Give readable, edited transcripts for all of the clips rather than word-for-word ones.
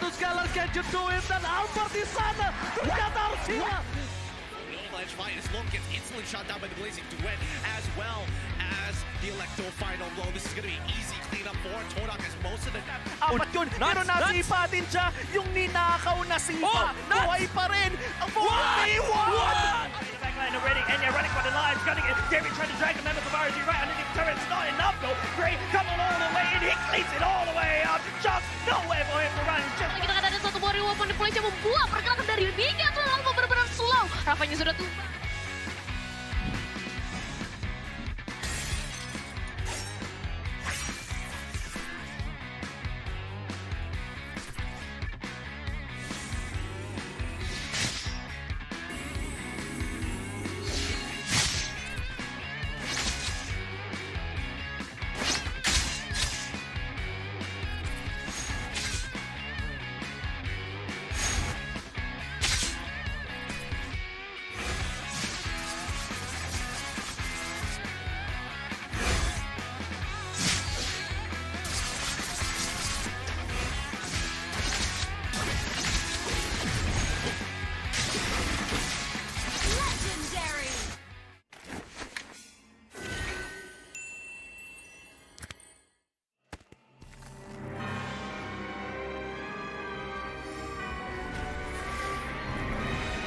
those Galar can't you do it? Then Alpartisan, Qatar sila. Edge fight is long, gets instantly shot down by the Blazing Duet, as well as the Electro final blow. This is going to be easy cleanup for Todak as most of the... Apat yun, pero nasipa din siya. Yung ninakaw na sipa, buhay pa rin. Ang 4v1! Backline already, and they're running for the lives, gunning it. David trying to drag the members of RG right underneath the turret. It's not enough though. Gray coming all the way, and he cleans it all the way up. Just nowhere for him to run. It's just... Kita ada satu body weapon di poin yang membuat pergerakan dari Mika itu lalu benar-benar slow. Rafanya sudah tumbang.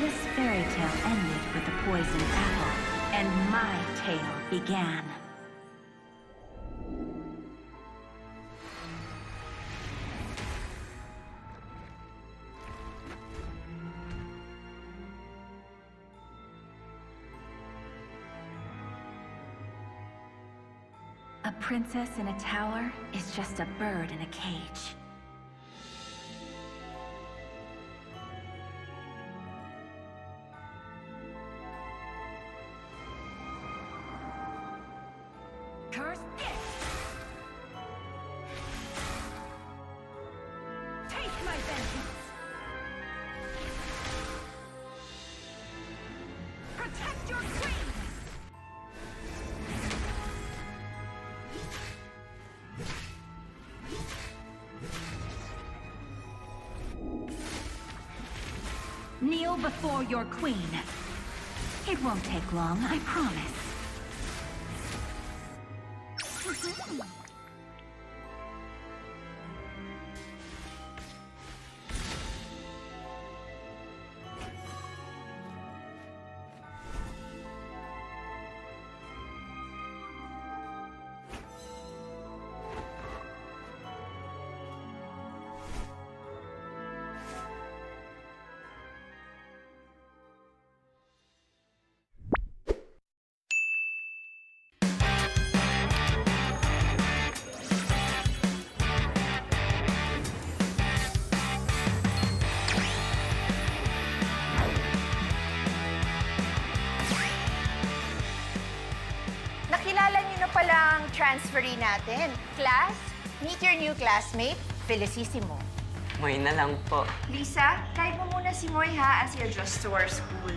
This fairy tale ended with the poisoned apple, and my tale began. A princess in a tower is just a bird in a cage. Curse it! Take my vengeance! Protect your queen! Kneel before your queen. It won't take long, I promise. Nakilala niyo na palang transferee natin. Class, meet your new classmate, Felicissimo. Moy na lang po. Lisa, guide mo muna si Moy ha as you adjust to our school.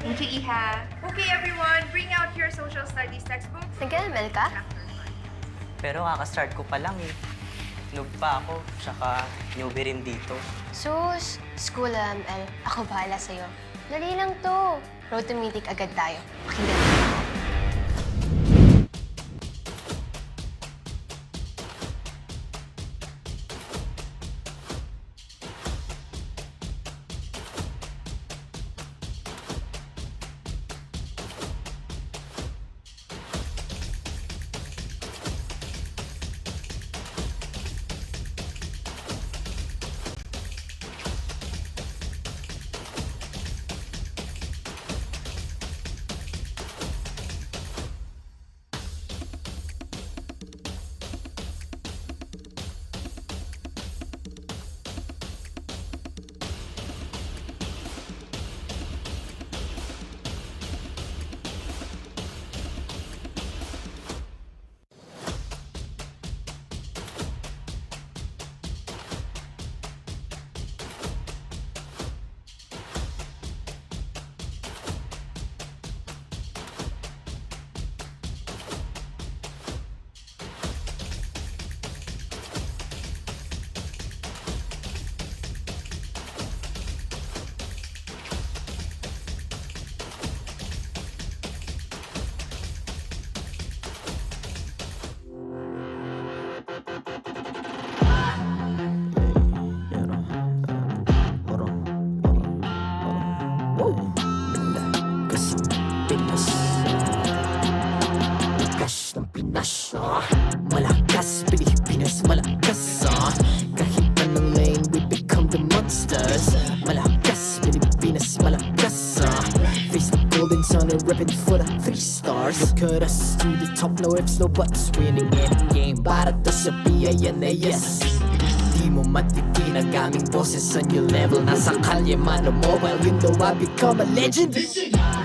Thank you, Iha. Okay, everyone, bring out your social studies textbook. Nag-ML ka? Pero kakastart ko pa lang eh. Noob pa ako, tsaka newbie rin dito. Sus, school ML. Ako bahala sa'yo. Dali lang to. Road to Mythic agad tayo. Pakinggan mo ako. Pinas Malakas, Pilipinas malakas Kahit anong lane, we become the monsters Malakas, Pilipinas malakas Face the golden sun and ribbon for the 3 stars Look at us to the top, no ifs, no buts Winning any game, para to sa PNNES Di mo matikin ang aming boses on your level Nasa kalye man o mobile, you know I become a legend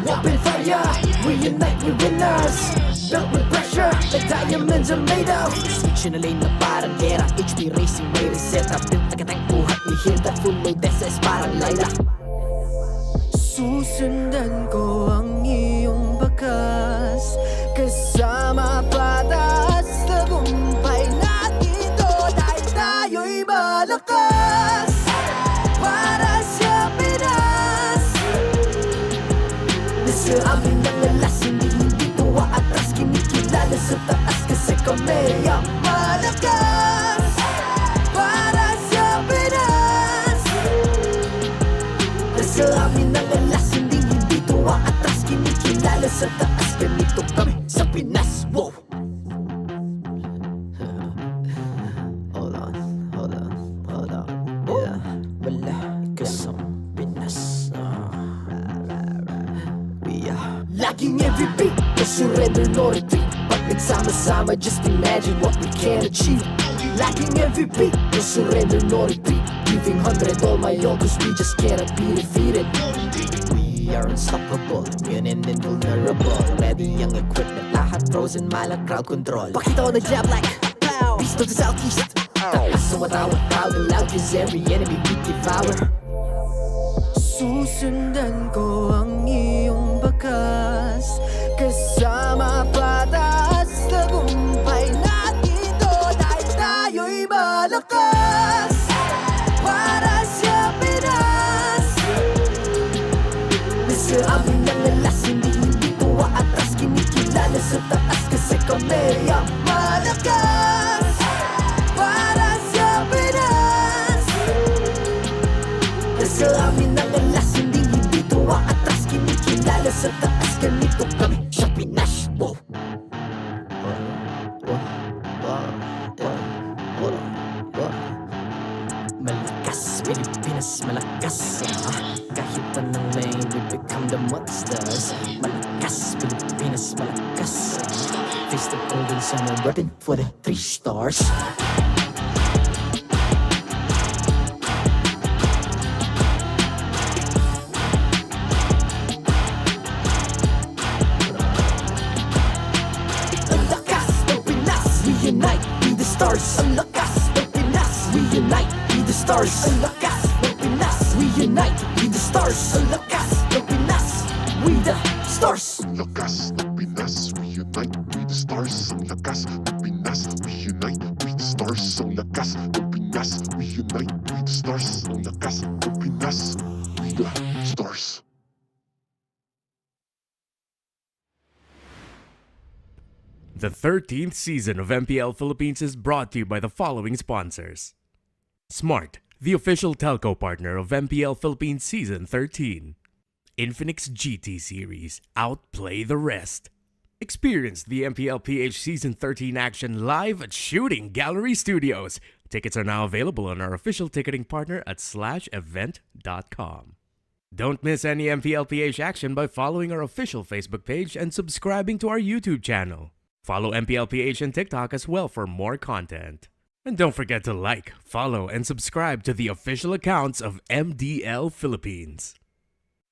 Open fire, we unite, we winners Built with pressure, the diamonds are made of Switch in a lane na parang gera HP Racing, may reset up Built agad ang buhat ni Hilda Full load SS parang Laila Susundan ko ang iyong bakas Kasama patas Tagumpay natin doon ay tayo'y malakas Para sa Pinas Nasa amin ang alas Hindi tuwa atras Kinikilala sa taas Kasi kami ang malakas Para sa Pinas Nasa amin ang alas Hindi tuwa atras Kinikilala sa taas Ganito kami sa Pinas Wow! Hold on Yeah, wala ka sa Pinas We are laging MVP No surrender, no retreat Pag nagsama-sama, just imagine what we can achieve Laging MVP No surrender, no retreat Giving 100 all my all Cause we just cannot be defeated We are unstoppable, immune and invulnerable Ready ang equipment, lahat frozen, malak crowd control Pakita ko na jab like Beast of the southeast Taas sa watawat, proud and loud Cause every enemy we devour Susundan ko ang iyong bakas Kasama patas Tagumpay natin doon ay tayo'y malakas Para sa Pinas Nasa amin ang alas Hindi tuwa atras Kinikilala sa taas Kasi kami ang malakas Para sa Pinas Nasa amin ang alas Hindi tuwa atras Kinikilala sa taas Ganito kami sa Pinas Wow! Malakas, Pilipinas malakas Kahit anong lane, we become the monsters Malakas, Pilipinas malakas Face the golden sun and weapon for the 3 stars Ang lakas ng Pinas, we unite, be the stars Ang lakas ng Pinas, we unite, be the stars Ang lakas ng Pinas, we unite, be the stars Ang lakas ng Pinas, we the stars Ang lakas ng Pinas, we unite, we the stars Ang lakas ng Pinas, we unite, we the stars Ang lakas ng Pinas, we unite, we the stars Ang lakas ng Pinas, we the stars The 13th season of MPL Philippines is brought to you by the following sponsors. Smart, the official telco partner of MPL Philippines Season 13. Infinix GT Series, outplay the rest. Experience the MPL PH Season 13 action live at Shooting Gallery Studios. Tickets are now available on our official ticketing partner at /event.com. Don't miss any MPL PH action by following our official Facebook page and subscribing to our YouTube channel. Follow MPL PH on TikTok as well for more content. And don't forget to like, follow, and subscribe to the official accounts of MDL Philippines.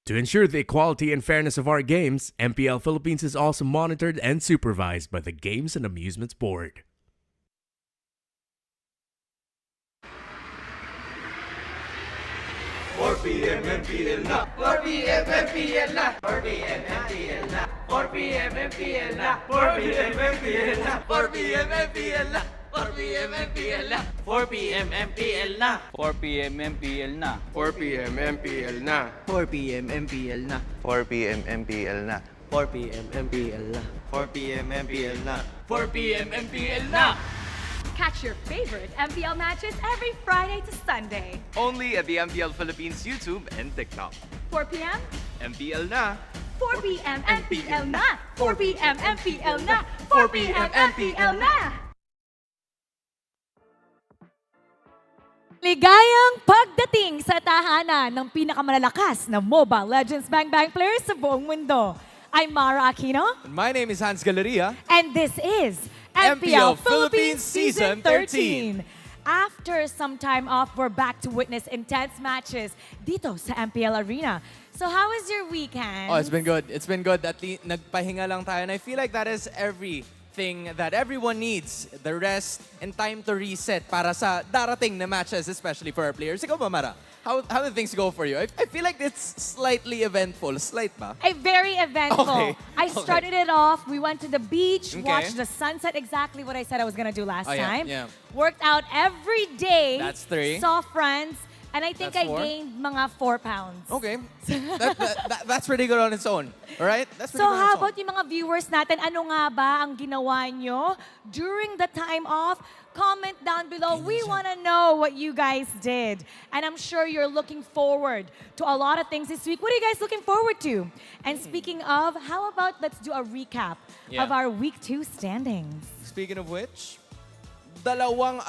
To ensure the equality and fairness of our games, MPL Philippines is also monitored and supervised by the Games and Amusements Board. MPL na 4PM MPL na 4PM MPL na 4PM MPL na 4PM MPL na 4PM MPL na 4PM MPL na 4PM MPL na 4PM MPL na 4PM MPL na 4PM MPL na 4PM MPL na 4PM MPL na 4PM MPL na 4PM MPL na Catch your favorite MPL matches every Friday to Sunday. Only at the MPL Philippines YouTube and TikTok. 4 p.m. MPL na! 4 p.m. MPL na! 4 p.m. MPL na! 4 p.m. MPL na! Ligayang pagdating sa tahanan ng pinakamalalakas na Mobile Legends Bang Bang players sa buong mundo. I'm Mara Aquino. My name is Hans Galleria. And this is MPL Philippines Season 13. After some time off, we're back to witness intense matches dito sa MPL Arena. So how was your weekend? Oh, it's been good. It's been good. At least nagpahinga lang tayo. And I feel like that is everything that everyone needs. The rest and time to reset para sa darating na matches, especially for our players. Ikaw ba, Mara? How did things go for you? I feel like it's slightly eventful. Slight ba? Very eventful. Okay. I started it off. We went to the beach, Okay. watched the sunset, exactly what I said I was going to do last Oh, yeah, time. yeah. Worked out every day. That's 3. Saw friends. And I think That's I 4. gained mga 4 pounds. Okay. That's pretty good on its own. All right? That's pretty So good on how its own. about yung mga viewers natin? Ano nga ba ang ginawa nyo during the time off? Comment down below. We want to know what you guys did. And I'm sure you're looking forward to a lot of things this week. What are you guys looking forward to? And speaking of, how about let's do a recap of our Week 2 standings. Speaking of which, 2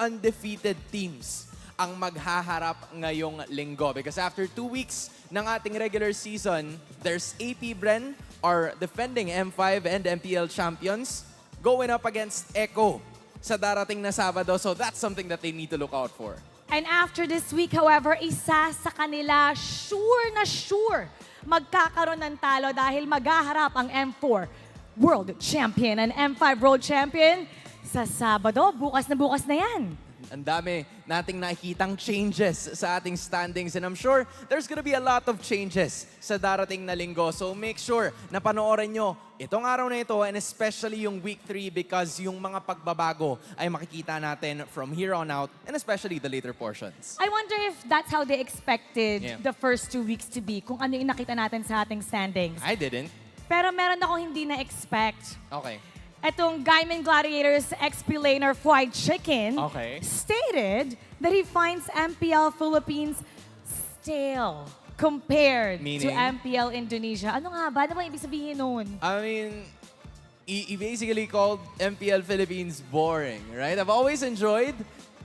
undefeated teams ang maghaharap ngayong linggo. Because after 2 weeks ng ating regular season, there's Bren, our defending M5 and MPL champions, going up against Echo sa darating na Sabado. So that's something that they need to look out for. And after this week, however, isa sa kanila, sure na sure, magkakaroon ng talo dahil maghaharap ang M4 World Champion and M5 World Champion sa Sabado. Bukas na yan. Ang dami nating nakikitang changes sa ating standings and I'm sure there's gonna be a lot of changes sa darating na linggo. So make sure na panoorin nyo itong araw na ito and especially yung Week 3 because yung mga pagbabago ay makikita natin from here on out and especially the later portions. I wonder if that's how they expected Yeah. the first 2 weeks to be, kung ano yung nakita natin sa ating standings. I didn't. Pero meron akong hindi na-expect. Okay. Etong Gaiman Gladiators XP laner Fried Chicken Okay. stated that he finds MPL Philippines stale compared to Meaning? MPL Indonesia. Ano nga ba? Ano ba ibig sabihin nun? I mean, he basically called MPL Philippines boring, right? I've always enjoyed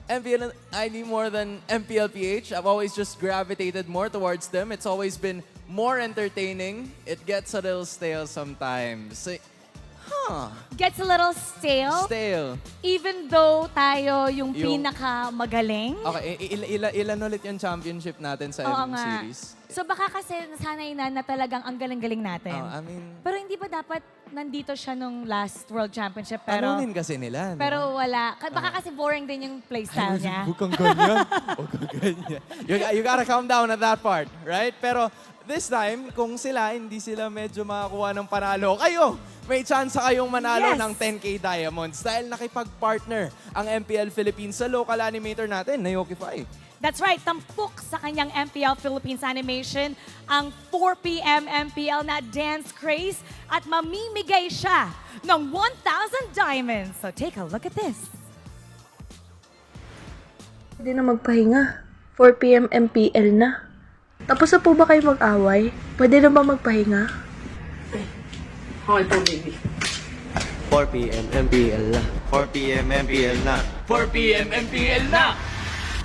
MPL ID more than MPL PH. I've always just gravitated more towards them. It's always been more entertaining. It gets a little stale sometimes. Gets a little stale. Stale. Even though tayo yung pinakamagaling. Okay, ilan ulit yung championship natin sa Oo M nga. series? So baka kasi nasanay na talagang ang galing-galing natin. I mean, Pero hindi ba dapat nandito siya nung last World Championship? Pero, talunin kasi nila. no? pero wala. Baka kasi boring din yung playstyle niya. Huwag kang ganyan. Huwag kang ganyan. You gotta calm down at that part, right? Pero this time, kung hindi sila medyo makakuha ng panalo, kayo, may chance kayong manalo Yes. ng 10K Diamonds dahil nakipag-partner ang MPL Philippines sa local animator natin na Hive. That's right, tampok sa kanyang MPL Philippines animation ang 4 p.m. MPL na Dance Craze at mamimigay siya ng 1,000 diamonds. So take a look at this. Pwede na magpahinga. 4 p.m. MPL na. Tapos na po ba kayo mag-away? Pwede na ba magpahinga? Okay po, baby. 4 p.m. MPL na. 4 p.m. MPL na. 4 p.m. MPL na!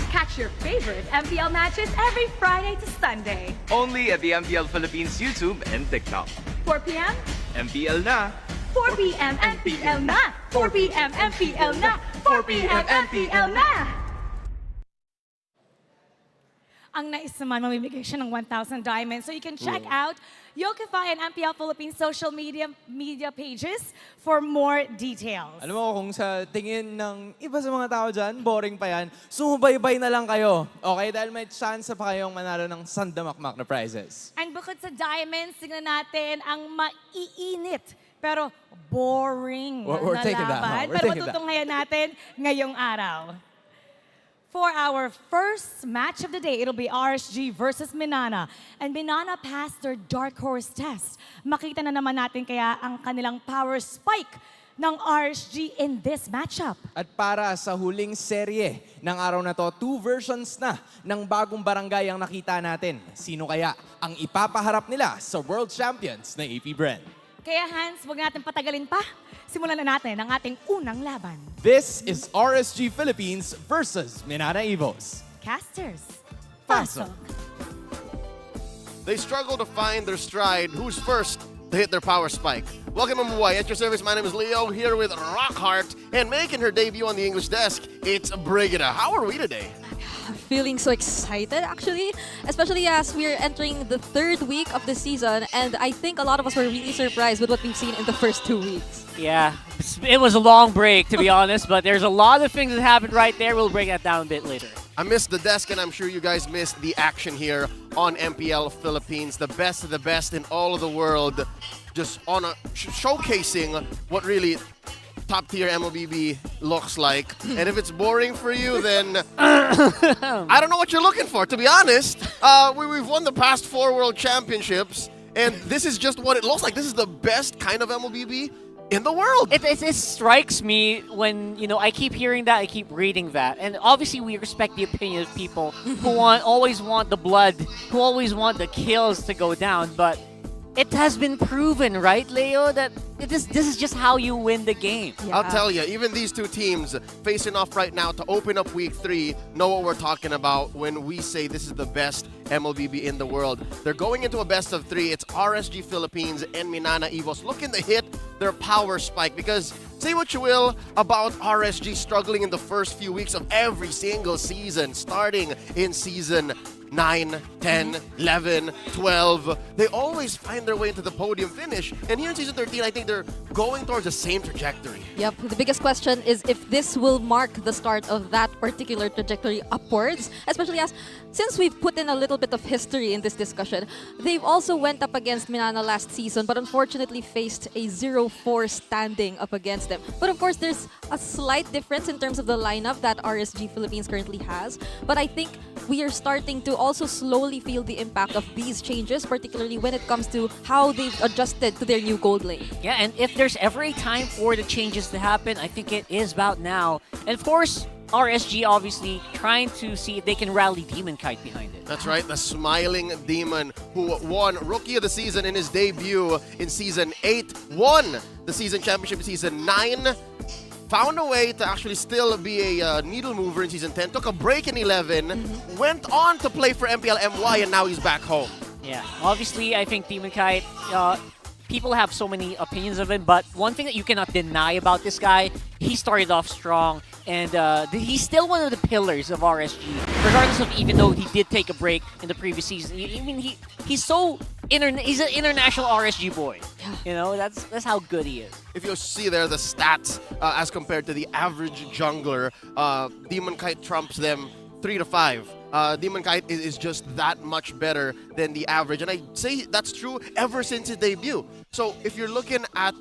Catch your favorite MPL matches every Friday to Sunday. Only at the MPL Philippines YouTube and TikTok. 4 p.m. MPL na! 4 p.m. MPL na! 4 p.m. MPL na! 4 p.m. MPL na! Ang nais naman, mamimigay siya ng 1,000 diamonds. So you can check out Yokify and MPL Philippines social media pages for more details. Alam mo, kung sa tingin ng iba sa mga tao dyan, boring pa yan, sumubaybay na lang kayo. Okay? Dahil may chance pa kayong manalo ng sandamakmak na prizes. And bukod sa diamonds, tingnan natin ang maiinit pero boring We're na taking that, laban. huh? We're Pero taking that. matutunghayan natin ngayong araw. For our first match of the day, it'll be RSG versus Minana. And Minana passed their dark horse test. Makita na naman natin kaya ang kanilang power spike ng RSG in this matchup. At para sa huling serye ng araw na to, 2 versions na ng bagong barangay ang nakita natin. Sino kaya ang ipapaharap nila sa World Champions na AP Bren? Kaya Hans, huwag natin patagalin pa. Simulan na natin ang ating unang laban. This is RSG Philippines versus Minana Evos. Casters, pasok. They struggle to find their stride. Who's first to hit their power spike? Welcome, Mumbai. At your service, my name is Leo, here with Rockheart, and making her debut on the English desk, it's Brigida. How are we today? Feeling so excited, actually, especially as we're entering the 3rd week of the season, and I think a lot of us were really surprised with what we've seen in the first 2 weeks. Yeah, it was a long break, to be honest, but there's a lot of things that happened right there. We'll break that down a bit later. I missed the desk, and I'm sure you guys missed the action here on MPL Philippines. The best of the best in all of the world, just on a showcasing what really top-tier MLBB looks like. And if it's boring for you, then I don't know what you're looking for, to be honest. We've won the past 4 World Championships, and this is just what it looks like. This is the best kind of MLBB in the world. It strikes me when, I keep hearing that, I keep reading that. And obviously we respect the opinion of people who always want the blood, who always want the kills to go down. But it has been proven, right, Leo, that this is just how you win the game. Yeah. I'll tell you, even these 2 teams facing off right now to open up Week 3 know what we're talking about when we say this is the best MLBB in the world. They're going into a best of 3. It's RSG Philippines and Minana Evos looking to hit their power spike, because say what you will about RSG struggling in the first few weeks of every single season, starting in season 9, 10, 11, 12. They always find their way into the podium finish. And here in Season 13, I think they're going towards the same trajectory. Yep, the biggest question is if this will mark the start of that particular trajectory upwards, especially since we've put in a little bit of history in this discussion. They've also went up against Minana last season, but unfortunately faced a 0-4 standing up against them. But of course, there's a slight difference in terms of the lineup that RSG Philippines currently has. But I think we are starting to also slowly feel the impact of these changes, particularly when it comes to how they've adjusted to their new gold lane. Yeah, and if there's ever a time for the changes to happen, I think it is about now. And of course, RSG obviously trying to see if they can rally Demon Kite behind it. That's right, the smiling demon who won Rookie of the Season in his debut in Season 8, won the season championship in Season 9, found a way to actually still be a needle mover in Season 10, took a break in 11, went on to play for MPL MY, and now he's back home. Yeah, obviously I think Demon Kite, people have so many opinions of him, but one thing that you cannot deny about this guy, he started off strong, and he's still one of the pillars of RSG, regardless of even though he did take a break in the previous season. I mean, he's an international RSG boy. That's how good he is. If you see there the stats as compared to the average jungler, Demon Kite trumps them 3-5. Demon Kite is just that much better than the average. And I say that's true ever since his debut. So if you're looking at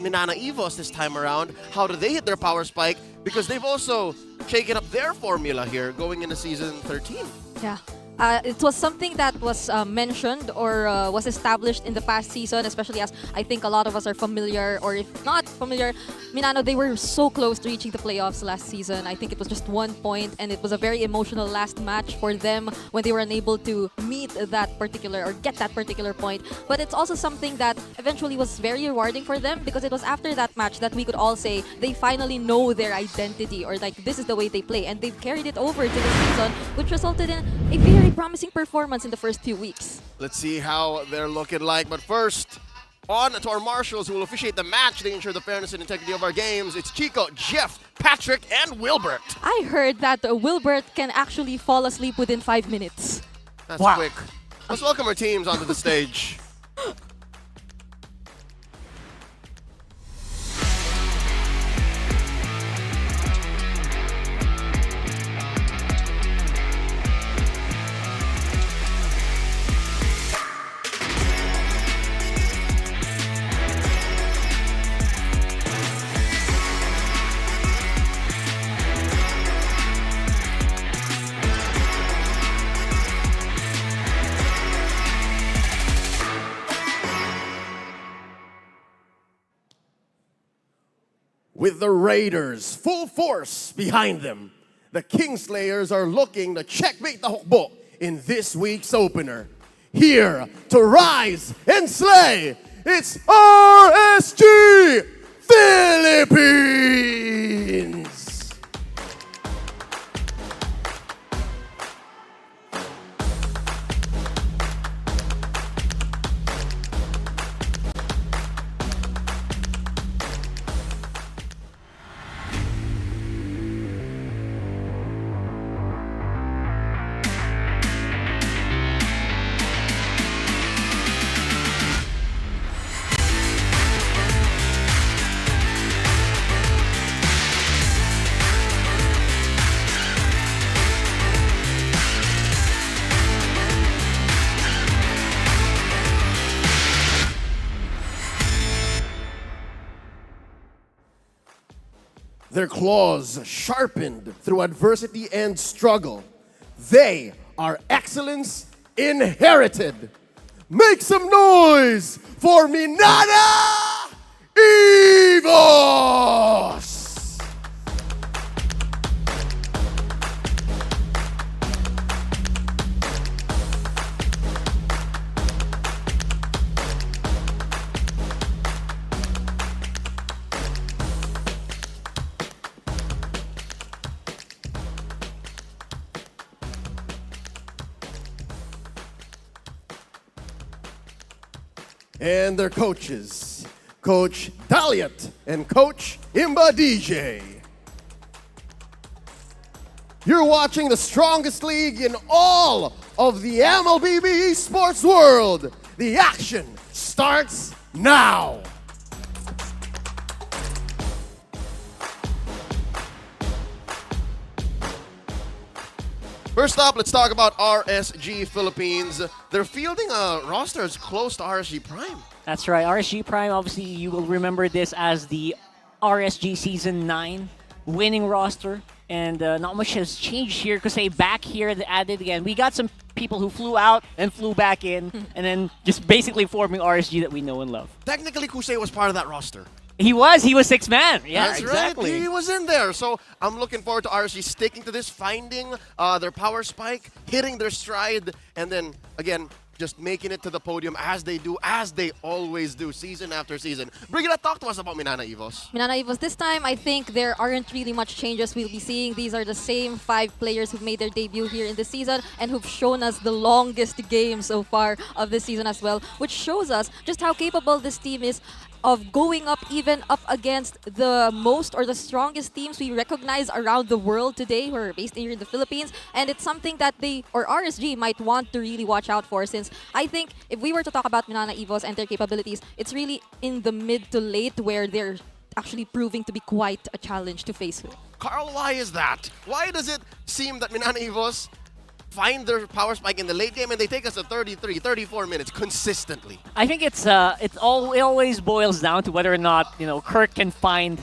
Minana Evos this time around, how do they hit their power spike? Because they've also shaken up their formula here going into Season 13. Yeah. It was something that was mentioned or was established in the past season, especially as I think a lot of us are familiar, or if not familiar, Minano, they were so close to reaching the playoffs last season. I think it was just 1 point, and it was a very emotional last match for them when they were unable to meet that particular or get that particular point. But it's also something that eventually was very rewarding for them, because it was after that match that we could all say they finally know their identity, or like this is the way they play, and they've carried it over to the season, which resulted in a very promising performance in the first few weeks. Let's see how they're looking like. But first, on to our marshals who will officiate the match. They ensure the fairness and integrity of our games. It's Chico, Jeff, Patrick, and Wilbert. I heard that Wilbert can actually fall asleep within 5 minutes. That's quick. Let's welcome our teams onto the stage. With the Raiders full force behind them, the Kingslayers are looking to checkmate the Hukbo in this week's opener. Here to rise and slay, it's RSG Philippines! Their claws sharpened through adversity and struggle. They are excellence inherited. Make some noise for Minana Evos! And their coaches, Coach Daliat and Coach Imba DJ. You're watching the strongest league in all of the MLBB sports world. The action starts now. First up, let's talk about RSG Philippines. They're fielding a roster as close to RSG Prime. That's right. RSG Prime, obviously, you will remember this as the RSG Season 9 winning roster. And not much has changed here because they back here added again. We got some people who flew out and flew back in and then just basically forming RSG that we know and love. Technically, Kusei was part of that roster. He was sixth man. Yeah, That's exactly. Right. He was in there. So I'm looking forward to RSG sticking to this, finding their power spike, hitting their stride, and then, again, just making it to the podium as they do, as they always do, season after season. Brigida, talk to us about Minana Evos. Minana Evos, this time I think there aren't really much changes we'll be seeing. These are the same 5 players who've made their debut here in this season and who've shown us the longest game so far of this season as well, which shows us just how capable this team is of going up even up against the most or the strongest teams we recognize around the world today who are based here in the Philippines. And it's something that they, or RSG, might want to really watch out for, since I think if we were to talk about Minana Evos and their capabilities, it's really in the mid to late where they're actually proving to be quite a challenge to face with. Carl, why is that? Why does it seem that Minana Evos find their power spike in the late game and they take us to 33, 34 minutes consistently? I think it always boils down to whether or not, Kirk can find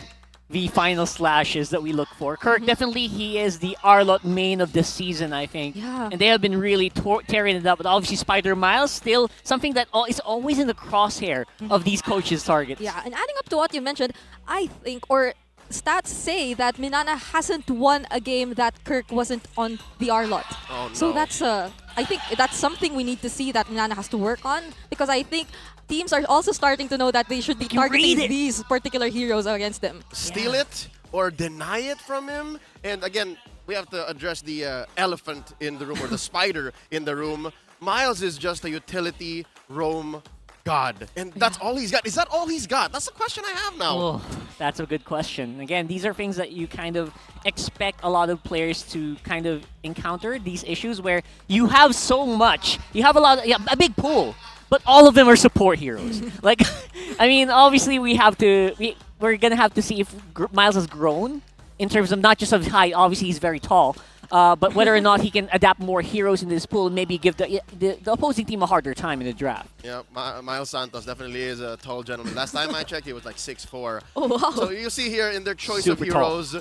the final slashes that we look for. Kirk, definitely he is the Arlot main of this season, I think. Yeah. And they have been really tearing it up. But obviously Spider Miles still something that is always in the crosshair of these coaches' targets. Yeah, and adding up to what you mentioned, I think, or stats say that Minana hasn't won a game that Kirk wasn't on the R-Lot. Oh, no. So that's, I think that's something we need to see that Minana has to work on, because I think teams are also starting to know that they should be targeting these particular heroes against them. Steal it or deny it from him. And again, we have to address the elephant in the room, or the spider in the room. Miles is just a utility roam god. And that's all he's got. Is that all he's got? That's the question I have now. Oh, that's a good question. Again, these are things that you kind of expect a lot of players to kind of encounter, these issues where you have so much. You have a big pool, but all of them are support heroes. Like, I mean, obviously we're going to have to see if Miles has grown in terms of not just of height. Obviously, he's very tall. But whether or not he can adapt more heroes in this pool and maybe give the opposing team a harder time in the draft. Yeah, Miles Santos definitely is a tall gentleman. Last time I checked, he was like 6'4". Oh, wow. So you see here in their choice Super of heroes,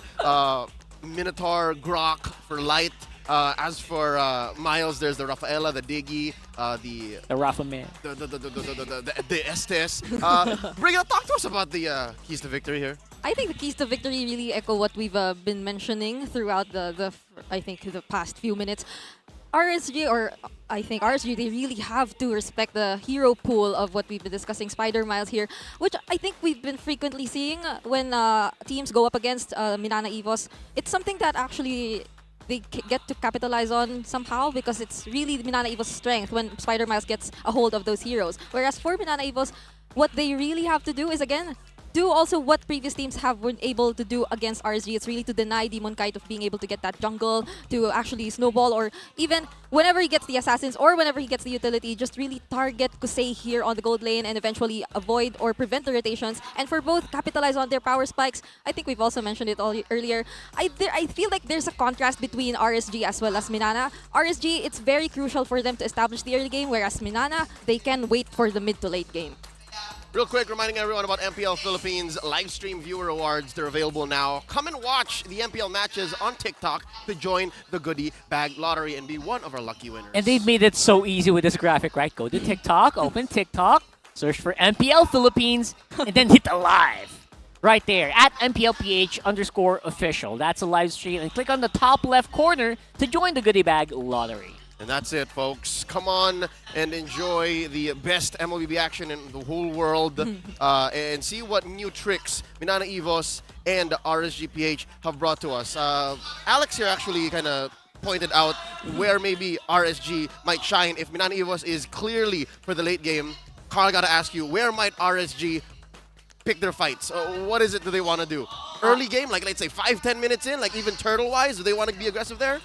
Minotaur, Grok for light. As for Miles, there's the Rafaela, the Diggy, the Rafa man, the Estes. Bring it, talk to us about the keys to victory here. I think the keys to victory really echo what we've been mentioning throughout I think the past few minutes. RSG, or I think RSG, they really have to respect the hero pool of what we've been discussing, Spider Miles here, which I think we've been frequently seeing when teams go up against Minana Evos. It's something that actually they get to capitalize on somehow because it's really Minana Evos' strength when Spider Miles gets a hold of those heroes. Whereas for Minana Evos, what they really have to do is, again, do also what previous teams have been able to do against RSG. It's really to deny Demon Kite of being able to get that jungle, to actually snowball, or even whenever he gets the assassins or whenever he gets the utility, just really target Kusei here on the gold lane and eventually avoid or prevent the rotations. And for both, capitalize on their power spikes. I think we've also mentioned it earlier. I feel like there's a contrast between RSG as well as Minana. RSG, it's very crucial for them to establish the early game, whereas Minana, they can wait for the mid to late game. Real quick, reminding everyone about MPL Philippines live stream viewer awards. They're available now. Come and watch the MPL matches on TikTok to join the goodie bag lottery and be one of our lucky winners. And they've made it so easy with this graphic, right? Go to TikTok, open TikTok, search for MPL Philippines, and then hit the live. Right there, at MPL PH_official. That's a live stream. And click on the top left corner to join the goodie bag lottery. And that's it, folks. Come on and enjoy the best MLBB action in the whole world and see what new tricks Minana Evos and RSGPH have brought to us. Alex here actually kind of pointed out where maybe RSG might shine if Minana Evos is clearly for the late game. Carl, I got to ask you, where might RSG pick their fights? What is it do they want to do? Early game, like let's say 5-10 minutes in, like even turtle-wise, do they want to be aggressive there?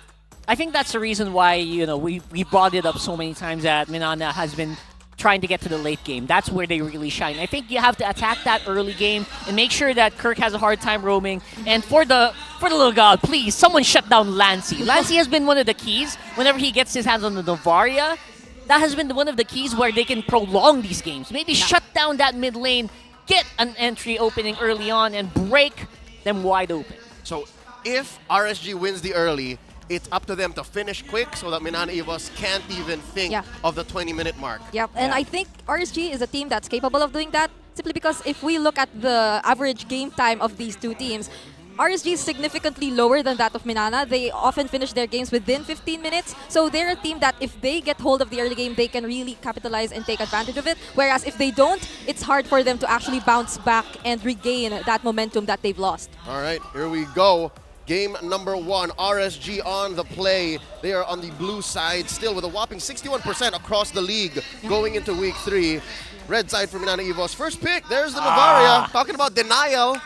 I think that's the reason why, you know, we brought it up so many times that Minana has been trying to get to the late game. That's where they really shine. I think you have to attack that early game and make sure that Kirk has a hard time roaming. And for the little god, please, someone shut down Lancey. Lancey has been one of the keys whenever he gets his hands on the Novaria. That has been one of the keys where they can prolong these games. Maybe shut down that mid lane, get an entry opening early on, and break them wide open. So if RSG wins the early, it's up to them to finish quick so that Minana Evos can't even think of the 20-minute mark. Yep, and I think RSG is a team that's capable of doing that simply because if we look at the average game time of these two teams, RSG is significantly lower than that of Minana. They often finish their games within 15 minutes. So they're a team that if they get hold of the early game, they can really capitalize and take advantage of it. Whereas if they don't, it's hard for them to actually bounce back and regain that momentum that they've lost. All right, here we go. Game number 1, RSG on the play. They are on the blue side still with a whopping 61% across the league going into week 3. Red side for Minana Evos. First pick, there's the Novaria. Talking about denial.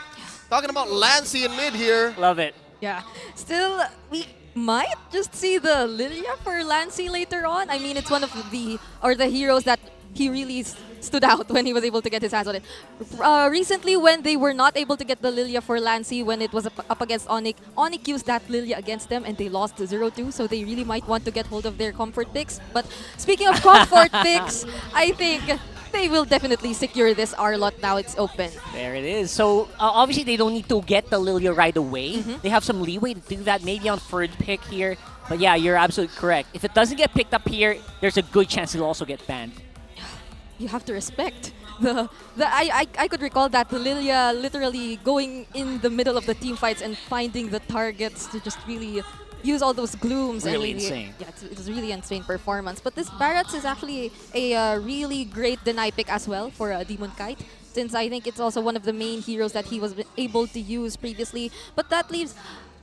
Talking about Lancey in mid here. Love it. Yeah. Still, we might just see the Lilia for Lancey later on. I mean, it's one of the heroes that he really stood out when he was able to get his hands on it. Recently, when they were not able to get the Lilia for Lancey, when it was up against Onyx, Onyx used that Lilia against them and they lost 0-2, so they really might want to get hold of their comfort picks. But speaking of comfort picks, I think they will definitely secure this R-lot now it's open. There it is. So obviously they don't need to get the Lilia right away. They have some leeway to do that, maybe on third pick here. But yeah, you're absolutely correct. If it doesn't get picked up here, there's a good chance it'll also get banned. You have to respect I could recall that the Lilia literally going in the middle of the team fights and finding the targets to just really use all those glooms. Really and insane. Yeah, it's really insane performance. But this Barats is actually a really great deny pick as well for Demon Kite, since I think it's also one of the main heroes that he was able to use previously. But that leaves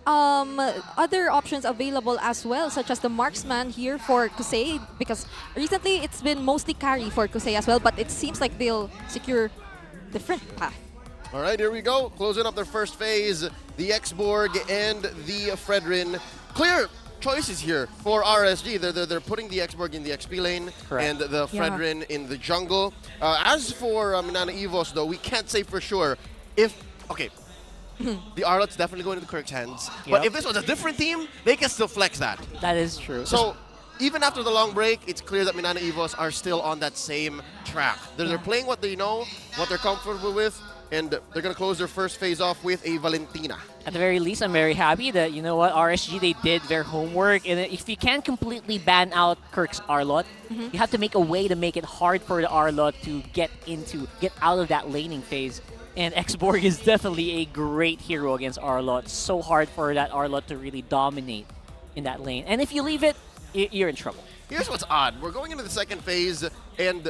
other options available as well, such as the Marksman here for Kusei, because recently it's been mostly carry for Kusei as well, but it seems like they'll secure different path. All right, here we go. Closing up their first phase, the X-Borg and the Fredrin. Clear choices here for RSG. They're putting the X-Borg in the XP lane and the Fredrin in the jungle. As for Minana Evos, though, we can't say for sure if... Okay, the R-Lot's definitely going to the Kirk's hands. But if this was a different team, they can still flex that. That is true. So even after the long break, it's clear that Minana Evos are still on that same track. They're playing what they know, what they're comfortable with, and they're going to close their first phase off with a Valentina. At the very least, I'm very happy that, you know what, RSG, they did their homework. And if you can't completely ban out Kirk's R-Lot, you have to make a way to make it hard for the R-Lot to get out of that laning phase. And Xborg is definitely a great hero against Arlott. It's so hard for that Arlott to really dominate in that lane. And if you leave it, you're in trouble. Here's what's odd. We're going into the second phase, and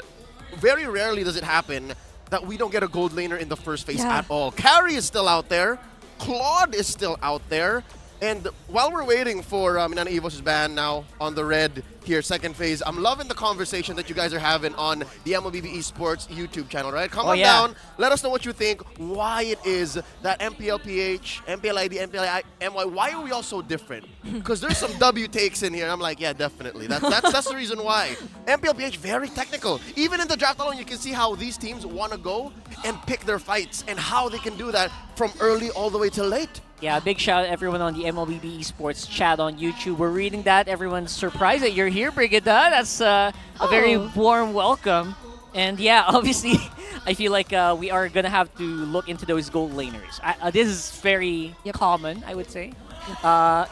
very rarely does it happen that we don't get a gold laner in the first phase at all. Carry is still out there. Claude is still out there. And while we're waiting for Minana Evos' ban now on the red here, second phase, I'm loving the conversation that you guys are having on the MLBB Esports YouTube channel, right? Come on down, let us know what you think, why it is that MPL PH, MPL ID, MPL MY, why are we all so different? Because there's some W takes in here. I'm like, yeah, definitely. That's the reason why. MPL PH, very technical. Even in the draft alone, you can see how these teams want to go and pick their fights and how they can do that from early all the way till late. Yeah, big shout out everyone on the MLBB Esports chat on YouTube. We're reading that. Everyone's surprised that you're here, Brigida. That's a very warm welcome. And yeah, obviously, I feel like we are going to have to look into those gold laners. This is very common, I would say.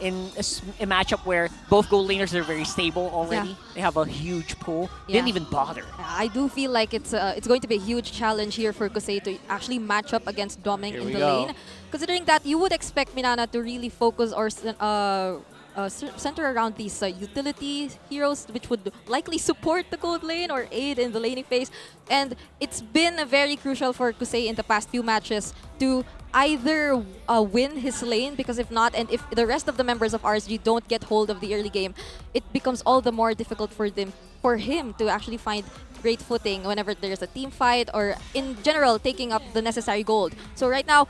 In a matchup where both gold laners are very stable already. They have a huge pool. Didn't even bother. I do feel like it's going to be a huge challenge here for Kusei to actually match up against Doming in the lane. Considering that you would expect Minana to really focus or center around these utility heroes, which would likely support the gold lane or aid in the laning phase. And it's been very crucial for Kusei in the past few matches to either win his lane, because if not, and if the rest of the members of RSG don't get hold of the early game, it becomes all the more difficult for him to actually find great footing whenever there's a team fight or in general taking up the necessary gold. So right now,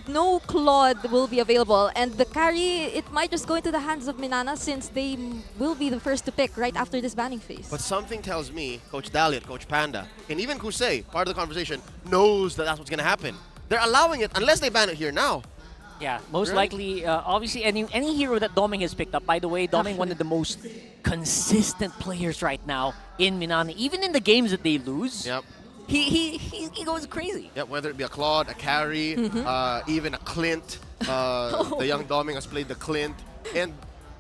no Claude will be available, and the carry, it might just go into the hands of Minana since they will be the first to pick right after this banning phase. But something tells me Coach Daliot, Coach Panda, and even Kusei, part of the conversation, knows that that's what's going to happen. They're allowing it unless they ban it here now. Yeah, most likely, obviously, any hero that Doming has picked up. By the way, Doming, one of the most consistent players right now in Minana. Even in the games that they lose, he goes crazy. Yeah, whether it be a Claude, a carry, even a Clint. The young Doming has played the Clint. And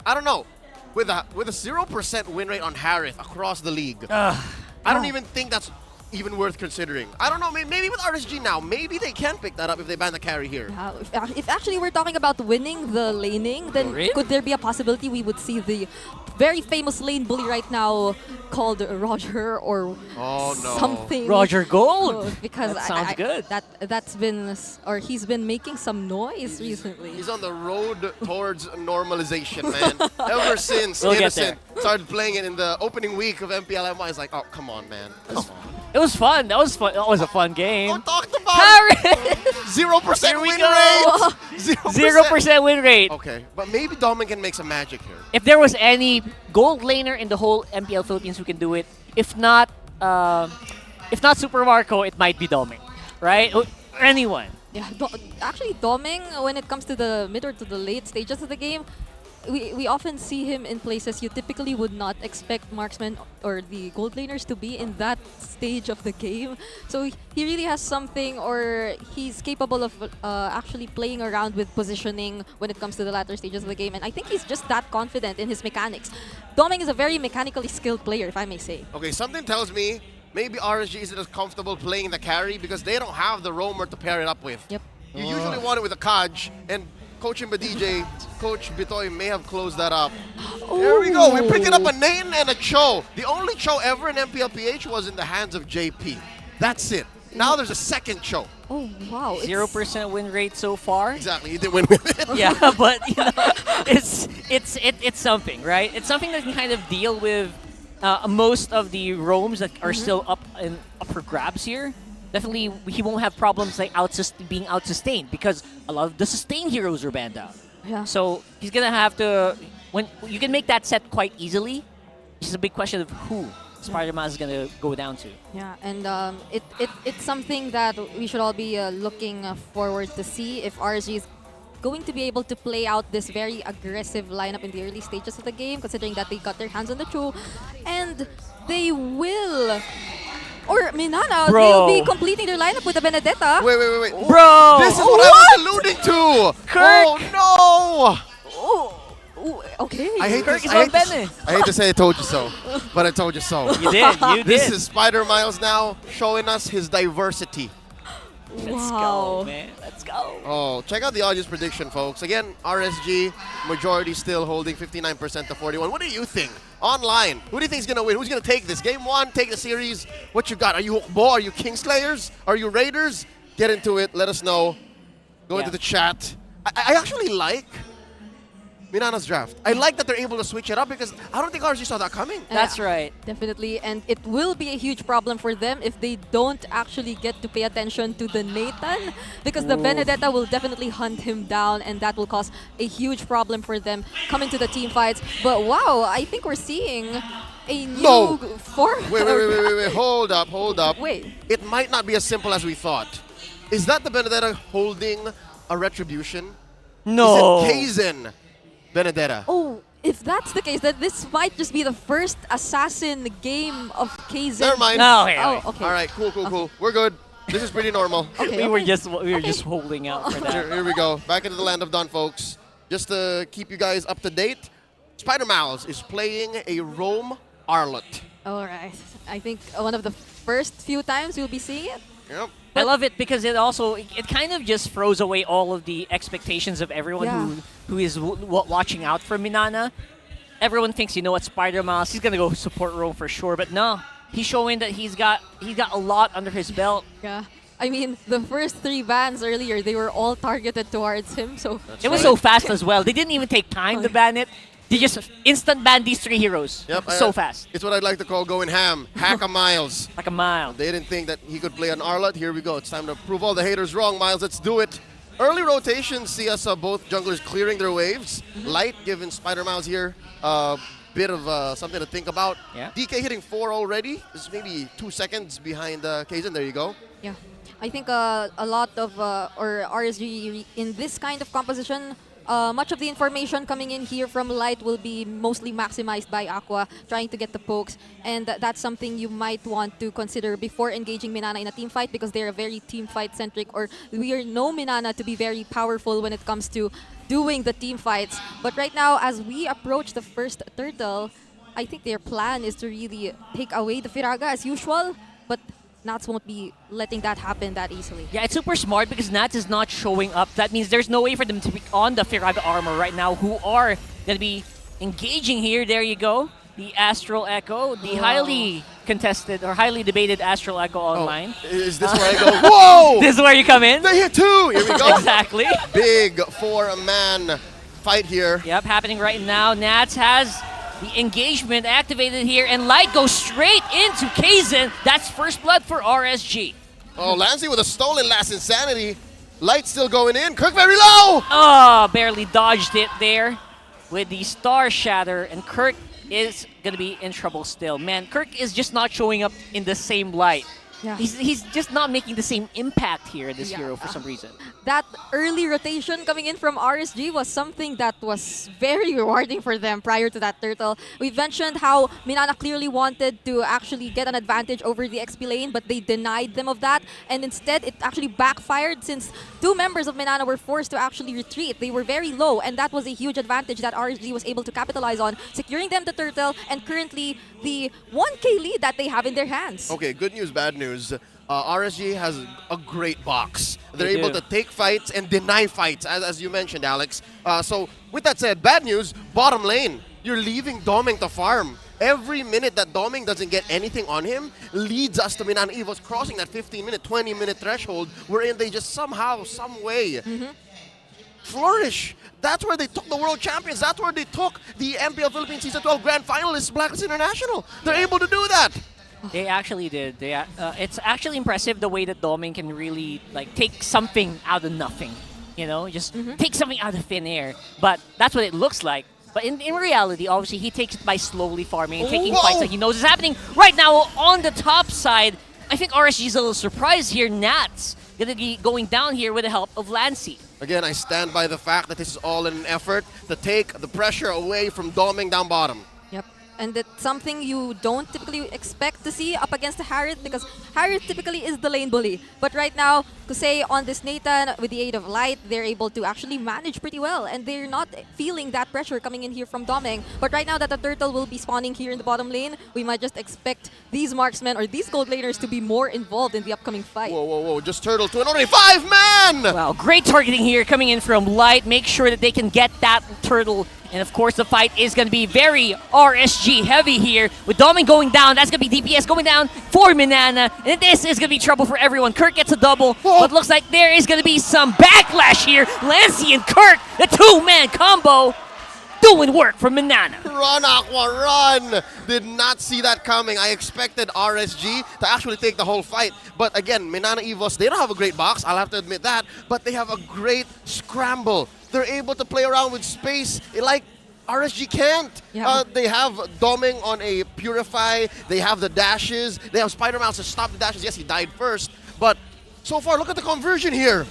I don't know, with a 0% win rate on Harith across the league, I don't even think that's even worth considering. I don't know, maybe with RSG now, maybe they can pick that up if they ban the carry here. If actually we're talking about winning the laning, then could there be a possibility we would see the very famous lane bully right now called Roger or something? Roger Gold! Because that sounds good. That's been, or he's been making some noise recently. He's on the road towards normalization, man. Ever since Innocent started playing it in the opening week of MPL MY, it's like, oh, come on, man. Come on. It was fun. That was fun. That was a fun game. Don't talk about it. 0% win rate. 0% win rate. Okay, but maybe Doming can make some magic here. If there was any gold laner in the whole MPL Philippines who can do it, if not Super Marco, it might be Doming, right? Or anyone. Yeah, actually Doming, when it comes to the mid or to the late stages of the game, we often see him in places you typically would not expect marksmen or the gold laners to be in that stage of the game. So he really has something, or he's capable of actually playing around with positioning when it comes to the latter stages of the game. And I think he's just that confident in his mechanics. Doming is a very mechanically skilled player, if I may say. Okay, something tells me maybe RSG isn't as comfortable playing the carry because they don't have the roamer to pair it up with. Yep. You usually want it with a Kaj, and Coach DJ, Coach Bitoy may have closed that up. Here we go. We're picking up a Nain and a Cho. The only Cho ever in MPL PH was in the hands of JP. That's it. Now there's a second Cho. Oh, wow. 0% win rate so far. Exactly. He didn't win with it. Yeah, but you know, it's something, right? It's something that can kind of deal with most of the roams that are still up for grabs here. Definitely, he won't have problems like being out-sustained because a lot of the sustain heroes are banned out. Yeah. So he's gonna have to. When you can make that set quite easily, it's just a big question of who Spider-Man is gonna go down to. Yeah, and it's something that we should all be looking forward to see if RSG is going to be able to play out this very aggressive lineup in the early stages of the game, considering that they got their hands on the True, and they will. Or Minana, they'll be completing their lineup with a Benedetta. Wait. Bro! This is what I was alluding to! Kirk! Oh, no! Ooh, okay. I hate to say I told you so, but I told you so. You did. This is Spider Miles now showing us his diversity. Let's go, man. Let's go. Oh, check out the audience prediction, folks. Again, RSG, majority still holding 59% to 41. What do you think? Online, who do you think is going to win? Who's going to take this? Game 1, take the series. What you got? Are you Hukbo? Are you Kingslayers? Are you Raiders? Get into it. Let us know. Go into the chat. I actually like Minana's draft. I like that they're able to switch it up because I don't think RSG saw that coming. That's right. Definitely. And it will be a huge problem for them if they don't actually get to pay attention to the Nathan because the Benedetta will definitely hunt him down and that will cause a huge problem for them coming to the team fights. But wow, I think we're seeing a new form. Wait. Hold up. Wait. It might not be as simple as we thought. Is that the Benedetta holding a retribution? No. Is it Kaizen Benedetta? Oh, if that's the case, then this might just be the first assassin game of Kaizen. Never mind. No, okay. All right, cool. We're good. This is pretty normal. Okay, we were just holding out for that. Here we go. Back into the land of Dawn, folks. Just to keep you guys up to date, Spider Mouse is playing a Rome Arlot. All right. I think one of the first few times we'll be seeing it. Yep. I love it because it kind of just throws away all of the expectations of everyone who is watching out for Minana. Everyone thinks, you know what, Spider-Mouse, he's going to go support Rome for sure. But no, he's showing that he's got a lot under his belt. Yeah. I mean, the first 3 bans earlier, they were all targeted towards him. So it was so fast as well. They didn't even take time to ban it. They just instant ban these 3 heroes. Yep, so fast. It's what I'd like to call going ham. Hack a Miles. Like a mile. They didn't think that he could play an Arlot. Here we go. It's time to prove all the haters wrong, Miles. Let's do it. Early rotations see us both junglers clearing their waves. Light giving Spider Mouse here a bit of something to think about. Yeah. DK hitting 4 already. This is maybe 2 seconds behind Kaizen. There you go. yeah, I think a lot of or RSG in this kind of composition. Much of the information coming in here from Light will be mostly maximized by Aqua, trying to get the pokes, and that's something you might want to consider before engaging Minana in a team fight because they're a very team fight centric, or we know Minana to be very powerful when it comes to doing the team fights. But right now, as we approach the first turtle, I think their plan is to really take away the Firaga as usual, but Nats won't be letting that happen that easily. Yeah, it's super smart because Nats is not showing up. That means there's no way for them to be on the Firaga armor right now, who are going to be engaging here. There you go. The Astral Echo, the highly contested or highly debated Astral Echo online. Is this where I go, whoa! This is where you come in? They hit 2! Here we go. Exactly. Big 4-man fight here. Yep, happening right now. Nats has the engagement activated here, and Light goes straight into Kaizen. That's first blood for RSG. Oh, Lancey with a stolen last insanity. Light still going in. Kirk very low! Oh, barely dodged it there with the Star Shatter, and Kirk is going to be in trouble still. Man, Kirk is just not showing up in the same light. Yeah. He's just not making the same impact here, this hero, for some reason. That early rotation coming in from RSG was something that was very rewarding for them prior to that turtle. We mentioned how Minana clearly wanted to actually get an advantage over the XP lane, but they denied them of that. And instead, it actually backfired since 2 members of Minana were forced to actually retreat. They were very low, and that was a huge advantage that RSG was able to capitalize on, securing them the turtle, and currently the 1K lead that they have in their hands. Okay, good news, bad news. RSG has a great box. They're They able do. to take fights and deny fights, as you mentioned, Alex. So with that said, bad news, bottom lane. You're leaving Doming to farm. Every minute that Doming doesn't get anything on him leads us to Minana Evos crossing that 15-minute, 20-minute threshold wherein they just somehow, some way flourish. That's where they took the world champions. That's where they took the MPL Philippines Season 12 Grand Finalists, Blacklist International. They're able to do that. They actually did. It's actually impressive the way that Doming can really take something out of nothing. You know, just take something out of thin air. But that's what it looks like. But in reality, obviously, he takes it by slowly farming and taking fights that he knows is happening. Right now, on the top side, I think RSG is a little surprised here. Nats going to be going down here with the help of Lancey. Again, I stand by the fact that this is all in an effort to take the pressure away from Doming down bottom. Yep. And it's something you don't typically expect to see up against Harith, because Harith typically is the lane bully. But right now, Kusei on this Nathan, with the aid of Light, they're able to actually manage pretty well. And they're not feeling that pressure coming in here from Doming. But right now that the turtle will be spawning here in the bottom lane, we might just expect these marksmen or these gold laners to be more involved in the upcoming fight. Whoa, whoa, whoa. Just turtle to an only 5-man! Wow, great targeting here coming in from Light. Make sure that they can get that turtle. And of course, the fight is going to be very RSG heavy here. With Domin going down, that's going to be DPS going down for Minana. And this is going to be trouble for everyone. Kirk gets a double, but looks like there is going to be some backlash here. Lancey and Kirk, the two-man combo, doing work for Minana. Run, Aqua, run! Did not see that coming. I expected RSG to actually take the whole fight. But again, Minana Evos, they don't have a great box, I'll have to admit that. But they have a great scramble. They're able to play around with space like RSG can't. Yeah. They have Doming on a Purify. They have the dashes. They have Spider-Mouse to stop the dashes. Yes, he died first. But so far, look at the conversion here.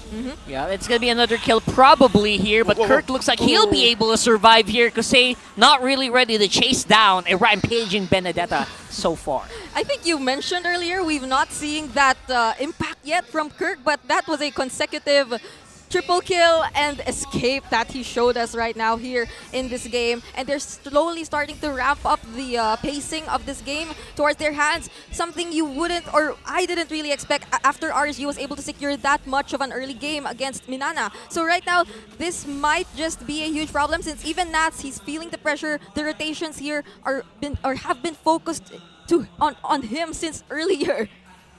Yeah, it's going to be another kill probably here, but Kirk looks like he'll be able to survive here. Kusei not really ready to chase down a rampaging Benedetta so far. I think you mentioned earlier we've not seen that impact yet from Kirk, but that was a consecutive triple kill and escape that he showed us right now here in this game. And they're slowly starting to ramp up the pacing of this game towards their hands. Something you wouldn't, or I didn't really expect after RSG was able to secure that much of an early game against Minana. So right now, this might just be a huge problem since even Nats, he's feeling the pressure. The rotations here have been focused on him since earlier.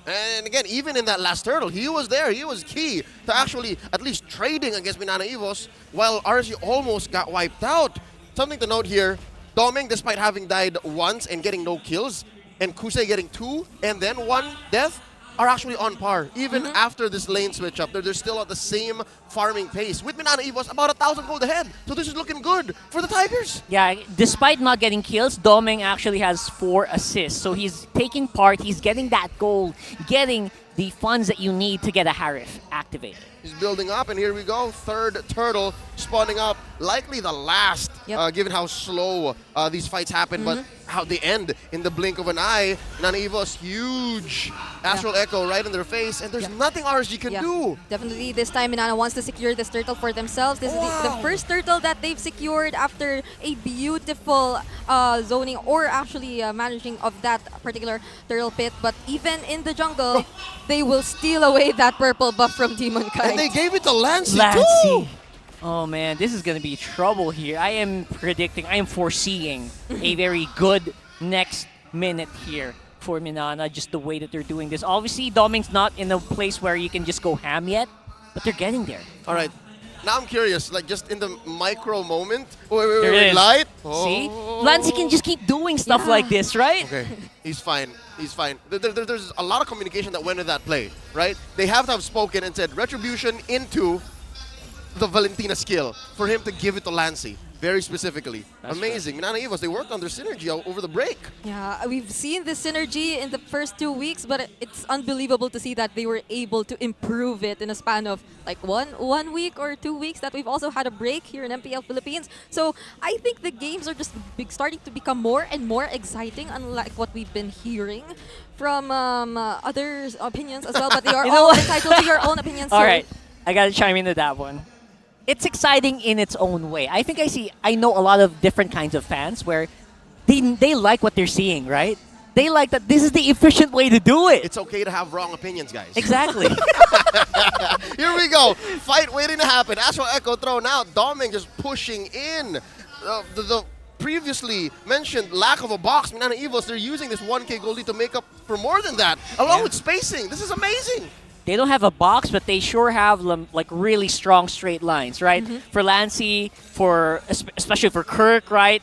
And again, even in that last turtle, he was there. He was key to actually at least trading against Minana Evos while RSG almost got wiped out. Something to note here, Doming, despite having died once and getting no kills, and Kusei getting 2 and then 1 death, are actually on par. Even after this lane switch up, they're still at the same farming pace. With Minana Evos, about 1,000 gold ahead. So this is looking good for the Tigers. Yeah, despite not getting kills, Doming actually has 4 assists. So he's taking part, he's getting that gold, getting the funds that you need to get a Harith activated. He's building up, and here we go. Third turtle spawning up. Likely the last, given how slow these fights happen, but how they end in the blink of an eye. Minana Evos, huge Astral Echo right in their face, and there's nothing RSG can do. Definitely this time Minana wants to secure this turtle for themselves. This is the first turtle that they've secured after a beautiful zoning or actually managing of that particular turtle pit. But even in the jungle, they will steal away that purple buff from Demon Kite. And they gave it to Lancey too! Oh man, this is going to be trouble here. I am foreseeing a very good next minute here for Minana, just the way that they're doing this. Obviously, Doming's not in a place where you can just go ham yet, but they're getting there. All right. Now I'm curious, like just in the micro moment. Wait, Light? See? Lancey can just keep doing stuff like this, right? Okay, he's fine. He's fine. There's a lot of communication that went in that play, right? They have to have spoken and said Retribution into the Valentina skill for him to give it to Lancey. Very specifically. That's amazing. Minana Evos, they worked on their synergy over the break. Yeah, we've seen this synergy in the first 2 weeks, but it's unbelievable to see that they were able to improve it in a span of like one week or 2 weeks that we've also had a break here in MPL Philippines. So I think the games are just starting to become more and more exciting, unlike what we've been hearing from others' opinions as well, but they are all entitled to your own opinions. All right, I got to chime into that one. It's exciting in its own way. I know a lot of different kinds of fans where they like what they're seeing, right? They like that this is the efficient way to do it. It's okay to have wrong opinions, guys. Exactly. Here we go. Fight waiting to happen. Astral Echo thrown out. Doming just pushing in. The previously mentioned lack of a box. Minana Evos, they're using this 1K goldie to make up for more than that, along with spacing. This is amazing. They don't have a box, but they sure have like really strong straight lines, right? For Lancey, especially for Kirk, right?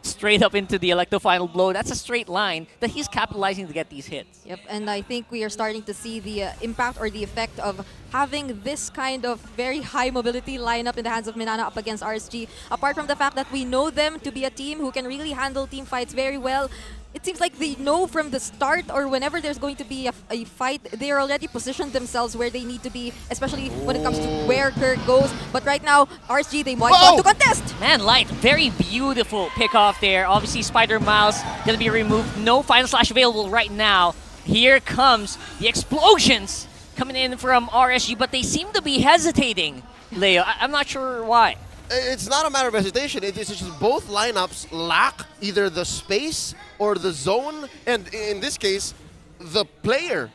Straight up into the Electo Final Blow. That's a straight line that he's capitalizing to get these hits. Yep, and I think we are starting to see the impact or the effect of having this kind of very high mobility lineup in the hands of Minana up against RSG. Apart from the fact that we know them to be a team who can really handle team fights very well, it seems like they know from the start or whenever there's going to be a fight, they're already positioned themselves where they need to be, especially when it comes to where Kirk goes. But right now, RSG, they might want to contest. Man, Light, very beautiful pick off there. Obviously, Spider Miles gonna be removed. No final slash available right now. Here comes the explosions coming in from RSG, but they seem to be hesitating, Leo. I'm not sure why. It's not a matter of hesitation. It's just both lineups lack either the space or the zone, and in this case, the player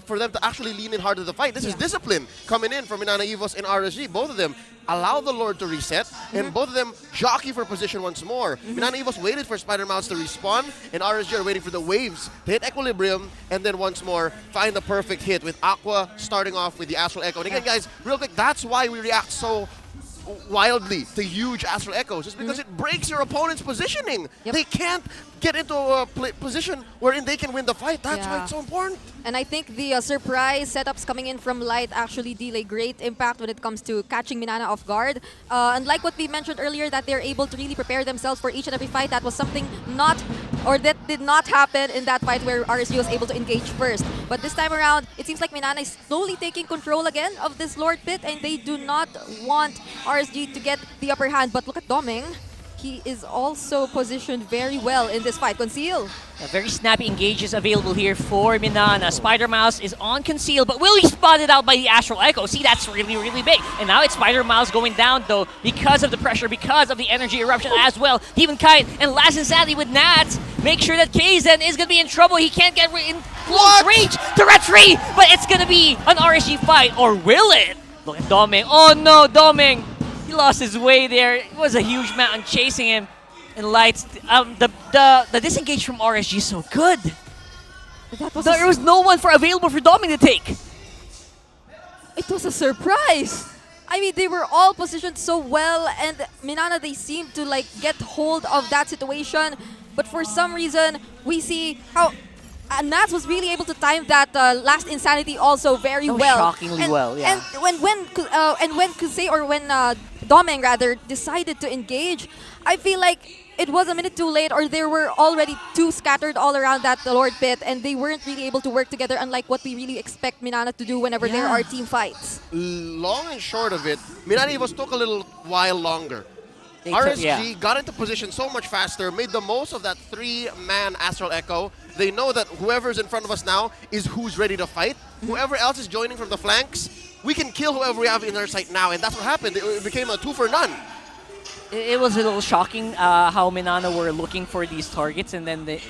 for them to actually lean in hard to the fight. This is discipline coming in from Minana, Evos, and RSG. Both of them allow the Lord to reset, and both of them jockey for position once more. Minana, Evos waited for Spider Mouse to respawn, and RSG are waiting for the waves to hit equilibrium, and then once more find the perfect hit with Aqua starting off with the Astral Echo. And again, guys, real quick, that's why we react so wildly to huge Astral Echoes, just because it breaks your opponent's positioning. They can't get into a position wherein they can win the fight. That's why it's so important. And I think the surprise setups coming in from Light actually deal a great impact when it comes to catching Minana off guard. Unlike what we mentioned earlier, that they're able to really prepare themselves for each and every fight, that was something that did not happen in that fight where RSG was able to engage first. But this time around, it seems like Minana is slowly taking control again of this Lord Pit, and they do not want RSG to get the upper hand. But look at Doming. He is also positioned very well in this fight. Conceal. A very snappy engages available here for Minana. Spider Mouse is on Conceal, but will be spotted out by the Astral Echo. See, that's really, really big. And now it's Spider Mouse going down, though, because of the pressure, because of the energy eruption as well. Demon Kite and Last and Sadly with Nats. Make sure that Kaizen is going to be in trouble. He can't get in close reach to retreat, but it's going to be an RSG fight, or will it? Look at Doming. Oh no, Doming. He lost his way there. It was a huge mountain chasing him. And Lights, the disengage from RSG is so good. There was no one available for Doming to take. It was a surprise. I mean, they were all positioned so well, and Minana, they seemed to like get hold of that situation. But for some reason, we see how Nats was really able to time that last Insanity also very well. Shockingly well, yeah. And when Kusei, or when Doming rather, decided to engage, I feel like it was a minute too late, or they were already too scattered all around that Lord Pit, and they weren't really able to work together, unlike what we really expect Minana to do whenever there are team fights. Long and short of it, Minana Evos took a little while longer. RSG got into position so much faster, made the most of that 3-man Astral Echo. They know that whoever's in front of us now is who's ready to fight. Whoever else is joining from the flanks, we can kill whoever we have in our sight now, and that's what happened. It became a 2 for none. It was a little shocking how Minana were looking for these targets, and then they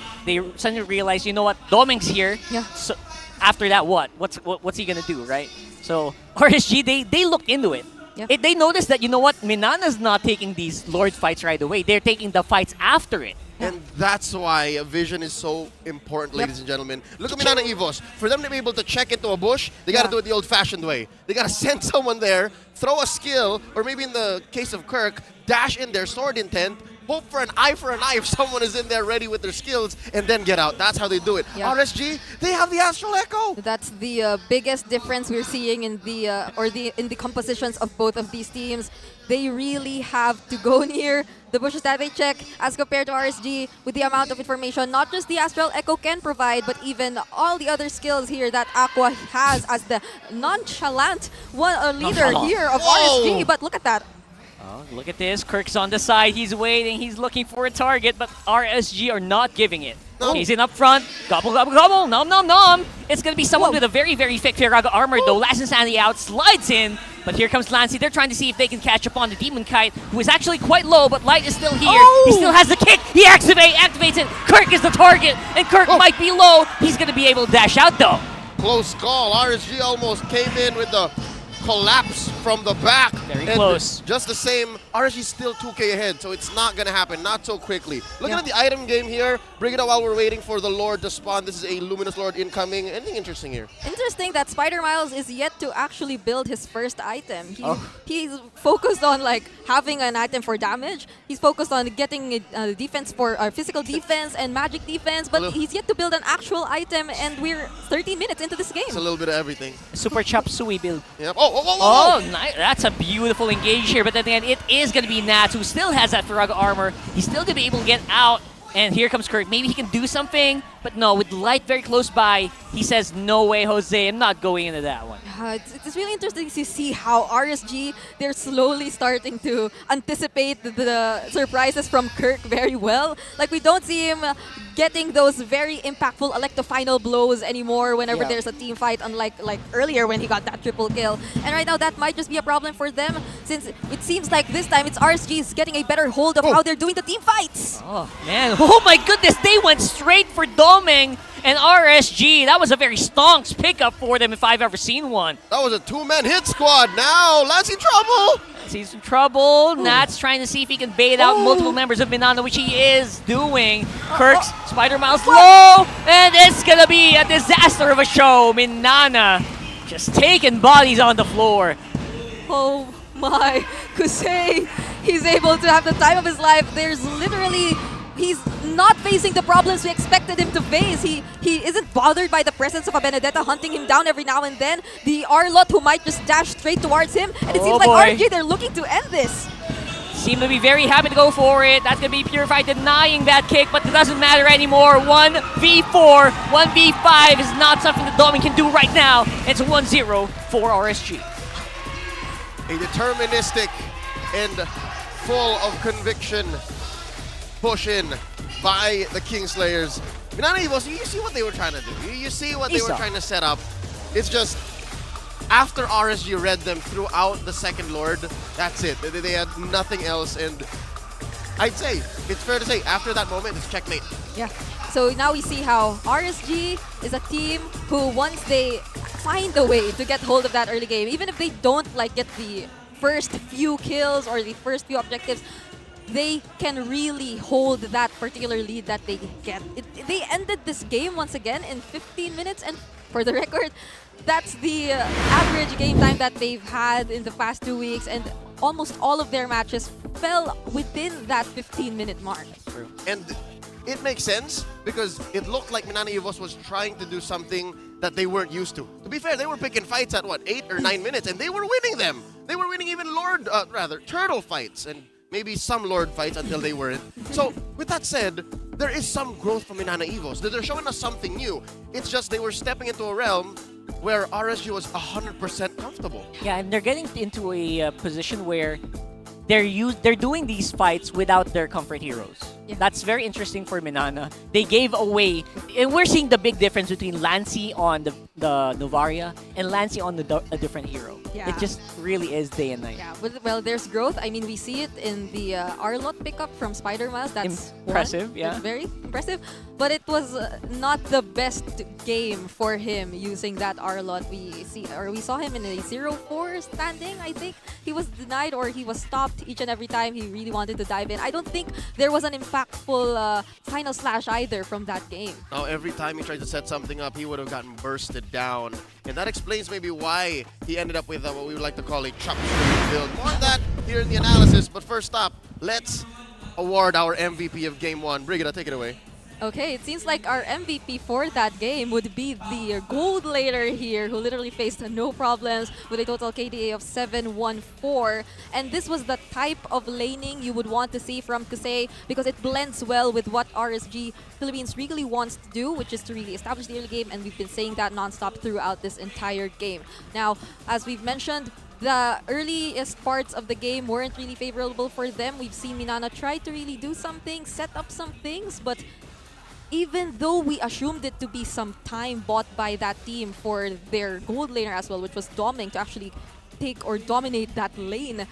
suddenly realized, you know what, Doming's here. Yeah. So after that, what's he gonna do, right? So RSG, they looked into it. Yeah. They noticed that, you know what, Minana's not taking these Lord fights right away. They're taking the fights after it. And that's why vision is so important, ladies and gentlemen. Look at Minana Evos. For them to be able to check into a bush, they got to do it the old-fashioned way. They got to send someone there, throw a skill, or maybe in the case of Kirk, dash in their sword intent, hope for an eye if someone is in there ready with their skills, and then get out. That's how they do it. Yeah. RSG, they have the Astral Echo. That's the biggest difference we're seeing in the compositions of both of these teams. They really have to go near the bushes that they check as compared to RSG with the amount of information not just the Astral Echo can provide, but even all the other skills here that Aqua has as the nonchalant leader here of RSG. But look at that. Oh, look at this. Kirk's on the side. He's waiting. He's looking for a target, but RSG are not giving it. No. He's in up front. Gobble, gobble, gobble. Nom, nom, nom. It's going to be someone with a very, very thick Firaga armor, though. Last Insanity out, slides in. But here comes Lancy. They're trying to see if they can catch up on the Demon Kite, who is actually quite low, but Light is still here. He still has the kick. He activates it. Kirk is the target, and Kirk might be low. He's going to be able to dash out, though. Close call. RSG almost came in with the collapse from the back. Very close. Just the same, RSG's still 2K ahead, so it's not going to happen, not so quickly. Looking at the item game here, bring it out while we're waiting for the Lord to spawn. This is a Luminous Lord incoming. Anything interesting here? Interesting that Spider Miles is yet to actually build his first item. He's focused on like having an item for damage. He's focused on getting defense for physical defense and magic defense, but he's yet to build an actual item, and we're 13 minutes into this game. It's a little bit of everything. Super Chop Sui build. Yep. Nice. That's a beautiful engage here, but at the end, it is going to be Nats, who still has that Firaga armor. He's still going to be able to get out And here comes Kirk. Maybe he can do something, but no, with Light very close by, he says, no way, Jose, I'm not going into that one. It's really interesting to see how RSG, they're slowly starting to anticipate the surprises from Kirk very well. Like, we don't see him getting those very impactful Electo final blows anymore whenever there's a team fight, unlike like earlier when he got that triple kill. And right now, that might just be a problem for them, since it seems like this time it's RSG's getting a better hold of how they're doing the team fights. Oh, man. Oh, my goodness. They went straight for Doming and RSG. That was a very stonks pickup for them if I've ever seen one. That was a two-man hit squad. Now, Lassie trouble. He's in trouble. Nat's trying to see if he can bait out multiple members of Minana, which he is doing. Kirk's Spider Miles low, and it's gonna be a disaster of a show. Minana just taking bodies on the floor. Oh my, Kusei, he's able to have the time of his life. There's literally, he's not facing the problems we expected him to face. He isn't bothered by the presence of a Benedetta hunting him down every now and then. The Arlot who might just dash straight towards him. And it seems like RG, they're looking to end this. Seem to be very happy to go for it. That's going to be Purified denying that kick, but it doesn't matter anymore. 1v4, 1v5 is not something that Domin can do right now. It's 1-0 for RSG. A deterministic and full of conviction push in by the Kingslayers. Minana Evos, you see what they were trying to do. You see what they were trying to set up. It's just, after RSG read them throughout the second Lord, that's it. They had nothing else, and I'd say, it's fair to say, after that moment, it's checkmate. Yeah. So now we see how RSG is a team who, once they find a way to get hold of that early game, even if they don't like get the first few kills or the first few objectives, they can really hold that particular lead that they get. They ended this game once again in 15 minutes, and for the record, that's the average game time that they've had in the past 2 weeks, and almost all of their matches fell within that 15-minute mark. And it makes sense because it looked like Minana Evos was trying to do something that they weren't used to. To be fair, they were picking fights at what, 8 or 9 minutes, and they were winning them. They were winning even Turtle fights, and maybe some Lord fights until they weren't. So, with that said, there is some growth from Minana Evos. They're showing us something new. It's just they were stepping into a realm where RSG was 100% comfortable. Yeah, and they're getting into a position where they're doing these fights without their comfort heroes. Yeah. That's very interesting for Minana. They gave away, and we're seeing the big difference between Lancy on the Novaria and Lancy on a different hero. Yeah. It just really is day and night. Yeah, well, there's growth. I mean, we see it in the Arlot pickup from Spider Miles. That's impressive, yeah. It's very impressive. But it was not the best game for him using that Arlot. We saw him in a 0-4 standing, I think. He was denied or he was stopped each and every time he really wanted to dive in. I don't think there was an impactful final slash either from that game. Now, every time he tried to set something up, he would have gotten bursted down. And that explains maybe why he ended up with what we would like to call a chop suey build. More on that here in the analysis. But first up, let's award our MVP of Game 1. Brigida, take it away. Okay, it seems like our MVP for that game would be the gold laner here, who literally faced no problems with a total KDA of 714. And this was the type of laning you would want to see from Kusei because it blends well with what RSG Philippines really wants to do, which is to really establish the early game, and we've been saying that nonstop throughout this entire game. Now, as we've mentioned, the earliest parts of the game weren't really favorable for them. We've seen Minana try to really do something, set up some things, but even though we assumed it to be some time bought by that team for their gold laner as well, which was Doming, to actually take or dominate that lane,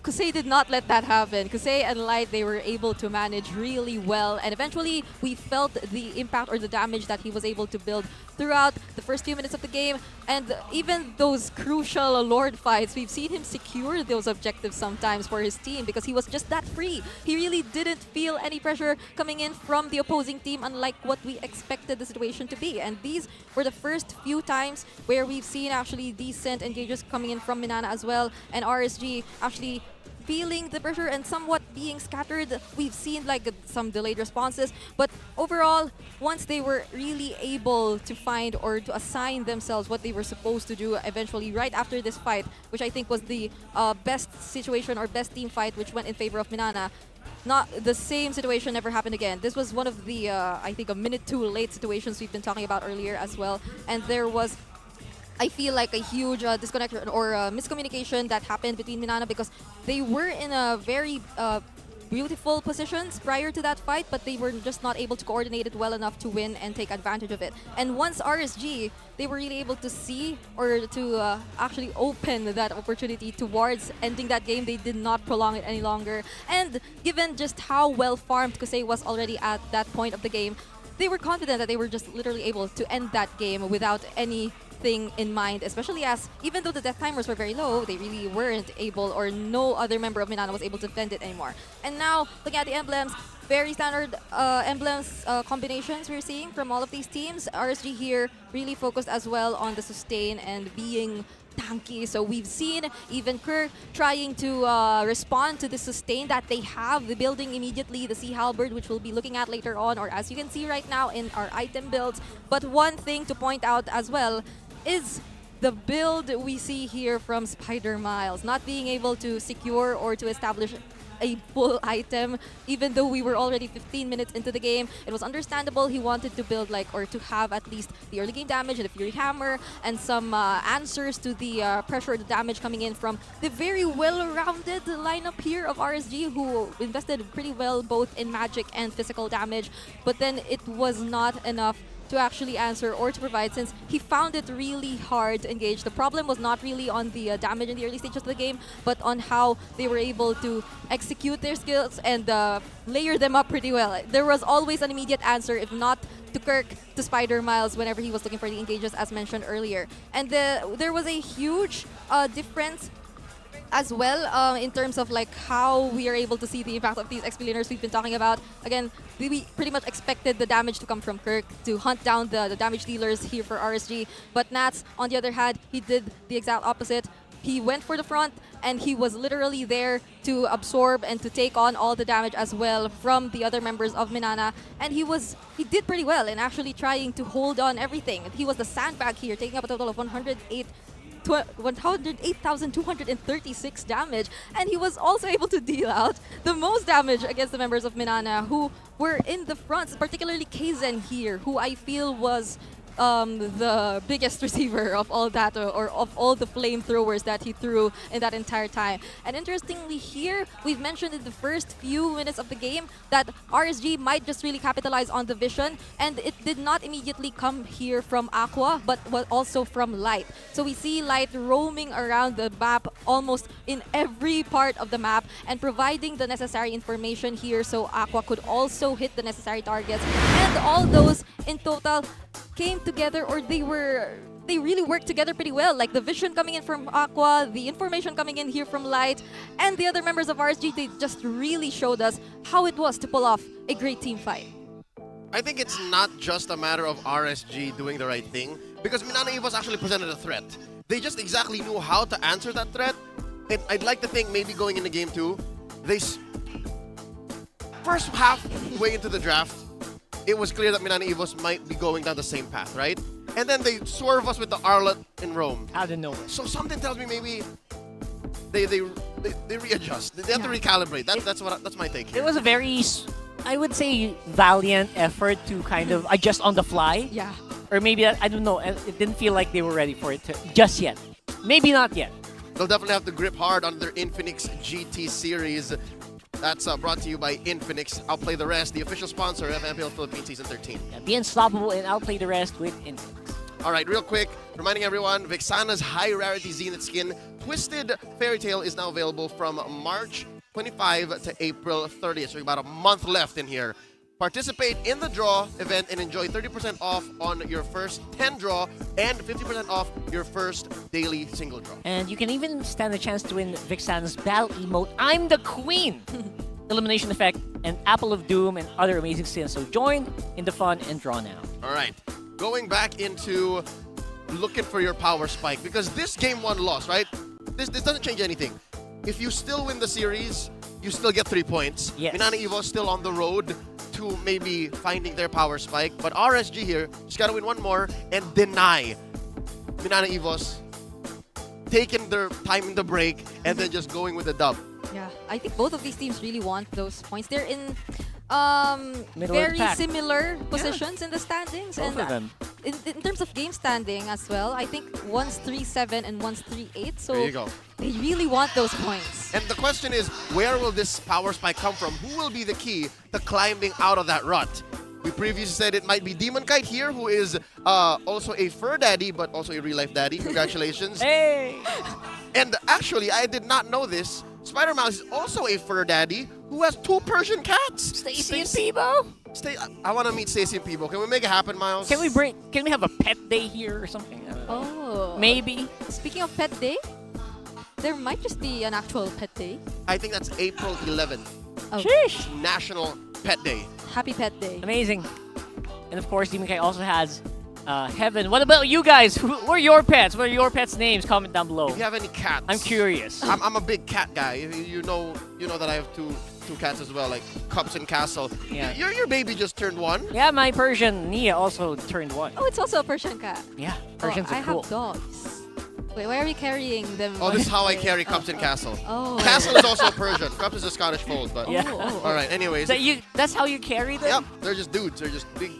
Kusei did not let that happen. Kusei and Light, they were able to manage really well, and eventually we felt the impact or the damage that he was able to build throughout the first few minutes of the game. And even those crucial Lord fights, we've seen him secure those objectives sometimes for his team because he was just that free. He really didn't feel any pressure coming in from the opposing team, unlike what we expected the situation to be. And these were the first few times where we've seen actually decent engages coming in from Minana as well, and RSG actually feeling the pressure and somewhat being scattered. We've seen like some delayed responses, but overall, once they were really able to find or to assign themselves what they were supposed to do eventually right after this fight, which I think was the best situation or best team fight, which went in favor of Minana, not the same situation never happened again. This was one of the, I think, a minute too late situations we've been talking about earlier as well. And there was, I feel like, a huge disconnection or miscommunication that happened between Minana because they were in a very beautiful positions prior to that fight, but they were just not able to coordinate it well enough to win and take advantage of it. And once RSG, they were really able to see or to actually open that opportunity towards ending that game. They did not prolong it any longer. And given just how well farmed Kusei was already at that point of the game, they were confident that they were just literally able to end that game without anything in mind, especially as even though the death timers were very low, they really weren't able, or no other member of Minana was able to defend it anymore. And now, looking at the emblems, very standard emblems combinations we're seeing from all of these teams. RSG here really focused as well on the sustain and being tanky. So we've seen even Kirk trying to respond to the sustain that they have, the building immediately, the Sea Halberd, which we'll be looking at later on, or as you can see right now in our item builds. But one thing to point out as well is the build we see here from Spider Miles, not being able to secure or to establish a full item, even though we were already 15 minutes into the game. It was understandable he wanted to build like, or to have at least the early game damage and the Fury Hammer and some answers to the pressure, the damage coming in from the very well-rounded lineup here of RSG, who invested pretty well both in magic and physical damage. But then it was not enough to actually answer or to provide, since he found it really hard to engage. The problem was not really on the damage in the early stages of the game, but on how they were able to execute their skills and layer them up pretty well. There was always an immediate answer, if not to Kirk, to Spider Miles whenever he was looking for the engages, as mentioned earlier. And there was a huge difference as well in terms of like how we are able to see the impact of these XP laners we've been talking about. Again, we pretty much expected the damage to come from Kirk to hunt down the damage dealers here for RSG. But Nats, on the other hand, he did the exact opposite. He went for the front and he was literally there to absorb and to take on all the damage as well from the other members of Minana. And he did pretty well in actually trying to hold on everything. He was the sandbag here, taking up a total of 108,236 damage, and he was also able to deal out the most damage against the members of Minana who were in the front, particularly Kaizen here, who I feel was the biggest receiver of all that, or of all the flamethrowers that he threw in that entire time. And interestingly here, we've mentioned in the first few minutes of the game that RSG might just really capitalize on the vision, and it did not immediately come here from Aqua, but also from Light. So we see Light roaming around the map almost in every part of the map and providing the necessary information here so Aqua could also hit the necessary targets. And all those in total came together, or they really worked together pretty well. Like the vision coming in from Aqua, the information coming in here from Light, and the other members of RSG, they just really showed us how it was to pull off a great team fight. I think it's not just a matter of RSG doing the right thing, because Minana Evos actually presented a threat. They just exactly knew how to answer that threat, and I'd like to think maybe going into game 2, first halfway into the draft, it was clear that Minana Evos might be going down the same path, right? And then they swerve us with the Arlet in Rome. Out of nowhere. So something tells me maybe they readjust. They have to recalibrate. That's my take here. It was a very, I would say, valiant effort to kind of adjust on the fly. Yeah. Or maybe, I don't know, it didn't feel like they were ready for it just yet. Maybe not yet. They'll definitely have to grip hard on their Infinix GT series. That's brought to you by Infinix. Outplay the Rest, the official sponsor of MPL Philippines Season 13. Yeah, be unstoppable and outplay the rest with Infinix. All right, real quick, reminding everyone, Vexana's high-rarity Zenith skin, Twisted Fairy Tale, is now available from March 25 to April 30th. So about a month left in here. Participate in the draw event and enjoy 30% off on your first 10 draw and 50% off your first daily single draw. And you can even stand a chance to win Vixan's battle emote, I'm the Queen! Elimination Effect, and Apple of Doom, and other amazing skins. So join in the fun and draw now. All right, going back into looking for your power spike, because this game 1 loss, right? This doesn't change anything. If you still win the series, you still get 3 points. Yes. Minana Evos still on the road to maybe finding their power spike. But RSG here just got to win one more and deny Minana Evos taking their time in the break and then just going with the dub. Yeah, I think both of these teams really want those points. They're in Middle of the very pack. similar positions in the standings. Both and of them. In terms of game standing as well, I think one's 3-7 and one's 3-8. So There you go. they really want those points. And the question is, where will this power spike come from? Who will be the key to climbing out of that rut? We previously said it might be Demon Kite here, who is also a fur daddy, but also a real-life daddy. Congratulations. Hey! And actually, I did not know this. Spider Mouse is also a fur daddy who has 2 Persian cats. Stacy and Peebo? I want to meet Stacy and Peebo. Can we make it happen, Miles? Can we have a pet day here or something? Oh. Maybe. Speaking of pet day, there might just be an actual pet day. I think that's April 11th. Oh. Sheesh. National Pet Day. Happy pet day. Amazing. And of course, Demon Kite also has Heaven. What about you guys? What are your pets? What are your pets' names? Comment down below. If you have any cats. I'm curious. I'm a big cat guy. You know that I have two cats as well, like Cups and Castle. Yeah. Your baby just turned 1. Yeah, my Persian Nia also turned 1. Oh, it's also a Persian cat. Yeah, Persians I are cool. have dogs. Wait, why are we carrying them? Oh, this is how I carry Cups and Castle. Oh. Castle is also a Persian. Cups is a Scottish fold, but Yeah. all right. Anyways, That's how you carry them? Yep, they're just dudes. They're just big,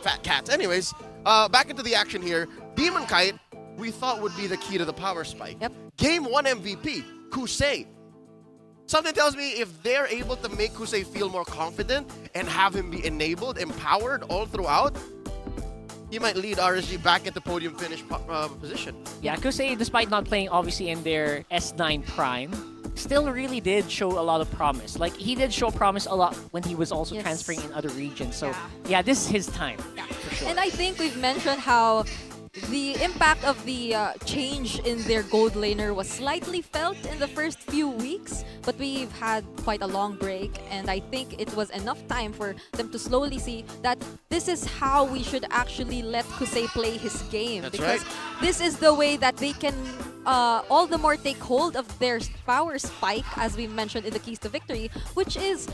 fat cats. Anyways, back into the action here. Demon Kite, we thought would be the key to the power spike. Yep. Game 1 MVP, Kusei. Something tells me if they're able to make Kusei feel more confident and have him be enabled, empowered all throughout, he might lead RSG back at the podium finish position. Yeah, Kusei, despite not playing obviously in their S9 prime, still really did show a lot of promise. Like, he did show promise a lot when he was also transferring in other regions. So, yeah, this is his time. Yeah, for sure. And I think we've mentioned how the impact of the change in their gold laner was slightly felt in the first few weeks, but we've had quite a long break, and I think it was enough time for them to slowly see that this is how we should actually let Kusei play his game. That's because right. this is the way that they can all the more take hold of their power spike, as we mentioned in the Keys to Victory, which is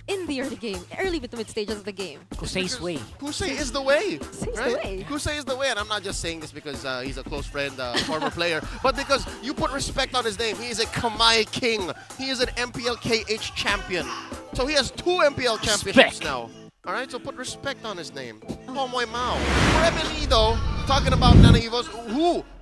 in the early game, early to mid stages of the game. Kusei's way. Kusei is the way. Kusei's right? the way. Kusei is the way, and I'm not just saying this because he's a close friend, former player, but because you put respect on his name. He is a Kamai King. He is an MPL KH champion. So he has 2 MPL championships now. All right, so put respect on his name. Oh, my mao. For MNNE, though, talking about Minana Evos,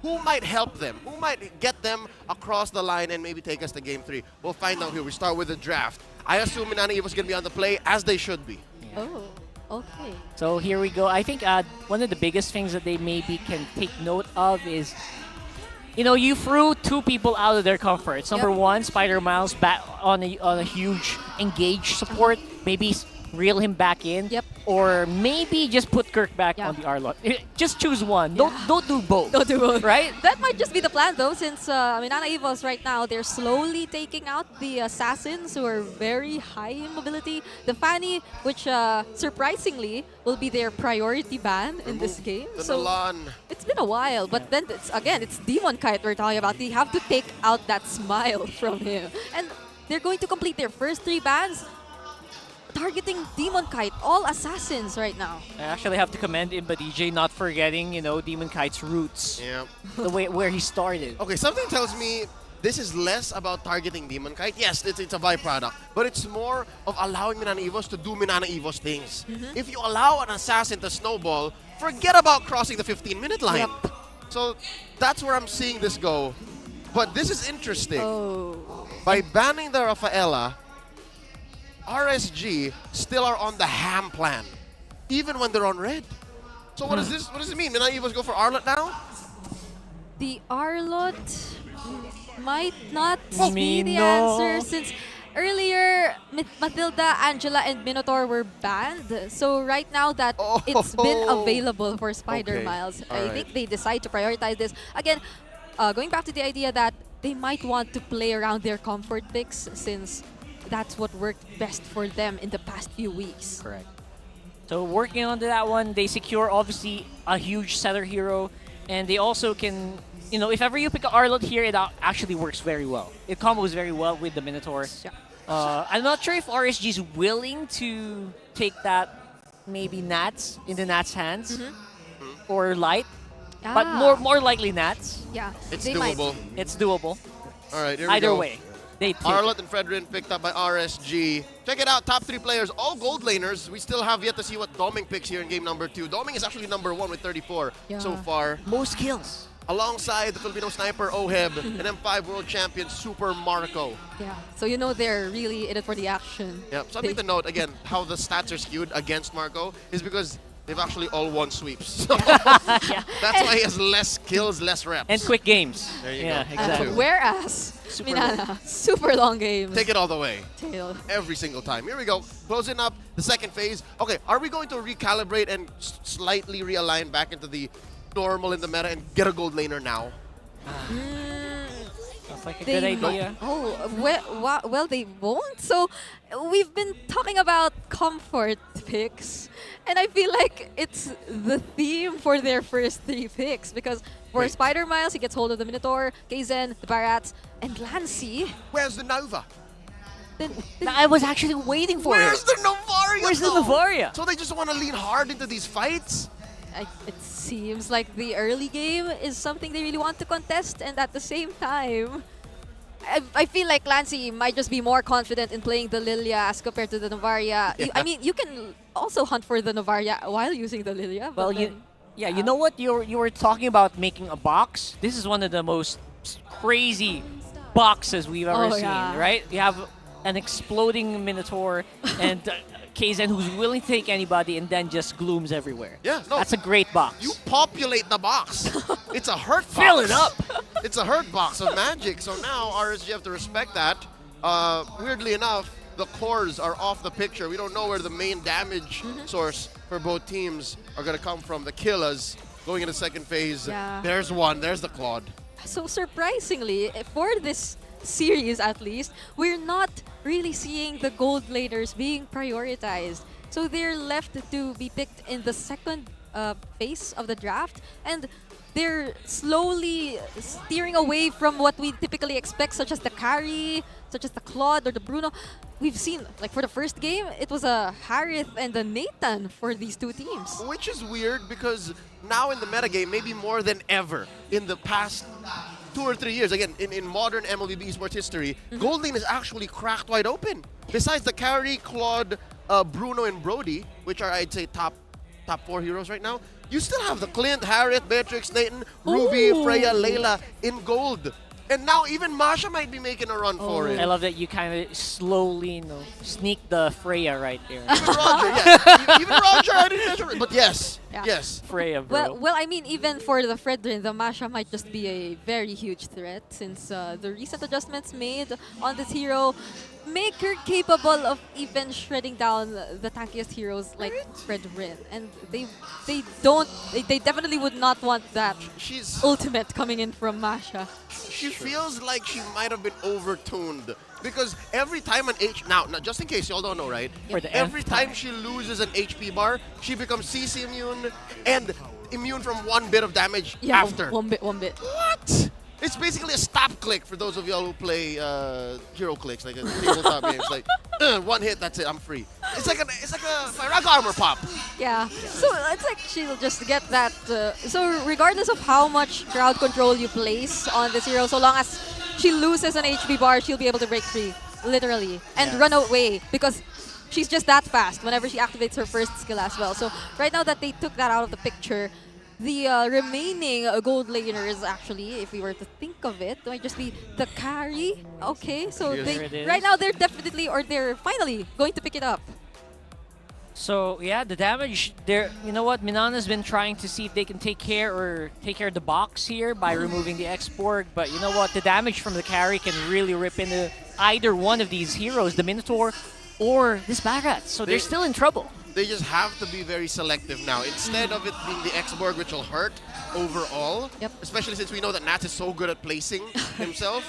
who might help them? Who might get them across the line and maybe take us to Game 3? We'll find out here. We start with the draft. I assume Minana Evos is going to be on the play, as they should be. Oh, okay. So here we go. I think one of the biggest things that they maybe can take note of is, you threw 2 people out of their comforts. Number 1, Spider Miles back on a huge engage support. Maybe reel him back in. Yep. Or maybe just put Kirk back on the Arlot. Just choose one. Yeah. Don't do both. Don't do both. Right? That might just be the plan, though, since Minana Evos right now, they're slowly taking out the assassins who are very high in mobility. The Fanny, which surprisingly will be their priority ban in this game. So it's been a while, but then it's Demon Kite we're talking about. They have to take out that smile from him. And they're going to complete their first 3 bans targeting Demon Kite, all assassins right now. I actually have to commend Imba DJ not forgetting, Demon Kite's roots. Yeah. The way where he started. Okay, something tells me this is less about targeting Demon Kite. Yes, it's a byproduct, but it's more of allowing Minana Evos to do Minana Evos things. If you allow an assassin to snowball, forget about crossing the 15-minute line. Yep. So that's where I'm seeing this go. But this is interesting. Oh. By banning the Rafaela, RSG still are on the ham plan, even when they're on red. So what does this? What does it mean? Minana Evos go for Arlot now? The Arlot might not be the answer, since earlier Matilda, Angela, and Minotaur were banned. So right now that it's been available for Spider Miles, I think they decide to prioritize this. Again, going back to the idea that they might want to play around their comfort picks, since that's what worked best for them in the past few weeks. Correct. So working on that one, they secure obviously a huge setter hero, and they also can, if ever you pick an Arlot here, it actually works very well. It combos very well with the Minotaur. Yeah. I'm not sure if RSG is willing to take that maybe Nats in the Nats' hands or Light, but more likely Nats. Yeah, It's they might. doable. It's doable. All right, here we Either go. way, they take Arlott and Fredrin picked up by RSG. Check it out, top 3 players, all gold laners. We still have yet to see what Doming picks here in game number 2. Doming is actually number 1 with 34 so far. Most kills. Alongside the Filipino sniper Oheb and M5 world champion Super Marco. Yeah, so you know they're really in it for the action. Yep, something to note, again, how the stats are skewed against Marco is because they've actually all won sweeps. So that's why he has less kills, less reps. And quick games. There you Yeah, go. exactly. Whereas Minana, super long games. Take it all the way. Tail. Every single time. Here we go. Closing up the second phase. Okay, are we going to recalibrate and slightly realign back into the normal in the meta and get a gold laner now? That's like a They good might- idea. well, they won't. So we've been talking about comfort picks, and I feel like it's the theme for their first 3 picks because for Spider Miles, he gets hold of the Minotaur, Kaizen, the Barats, and Lancy. Where's the Nova? I was actually waiting for Where's it. the Novaria? Where's the though? Novaria? So they just want to lean hard into these fights? It seems like the early game is something they really want to contest, and at the same time, I feel like Lancy might just be more confident in playing the Lilia as compared to the Novaria. Yeah. I mean, you can also hunt for the Novaria while using the Lilia. But Well, then, you know what? You were talking about making a box. This is one of the most crazy boxes we've ever seen, yeah. right? You have an exploding Minotaur and Kaizen who's willing to take anybody and then just glooms everywhere. Yeah, no. That's a great box. You populate the box. It's a hurt box. Fill it up. It's a hurt box of magic. So now RSG have to respect that. Weirdly enough, the cores are off the picture. We don't know where the main damage source for both teams are going to come from. The killers going into second phase. Yeah. There's one. There's the Claude. So surprisingly, for this series at least, we're not really seeing the gold laners being prioritized. So they're left to be picked in the second phase of the draft, and they're slowly steering away from what we typically expect, such as the carry, such as the Claude or the Bruno. We've seen, like for the first game, it was a Harith and a Nathan for these 2 teams. Which is weird because now in the metagame, maybe more than ever in the past 2 or 3 years, again, in modern MLB esports history, Gold Lane is actually cracked wide open. Besides the carry, Claude, Bruno, and Brody, which are, I'd say, top 4 heroes right now, you still have the Clint, Harriet, Beatrix, Nathan, Ruby, Freya, Layla in gold. And now even Masha might be making a run for it. I love that you kind of slowly, sneak the Freya right there. Even Roger, yeah. Even Roger, I didn't mention, but yes, yes. Freya, bro. Well, I mean, even for the Fredrin, the Masha might just be a very huge threat since the recent adjustments made on this hero make her capable of even shredding down the tankiest heroes like Fredrin. And they definitely would not want that ultimate coming in from Masha. She feels like she might have been overtuned because every time an now just in case y'all don't know, right? Every time she loses an HP bar, she becomes CC immune and immune from 1 bit of damage after. One bit. What? It's basically a stop click for those of y'all who play hero clicks, like a tabletop games. Like 1 hit, that's it, I'm free. It's like a Firaga armor pop. Yeah. So it's like she'll just get that. So regardless of how much crowd control you place on this hero, so long as she loses an HP bar, she'll be able to break free, literally, and run away because she's just that fast whenever she activates her first skill as well. So right now that they took that out of the picture, the remaining gold laners, actually, if we were to think of it, might just be the carry. Okay, so right now they're definitely, or they're finally going to pick it up. So yeah, the damage there. You know what? Minana's been trying to see if they can take care of the box here by removing the X-Borg. But you know what? The damage from the carry can really rip into either one of these heroes, the Minotaur or this Barat. So they're still in trouble. They just have to be very selective now. Instead of it being the X-Borg, which will hurt overall, especially since we know that Nats is so good at placing himself,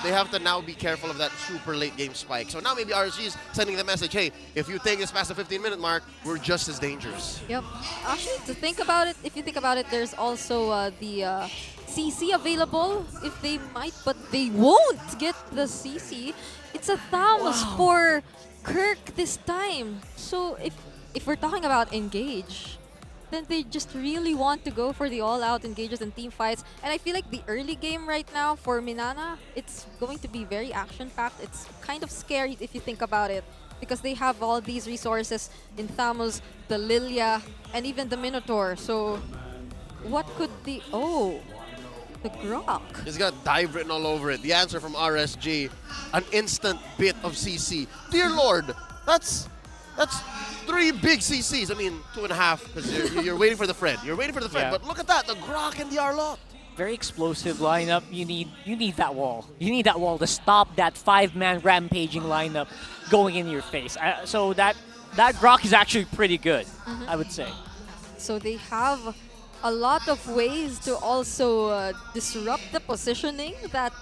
they have to now be careful of that super late game spike. So now maybe RSG is sending the message, hey, if you take this past the 15-minute mark, we're just as dangerous. Yep. Actually, if you think about it, there's also the CC available if they might, but they won't get the CC. It's a Thanos for Kirk this time. So if we're talking about engage, then they just really want to go for the all-out engages and team fights. And I feel like the early game right now for Minana, it's going to be very action-packed. It's kind of scary if you think about it, because they have all these resources in Thamos, the Lilia, and even the Minotaur. So what could the... Oh, the Grok. It's got dive written all over it. The answer from RSG, an instant bit of CC. Dear Lord, that's 3 big CCs. I mean, 2.5, because you're waiting for the Fred. You're waiting for the Fred, Yeah. but look at that, the Grok and the Arlott. Very explosive lineup. You need that wall. You need that wall to stop that 5-man rampaging lineup going in your face. So that Grok is actually pretty good, I would say. So they have a lot of ways to also disrupt the positioning that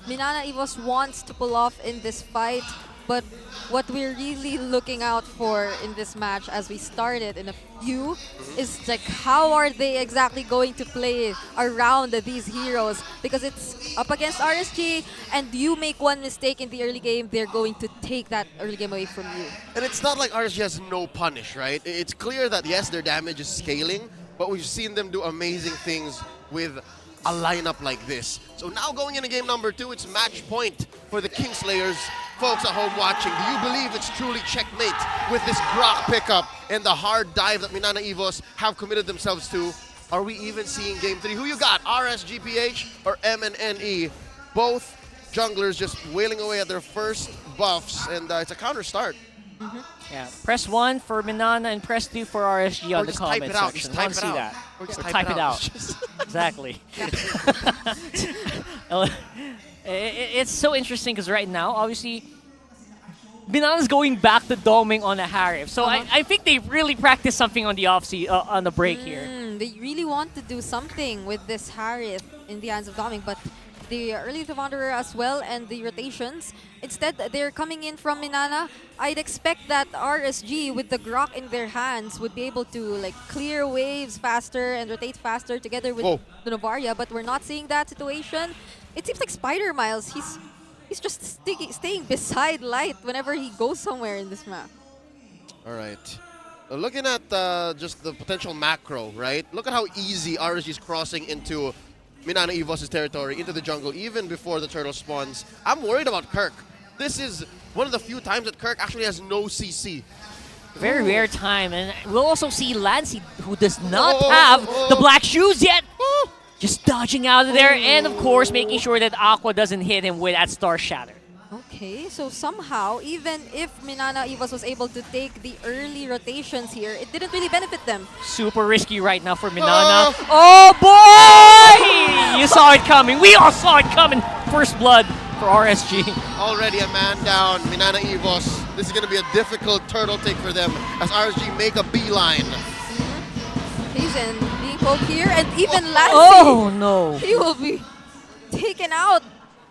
Minana Evos wants to pull off in this fight. But what we're really looking out for in this match, as we started in a few, is like how are they exactly going to play around these heroes? Because it's up against RSG, and you make one mistake in the early game, they're going to take that early game away from you. And it's not like RSG has no punish, right? It's clear that, yes, their damage is scaling, but we've seen them do amazing things with a lineup like this. So now going into game number 2, it's match point for the Kingslayers. Folks at home watching, do you believe it's truly checkmate with this Grok pickup and the hard dive that Minana Evos have committed themselves to? Are we even seeing game 3? Who you got, RSG PH or MNNE? Both junglers just wailing away at their first buffs, and it's a counter start. Yeah, press 1 for Minana and press 2 for RSG Or on the just type comment it out, section. just I want type to it see out. that. Or just Or type it out. Exactly. It's so interesting because right now, obviously, Minana's going back to doming on a Hive. So I think they really practiced something on the on the break here. They really want to do something with this Harith in the hands of doming, but the early to Wanderer as well and the rotations, instead they're coming in from Minana. I'd expect that RSG with the Grok in their hands would be able to like clear waves faster and rotate faster together with the Novaria, but we're not seeing that situation. It seems like Spider Miles, he's just staying beside Light whenever he goes somewhere in this map. All right. Looking at just the potential macro, right? Look at how easy RSG is crossing into Minana Evos' territory, into the jungle, even before the turtle spawns. I'm worried about Kirk. This is one of the few times that Kirk actually has no CC. Very rare time, and we'll also see Lancey, who does not have the black shoes yet. Just dodging out of there, and of course making sure that Aqua doesn't hit him with that Star Shatter. Okay, so somehow, even if Minana Evos was able to take the early rotations here, it didn't really benefit them. Super risky right now for Minana. Oh boy! You saw it coming. We all saw it coming. First blood for RSG. Already a man down, Minana Evos. This is going to be a difficult turtle take for them as RSG make a beeline. Hazen being poked here, and even Lancey. Oh no! He will be taken out.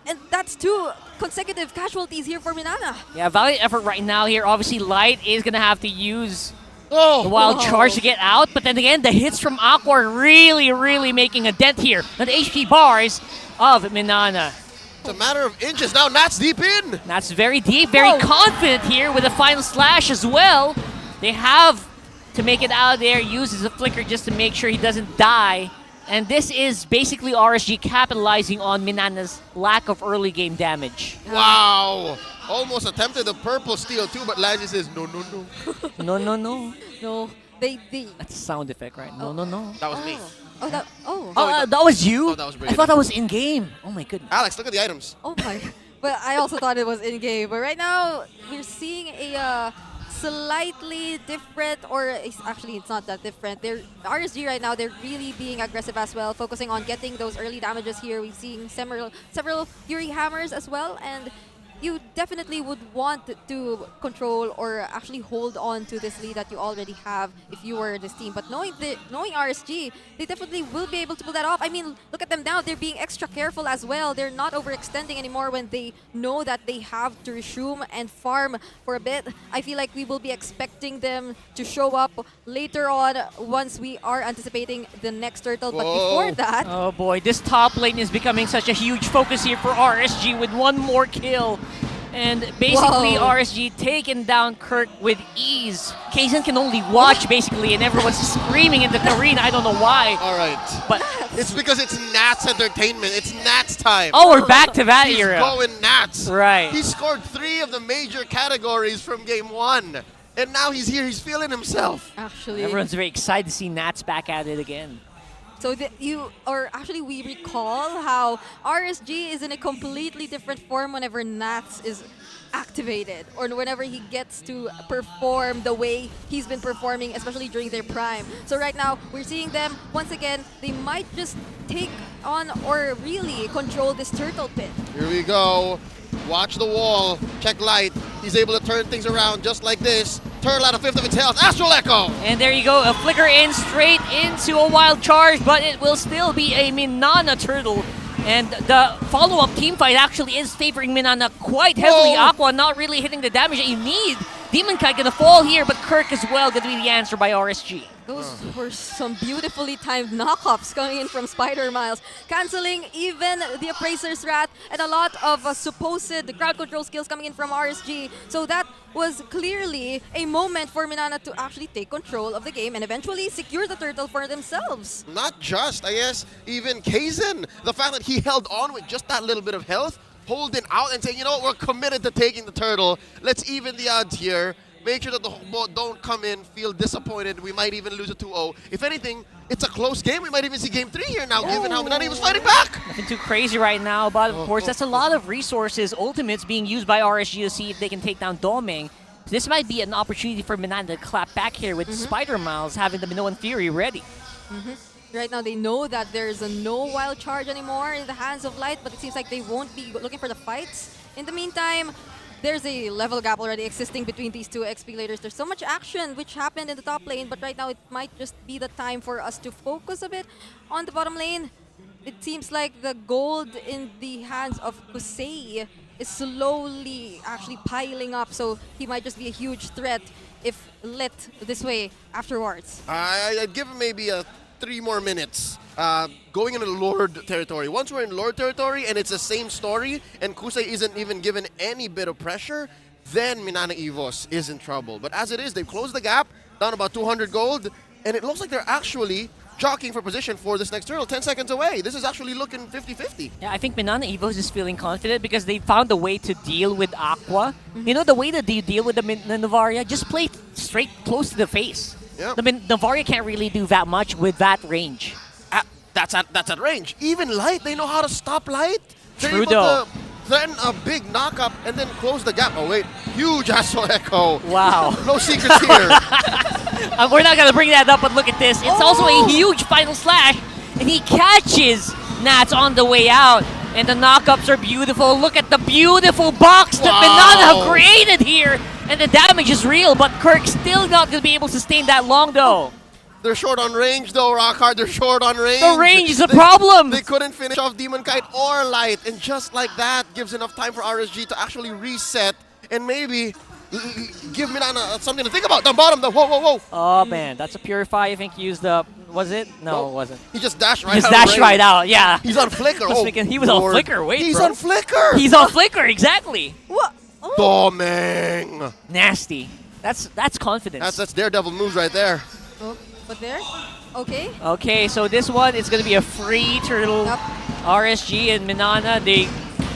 And that's 2 consecutive casualties here for Minana. Yeah, valiant effort right now here. Obviously, Light is going to have to use the wild charge to get out. But then again, the hits from Aqua are really, really making a dent here on the HP bars of Minana. It's a matter of inches. Now Nat's deep in. Nat's very deep, very confident here with a final slash as well. They have to make it out of there, uses a flicker just to make sure he doesn't die. And this is basically RSG capitalizing on Minana's lack of early game damage. Wow! Almost attempted the purple steal too, but Lancey says no, no, no. No, no, no. No, they... That's a sound effect, right? No, no, no. That was me. That was you? Oh, that was I thought that was in-game. Oh my goodness. Alex, look at the items. Oh my... But I also thought it was in-game. But right now, we're seeing a slightly different, or actually it's not that different. They're RSG right now, they're really being aggressive as well, focusing on getting those early damages here. We've seen several Fury Hammers as well, and you definitely would want to control or actually hold on to this lead that you already have if you were this team. But knowing RSG, they definitely will be able to pull that off. I mean, look at them now. They're being extra careful as well. They're not overextending anymore when they know that they have to resume and farm for a bit. I feel like we will be expecting them to show up later on once we are anticipating the next turtle. But before that... Oh boy, this top lane is becoming such a huge focus here for RSG with one more kill. And basically, RSG taking down Kirk with ease. Kaizen can only watch, basically, and everyone's screaming in the arena. I don't know why. All right. But it's because it's Nats Entertainment. It's Nats time. Oh, we're back to that He's era. going Nats. Right. He scored 3 of the major categories from game 1. And now he's here. He's feeling himself. Actually, everyone's very excited to see Nats back at it again. So we recall how RSG is in a completely different form whenever Nats is activated or whenever he gets to perform the way he's been performing, especially during their prime. So right now, we're seeing them, once again, they might just take on or really control this turtle pit. Here we go. Watch the wall. Check light. He's able to turn things around just like this. Turtle out a 5th of its health. Astral Echo! And there you go. A flicker in straight into a wild charge, but it will still be a Minana turtle. And the follow-up team fight actually is favoring Minana quite heavily. Whoa. Aqua not really hitting the damage that you need. Demon Kite gonna fall here, but Kirk as well gonna be the answer by RSG. Those were some beautifully timed knockoffs coming in from Spider Miles, canceling even the Appraiser's Wrath and a lot of supposed crowd control skills coming in from RSG. So that was clearly a moment for Minana to actually take control of the game and eventually secure the turtle for themselves. Not just, I guess, even Kaizen. The fact that he held on with just that little bit of health, holding out and saying, you know what, we're committed to taking the turtle. Let's even the odds here. Make sure that the boat don't come in, feel disappointed. We might even lose a 2-0. If anything, it's a close game. We might even see game 3 here now, given how Minana was fighting back. Nothing too crazy right now, but of course, that's a lot of resources, ultimates being used by RSG to see if they can take down Doming. This might be an opportunity for Minana to clap back here with Spider Miles having the Minoan Fury ready. Right now, they know that there's no wild charge anymore in the hands of Light, but it seems like they won't be looking for the fights. In the meantime, there's a level gap already existing between these two XP leaders. There's so much action which happened in the top lane, but right now it might just be the time for us to focus a bit on the bottom lane. It seems like the gold in the hands of Kusei is slowly actually piling up, so he might just be a huge threat if lit this way afterwards. I'd give him maybe 3 more minutes. Going into Lord territory. Once we're in Lord territory and it's the same story and Kusei isn't even given any bit of pressure, then Minana Evos is in trouble. But as it is, they've closed the gap, down about 200 gold, and it looks like they're actually jockeying for position for this next turtle, 10 seconds away. This is actually looking 50-50. Yeah, I think Minana Evos is feeling confident because they found a way to deal with Aqua. You know, the way that they deal with the Navaria, just play straight close to the face. Yep. The Navaria can't really do that much with that range. That's at range. Even Light, they know how to stop Light. They're True able though. to then a big knock-up and then close the gap. Oh wait, huge Astral Echo. Wow. No secrets here. We're not going to bring that up, but look at this. It's also a huge final slash, and he catches Nats on the way out. And the knockups are beautiful. Look at the beautiful box that Minana have created here. And the damage is real, but Kirk's still not going to be able to sustain that long, though. They're short on range, though, Rockhard. They're short on range. The range is a problem. They couldn't finish off Demon Kite or Light. And just like that, gives enough time for RSG to actually reset and maybe give Minana something to think about. Down bottom, whoa. Oh, man. That's a Purify. I think he used the... Was it? No, it wasn't. He just dashed right out. He just dashed right out, yeah. He's on Flicker. He was on Flicker. Wait, He's bro. on Flicker. He's on Flicker, exactly. What? Doming. Nasty. That's confidence. That's Daredevil moves right there. Oh, but there? Okay. Okay, so this one is going to be a free turtle. Yep. RSG and Minana, they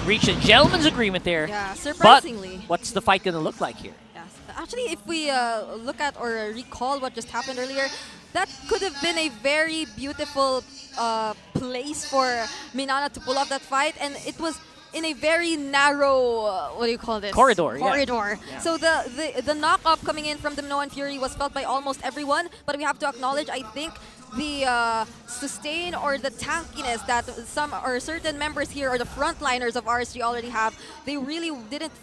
reached a gentleman's agreement there. Yeah, surprisingly. But what's the fight going to look like here? Yes. Actually, if we look at or recall what just happened earlier, that could have been a very beautiful place for Minana to pull off that fight, and it was in a very narrow, what do you call this? Corridor. Yeah. So the knock-up coming in from the Minoan Fury was felt by almost everyone, but we have to acknowledge, I think, the sustain or the tankiness that some or certain members here or the frontliners of RSG already have. They really didn't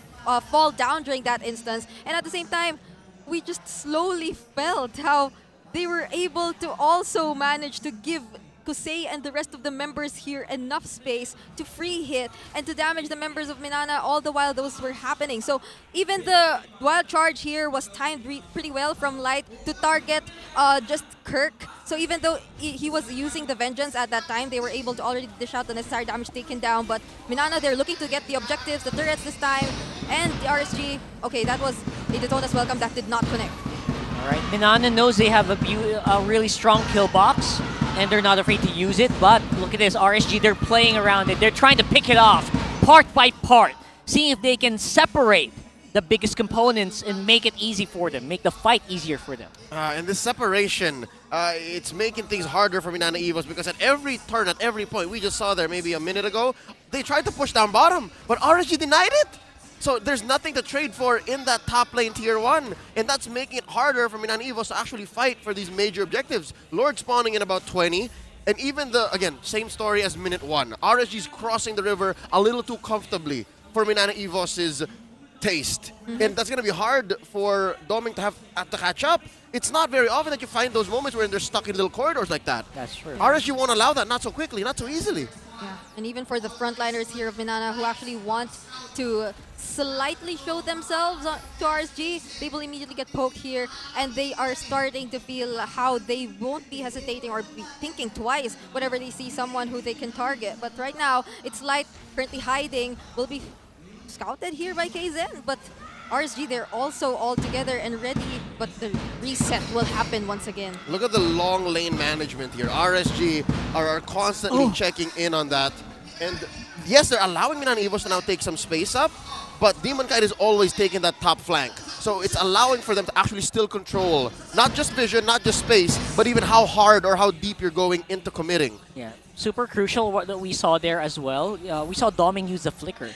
fall down during that instance. And at the same time, we just slowly felt how they were able to also manage to give Kusei and the rest of the members here enough space to free hit and to damage the members of Minana all the while those were happening. So even the wild charge here was timed pretty well from Light to target just Kirk. So even though he was using the Vengeance at that time, they were able to already dish out the necessary damage taken down. But Minana, they're looking to get the objectives, the turrets this time, and the RSG. Okay, that was a Daytona's welcome that did not connect. All right, Minana knows they have a really strong kill box, and they're not afraid to use it. But look at this, RSG, they're playing around it. They're trying to pick it off, part by part, seeing if they can separate the biggest components and make it easy for them, make the fight easier for them. And this separation, it's making things harder for Minana Evos because at every turn, at every point, we just saw there maybe a minute ago, they tried to push down bottom, but RSG denied it. So there's nothing to trade for in that top lane tier 1, and that's making it harder for Minana Evos to actually fight for these major objectives. Lord spawning in about 20, and even again, same story as minute 1. RSG's crossing the river a little too comfortably for Minana Evos' taste. And that's going to be hard for Doming to have to catch up. It's not very often that you find those moments where they're stuck in little corridors like that. That's true. RSG won't allow that, not so quickly, not so easily. Yeah, and even for the frontliners here of Minana who actually want to slightly show themselves to RSG, they will immediately get poked here, and they are starting to feel how they won't be hesitating or be thinking twice whenever they see someone who they can target. But right now, it's Light currently hiding, will be scouted here by KZen, but RSG, they're also all together and ready, but the reset will happen once again. Look at the long lane management here. RSG are constantly checking in on that. And yes, they're allowing Minana Evos to now take some space up, but Demon Kite is always taking that top flank. So it's allowing for them to actually still control, not just vision, not just space, but even how hard or how deep you're going into committing. Yeah, super crucial what that we saw there as well. We saw Doming use the flicker.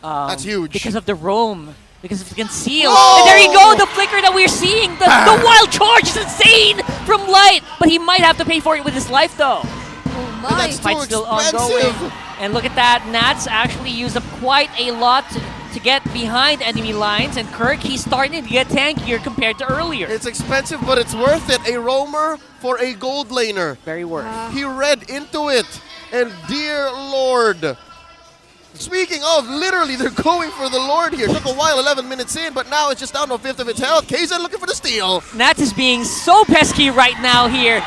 That's huge. Because of the roam. Because of the conceal. And there you go, the flicker that we're seeing. The wild charge is insane from Light. But he might have to pay for it with his life, though. Oh my. That's Fight's still ongoing. And look at that. Nats actually used up quite a lot to get behind enemy lines. And Kirk, he's starting to get tankier compared to earlier. It's expensive, but it's worth it. A roamer for a gold laner. Very worth. He read into it. And dear Lord. Speaking of, literally, they're going for the Lord here. Took a while, 11 minutes in, but now it's just down to a fifth of its health. KZen looking for the steal. Nats is being so pesky right now here.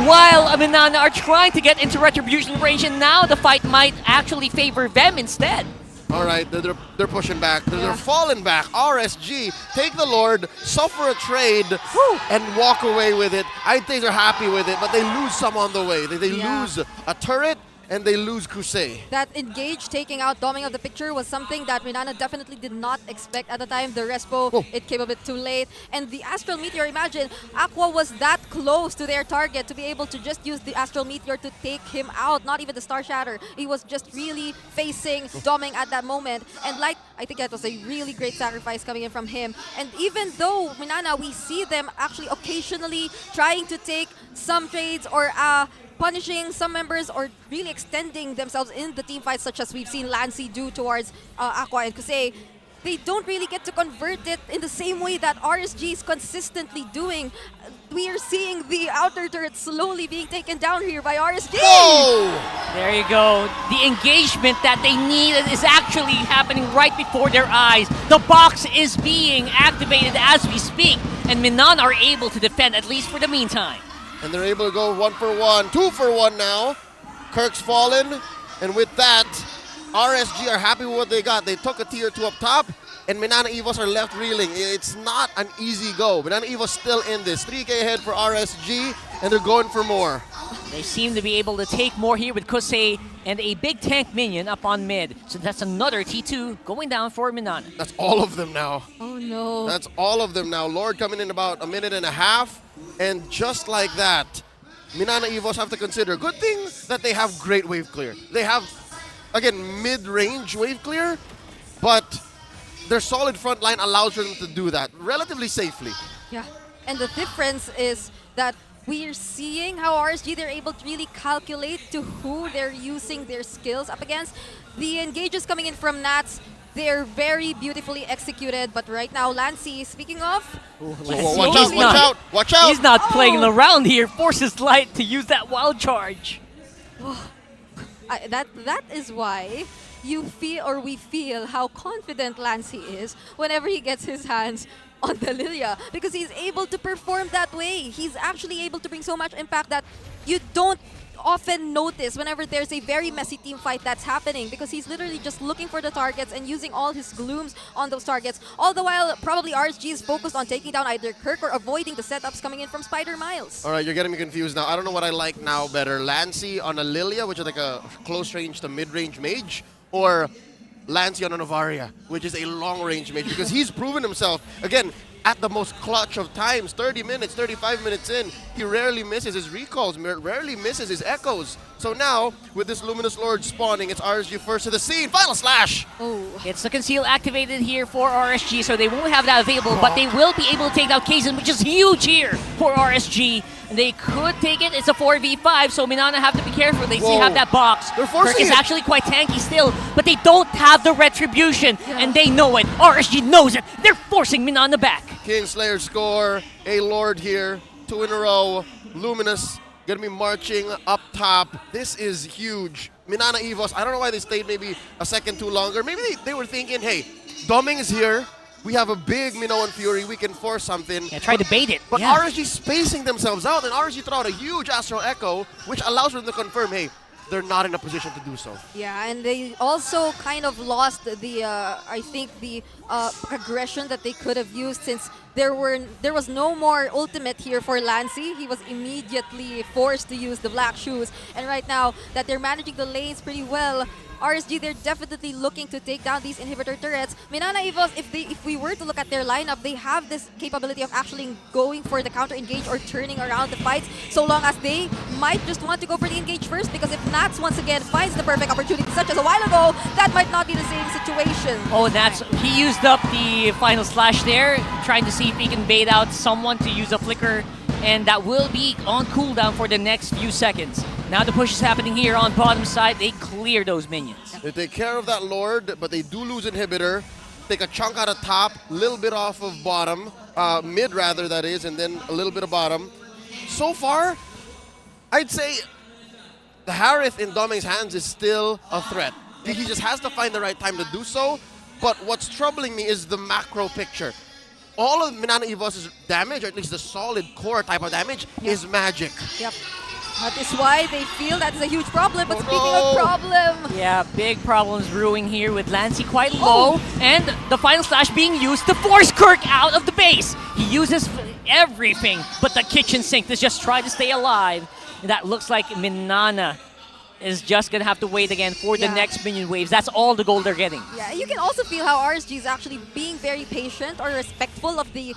While Minana are trying to get into retribution range, and now the fight might actually favor them instead. All right, they're pushing back. They're falling back. RSG take the Lord, suffer a trade, and walk away with it. I think they're happy with it, but they lose some on the way. They lose a turret, and they lose Kusei. That engage taking out Doming of the picture was something that Minana definitely did not expect at the time. The Respo, it came a bit too late. And the Astral Meteor, imagine, Aqua was that close to their target to be able to just use the Astral Meteor to take him out, not even the Star Shatter. He was just really facing Doming at that moment. And Light, I think that was a really great sacrifice coming in from him. And even though Minana, we see them actually occasionally trying to take some trades or punishing some members or really extending themselves in the team fights, such as we've seen Lancy do towards Aqua and Kusei, they don't really get to convert it in the same way that RSG is consistently doing. We are seeing the outer turret slowly being taken down here by RSG. There you go. The engagement that they need is actually happening right before their eyes. The box is being activated as we speak, and Minana are able to defend, at least for the meantime. And they're able to go 1 for 1, 2 for 1 now. Kirk's fallen, and with that, RSG are happy with what they got. They took a tier 2 up top, and Minana Evos are left reeling. It's not an easy go. Minana Evos still in this. 3K ahead for RSG, and they're going for more. They seem to be able to take more here with Kusei and a big tank minion up on mid. So that's another T2 going down for Minana. That's all of them now. Oh no. That's all of them now. Lord coming in about a minute and a half. And just like that, Minana Evos have to consider. Good thing that they have great wave clear. They have, again, mid-range wave clear, but their solid front line allows for them to do that relatively safely. Yeah, and the difference is that we're seeing how RSG, they're able to really calculate to who they're using their skills up against. The engages coming in from Nats, they're very beautifully executed, but right now, Lancy, speaking of... Watch out! He's not playing around here. Forces Light to use that wild charge. That is why you feel, or we feel, how confident Lancy is whenever he gets his hands on the Lilia, because he's able to perform that way. He's actually able to bring so much impact that you don't often notice whenever there's a very messy team fight that's happening, because he's literally just looking for the targets and using all his glooms on those targets. All the while, probably RSG is focused on taking down either Kirk or avoiding the setups coming in from Spider Miles. All right, you're getting me confused now. I don't know what I like now better. Lancy on a Lilia, which is like a close range to mid-range mage, or Lancy on a Novaria, which is a long-range mage, because he's proven himself. Again, at the most clutch of times, 30 minutes, 35 minutes in, he rarely misses his recalls, rarely misses his echoes. So now, with this Luminous Lord spawning, it's RSG first to the scene. Final slash! Oh. It's the conceal activated here for RSG, so they won't have that available, but they will be able to take out Kaizen, which is huge here for RSG. And they could take it. It's a 4v5, so Minana have to be careful. They still have that box. Kirk is actually quite tanky still, but they don't have the retribution, and they know it. RSG knows it. They're forcing Minana back. Kingslayer score, a Lord here, 2 in a row. Luminous gonna be marching up top. This is huge. Minana Evos, I don't know why they stayed maybe a second too longer. Maybe they were thinking, hey, Doming is here. We have a big Minoan Fury. We can force something. Yeah, try to bait it. But RSG spacing themselves out, and RSG throw out a huge Astral Echo, which allows them to confirm, hey, they're not in a position to do so. Yeah, and they also kind of lost the, I think, the aggression that they could have used, since there was no more ultimate here for Lancy. He was immediately forced to use the black shoes. And right now that they're managing the lanes pretty well, RSG, they're definitely looking to take down these inhibitor turrets. Minana Evos, if we were to look at their lineup, they have this capability of actually going for the counter engage or turning around the fights, so long as they might just want to go for the engage first, because if Nats once again finds the perfect opportunity, such as a while ago, that might not be the same situation. Oh, Nats, he used up the final slash there, trying to see if he can bait out someone to use a flicker, and that will be on cooldown for the next few seconds. Now the push is happening here on bottom side. They clear those minions. They take care of that Lord, but they do lose inhibitor. Take a chunk out of top, little bit off of bottom, mid rather that is, and then a little bit of bottom. So far, I'd say the Harith in Doming's hands is still a threat. He just has to find the right time to do so. But what's troubling me is the macro picture. All of Minana Evos' damage, or at least the solid core type of damage, is magic. Yep. That is why they feel that is a huge problem. But speaking of problem... Yeah, big problems brewing here with Lancy quite low. And the final slash being used to force Kirk out of the base. He uses everything but the kitchen sink to just try to stay alive. And that looks like Minana is just going to have to wait again for the next minion waves. That's all the gold they're getting. Yeah, you can also feel how RSG is actually being very patient or respectful of the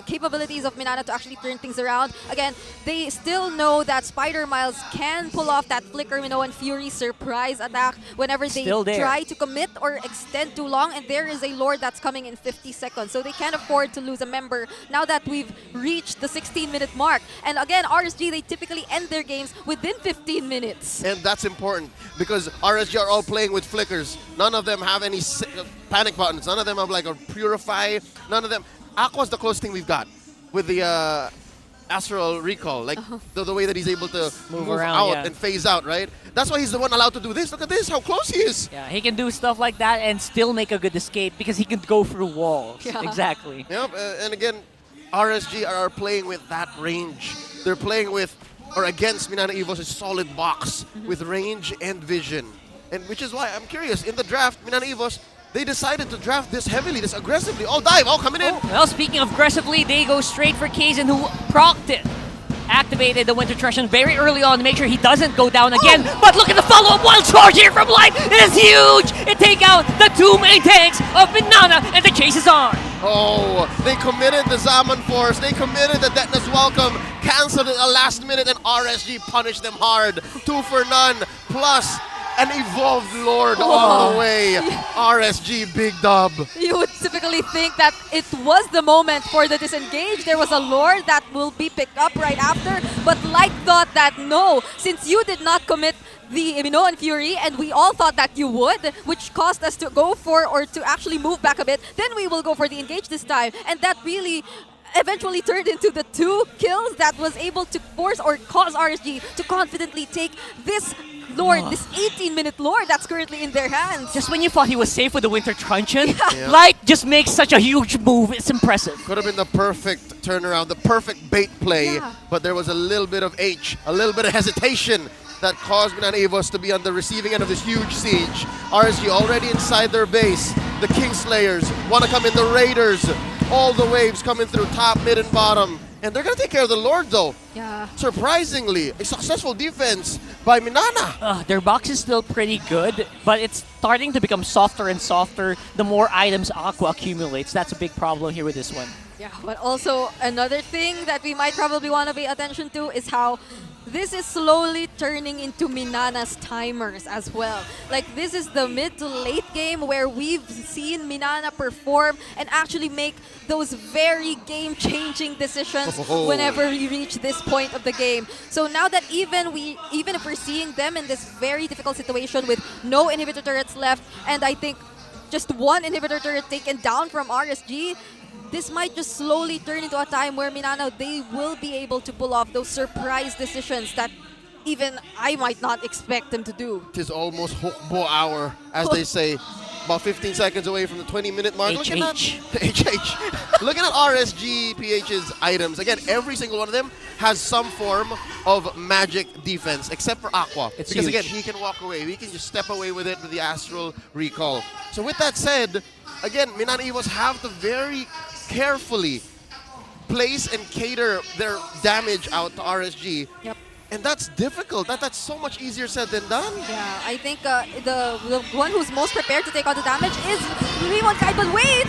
capabilities of Minana to actually turn things around. Again, they still know that Spider Miles can pull off that Flicker Minoan Fury surprise attack whenever they try to commit or extend too long, and there is a Lord that's coming in 50 seconds. So they can't afford to lose a member now that we've reached the 16-minute mark. And again, RSG, they typically end their games within 15 minutes. And that's important because RSG are all playing with flickers. None of them have any panic buttons. None of them have like a Purify. None of them. Aqua's the closest thing we've got with the Astral Recall. Like the way that he's able to move around, out and phase out, right? That's why he's the one allowed to do this. Look at this, how close he is. Yeah, he can do stuff like that and still make a good escape because he can go through walls. Yeah. Exactly. Yep, and again, RSG are playing with that range. They're playing with or against Minana Evos' solid box with range and vision. And which is why I'm curious, in the draft, Minana Evos, they decided to draft this heavily, this aggressively. Oh, dive, coming in. Well, speaking of aggressively, they go straight for Kaizen, who procced it. Activated the Winter Trussion very early on to make sure he doesn't go down again. But look at the follow-up wild charge here from Light. It is huge. It take out the two main tanks of Minana, and the chase is on. Oh, they committed the Zaman Force. They committed the Detonus Welcome. Canceled it at the last minute, and RSG punished them hard. 2 for none. Plus, an evolved Lord all the way. RSG, big dub. You would typically think that it was the moment for the disengage. There was a Lord that will be picked up right after. But Light thought that no, since you did not commit the Minoan Fury, and we all thought that you would, which caused us to go for, or to actually move back a bit, then we will go for the engage this time. And that really eventually turned into the 2 kills that was able to force or cause RSG to confidently take this Lord, this 18-minute Lord that's currently in their hands. Just when you thought he was safe with the Winter Truncheon, Light just makes such a huge move. It's impressive. Could have been the perfect turnaround, the perfect bait play, but there was a little bit of a little bit of hesitation that caused Minana Evos to be on the receiving end of this huge siege. RSG already inside their base. The Kingslayers want to come in, the Raiders. All the waves coming through top, mid, and bottom. And they're going to take care of the Lord, though. Yeah. Surprisingly, a successful defense by Minana. Their box is still pretty good, but it's starting to become softer and softer the more items Aqua accumulates. That's a big problem here with this one. Yeah, but also another thing that we might probably want to pay attention to is how this is slowly turning into Minana's timers as well. Like, this is the mid to late game where we've seen Minana perform and actually make those very game-changing decisions whenever we reach this point of the game. So now that even if we're seeing them in this very difficult situation with no inhibitor turrets left, and I think just 1 inhibitor turret taken down from RSG, this might just slowly turn into a time where Minana, they will be able to pull off those surprise decisions that even I might not expect them to do. It is almost Hokbo hour, as they say. About 15 seconds away from the 20-minute mark. Looking at Looking at RSG PH's items, again, every single one of them has some form of magic defense, except for Aqua. Because huge. again, he can walk away. He can just step away with it with the Astral Recall. So with that said, again, Minana Evos have to very carefully place and cater their damage out to RSG. Yep. And that's difficult. That's so much easier said than done. Yeah, I think the one who's most prepared to take on the damage is Rimon Kai, but wait!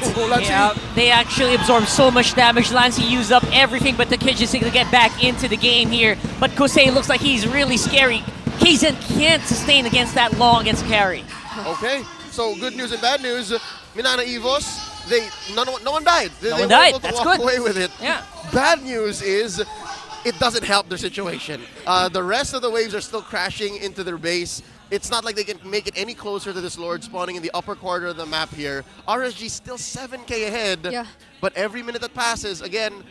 They actually absorb so much damage. Lancey used up everything but the Kitchen Sink to get back into the game here. But Kosei looks like he's really scary. Kaizen can't sustain against that long against carry. Okay, so good news and bad news. Minana Evos, no one died. No they one died. were able to That's walk good. away with it. Yeah. Bad news is it doesn't help their situation. The rest of the waves are still crashing into their base. It's not like they can make it any closer to this Lord spawning in the upper quarter of the map here. RSG still 7k ahead. Yeah. But every minute that passes, again,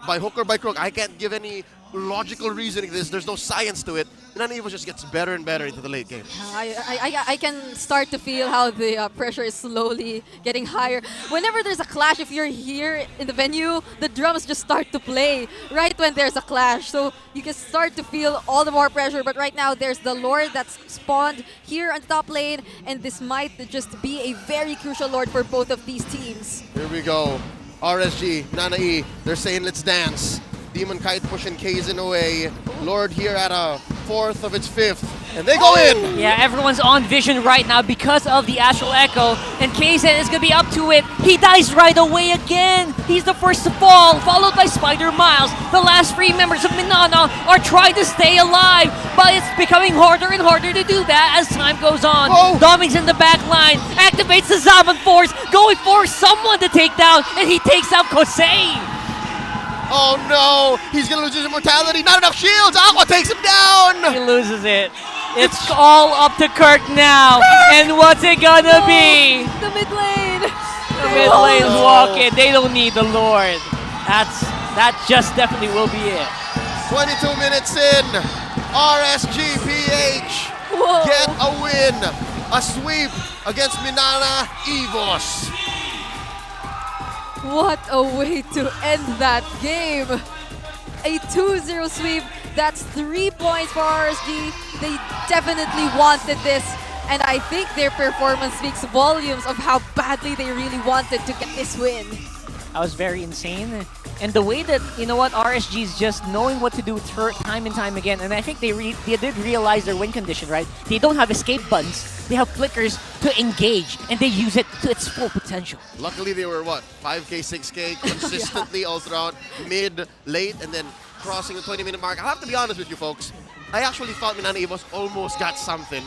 by hook or by crook, I can't give any logical reasoning to this. There's no science to it. Minana Evos just gets better and better into the late game. I can start to feel how the pressure is slowly getting higher. Whenever there's a clash, if you're here in the venue, the drums just start to play right when there's a clash. So you can start to feel all the more pressure. But right now, there's the Lord that's spawned here on the top lane. And this might just be a very crucial Lord for both of these teams. Here we go. RSG, Nana E, they're saying let's dance. Demon Kite pushing Kaizen away. Lord here at a 4th of its 5th. And they go in! Yeah, everyone's on vision right now because of the Astral Echo. And Kaizen is going to be up to it. He dies right away again. He's the first to fall, followed by Spider Miles. The last 3 members of Minana are trying to stay alive. But it's becoming harder and harder to do that as time goes on. Doming's in the back line, activates the Zaman Force, going for someone to take down, and he takes out Kosei. Oh no, he's gonna lose his immortality. Not enough shields. Aqua takes him down. He loses it. It's all up to Kirk now. And what's it gonna be? The mid lane. The mid lane's walking. They don't need the Lord. That just definitely will be it. 22 minutes in. RSG PH get a win. A sweep against Minana Evos. What a way to end that game. A 2-0 sweep. That's 3 points for RSG. They definitely wanted this. And I think their performance speaks volumes of how badly they really wanted to get this win. That was very insane. And the way that, you know what, RSG is just knowing what to do time and time again. And I think they did realize their win condition, right? They don't have escape buttons. They have flickers to engage, and they use it to its full potential. Luckily, they were, what, 5k, 6k consistently all throughout, mid, late, and then crossing the 20-minute mark. I'll have to be honest with you, folks. I actually thought Minana Evos almost got something.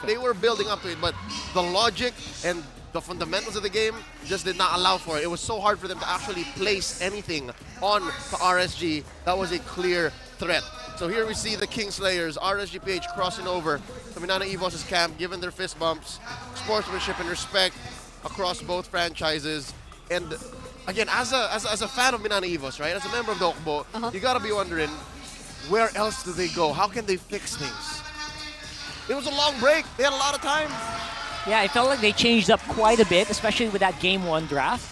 They were building up to it, but the logic and the fundamentals of the game just did not allow for it. It was so hard for them to actually place anything on the RSG. That was a clear threat. So here we see the Kingslayers, RSG PH crossing over to Minana Evos' camp, giving their fist bumps, sportsmanship and respect across both franchises. And again, as a fan of Minana Evos, right, as a member of the Okbo, you gotta be wondering, where else do they go? How can they fix things? It was a long break. They had a lot of time. Yeah, I felt like they changed up quite a bit, especially with that Game 1 draft.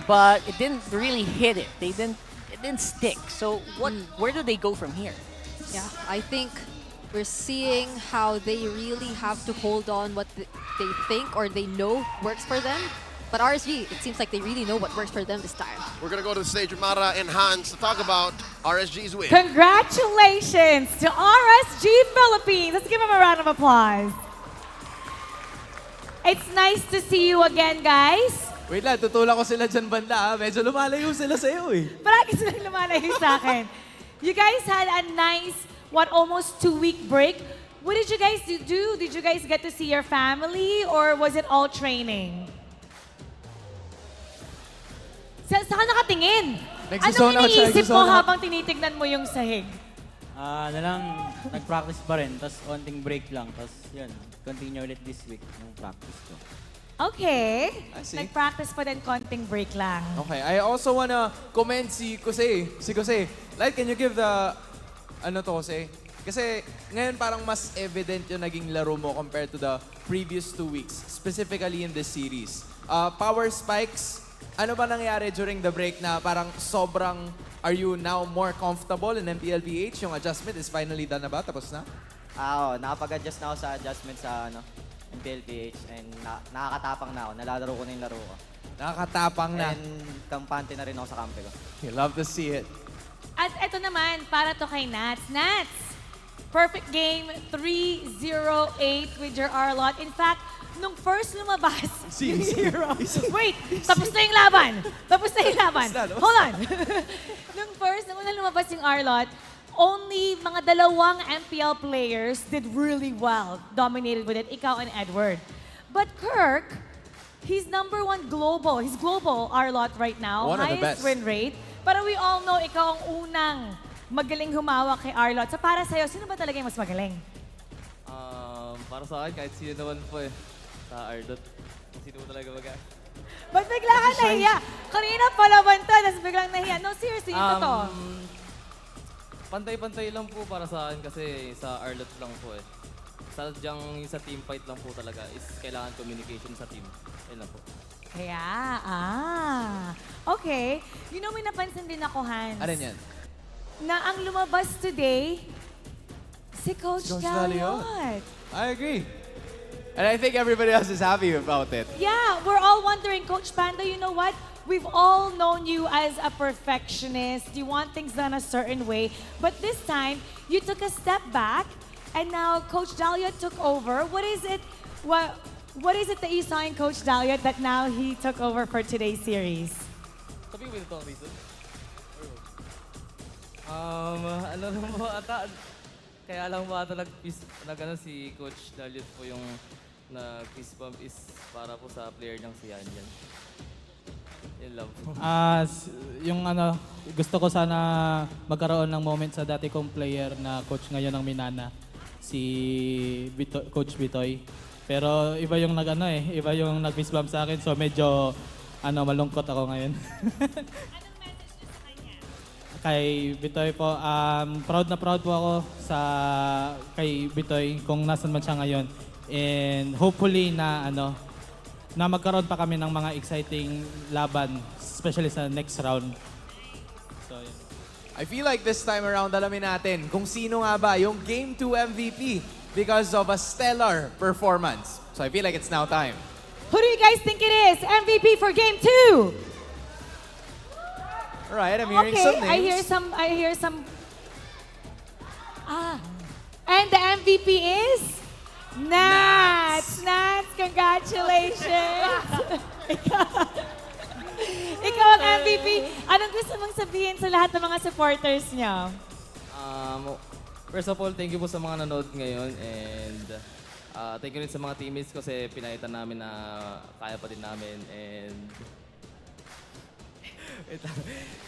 But it didn't really hit it. It didn't stick. So where do they go from here? Yeah, I think we're seeing how they really have to hold on what they think or they know works for them. But RSG, it seems like they really know what works for them this time. We're going to go to the stage with Mara and Hans to talk about RSG's win. Congratulations to RSG Philippines. Let's give them a round of applause. It's nice to see you again, guys. Wait lang, tutulak ko sila dyan banda. Medyo lumalayo sila sa'yo eh. Parang silang lumalayo sa akin. You guys had a nice, almost 2-week break. What did you guys do? Did you guys get to see your family or was it all training? Saan ka nakatingin? Anong iniisip mo habang tinitignan mo yung sahig? Nag-practice pa rin, tapos konting break lang, tapos yun, continue ulit this week yung practice ko. Okay. Nag-practice pa din, konting break lang. Okay, I also wanna commend si Jose. Like, can you give the, Jose? Kasi ngayon parang mas evident yung naging laro mo compared to the previous 2 weeks, specifically in this series. Power spikes, ano ba nangyari during the break na parang sobrang, are you now more comfortable in MPL PH? Yung adjustment is finally done na ba? Tapos na? Oo, nakapag-adjust na ako sa adjustment sa MPL PH and nakakatapang na ako. Nalalaro ko na yung laro ko. Nakakatapang na. And kampante na rin ako sa kampe ko. You love to see it. At eto naman, para to kay Nats. Nats, perfect game, 3-0-8 with your R-Lot. In fact, nung first lumabas yung hero. Wait, tapos na yung laban. Hold on. Nung lumabas yung R-Lot, only mga 2 MPL players did really well, dominated with it, ikaw and Edward. But Kirk, he's #1 global. He's global R-Lot right now. One of the highest best. win rate. Pero we all know ikaw ang unang magaling humawak kay R-Lot. So para sa'yo, sino ba talaga yung mas magaling? Para sa akin, kahit sino naman po sa R-Dot. Kung sino mo talaga Ba't bigla ka nahiya? Kanina palaban to, tapos biglang nahiya. No, seriously, yung totoo. Pantay-pantay lang po para sa akin kasi sa R-Dot lang po Sadyang sa team fight lang po talaga is kailangan communication sa team. Yun lang po. Okay. You know, may napansin din ako, Hans. Ano yan? Na ang lumabas today, si Coach Daliot. I agree. And I think everybody else is happy about it. Yeah, we're all wondering, Coach Panda, you know what? We've all known you as a perfectionist. You want things done a certain way. But this time, you took a step back, and now Coach Daliot took over. What is it that you saw in Coach Daliot that now he took over for today's series? Sabi ko ito ang reason? Ano lang po ata, kaya lang ba ata si Coach Daliot po yung nag-fist bump is para po sa player ng si Yanyan. Yun lang po. Gusto ko sana magkaroon ng moment sa dati kong player na coach ngayon ng Minana, si Coach Bitoy. Pero iba yung iba yung nag-fist bump sa akin, so medyo malungkot ako ngayon. Kay Bitoy po, proud na proud po ako kay Bitoy kung nasan man siya ngayon. And hopefully na magkaroon pa kami ng mga exciting laban, especially sa next round. So, yeah. I feel like this time around, alamin natin kung sino nga ba yung Game 2 MVP because of a stellar performance. So I feel like it's now time. Who do you guys think it is? MVP for Game 2? Right, I'm hearing some names. I hear some. And the MVP is Nats. Nats, congratulations. Ikaw ang MVP. Anong gusto mong sabihin sa lahat ng mga supporters niya? First of all, thank you po sa mga nanood ngayon and thank you rin sa mga teammates kasi pinakita namin na kaya pa din namin and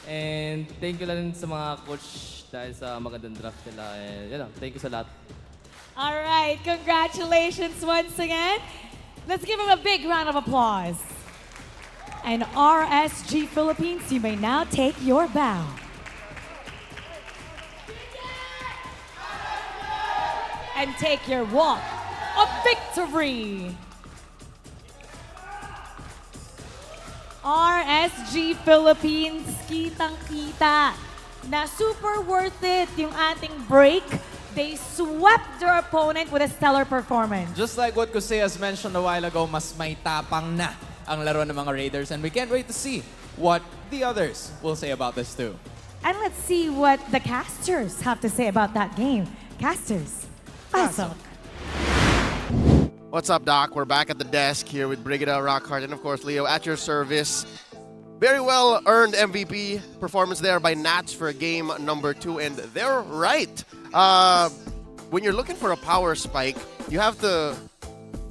and thank you lang sa mga coach dahil sa magandang draft nila and yun lang, thank you sa lahat. All right, congratulations once again. Let's give him a big round of applause. And RSG Philippines, you may now take your bow. And take your walk of victory. RSG Philippines, kitang-kita na super worth it yung ating break. They swept their opponent with a stellar performance. Just like what Kusei has mentioned a while ago, mas may tapang na ang laro ng mga Raiders and we can't wait to see what the others will say about this too. And let's see what the casters have to say about that game. Casters, pasok. What's up, Doc? We're back at the desk here with Brigida, Rockhart, and of course Leo at your service. Very well earned MVP performance there by Nats for game number 2, and they're right. When you're looking for a power spike, you have to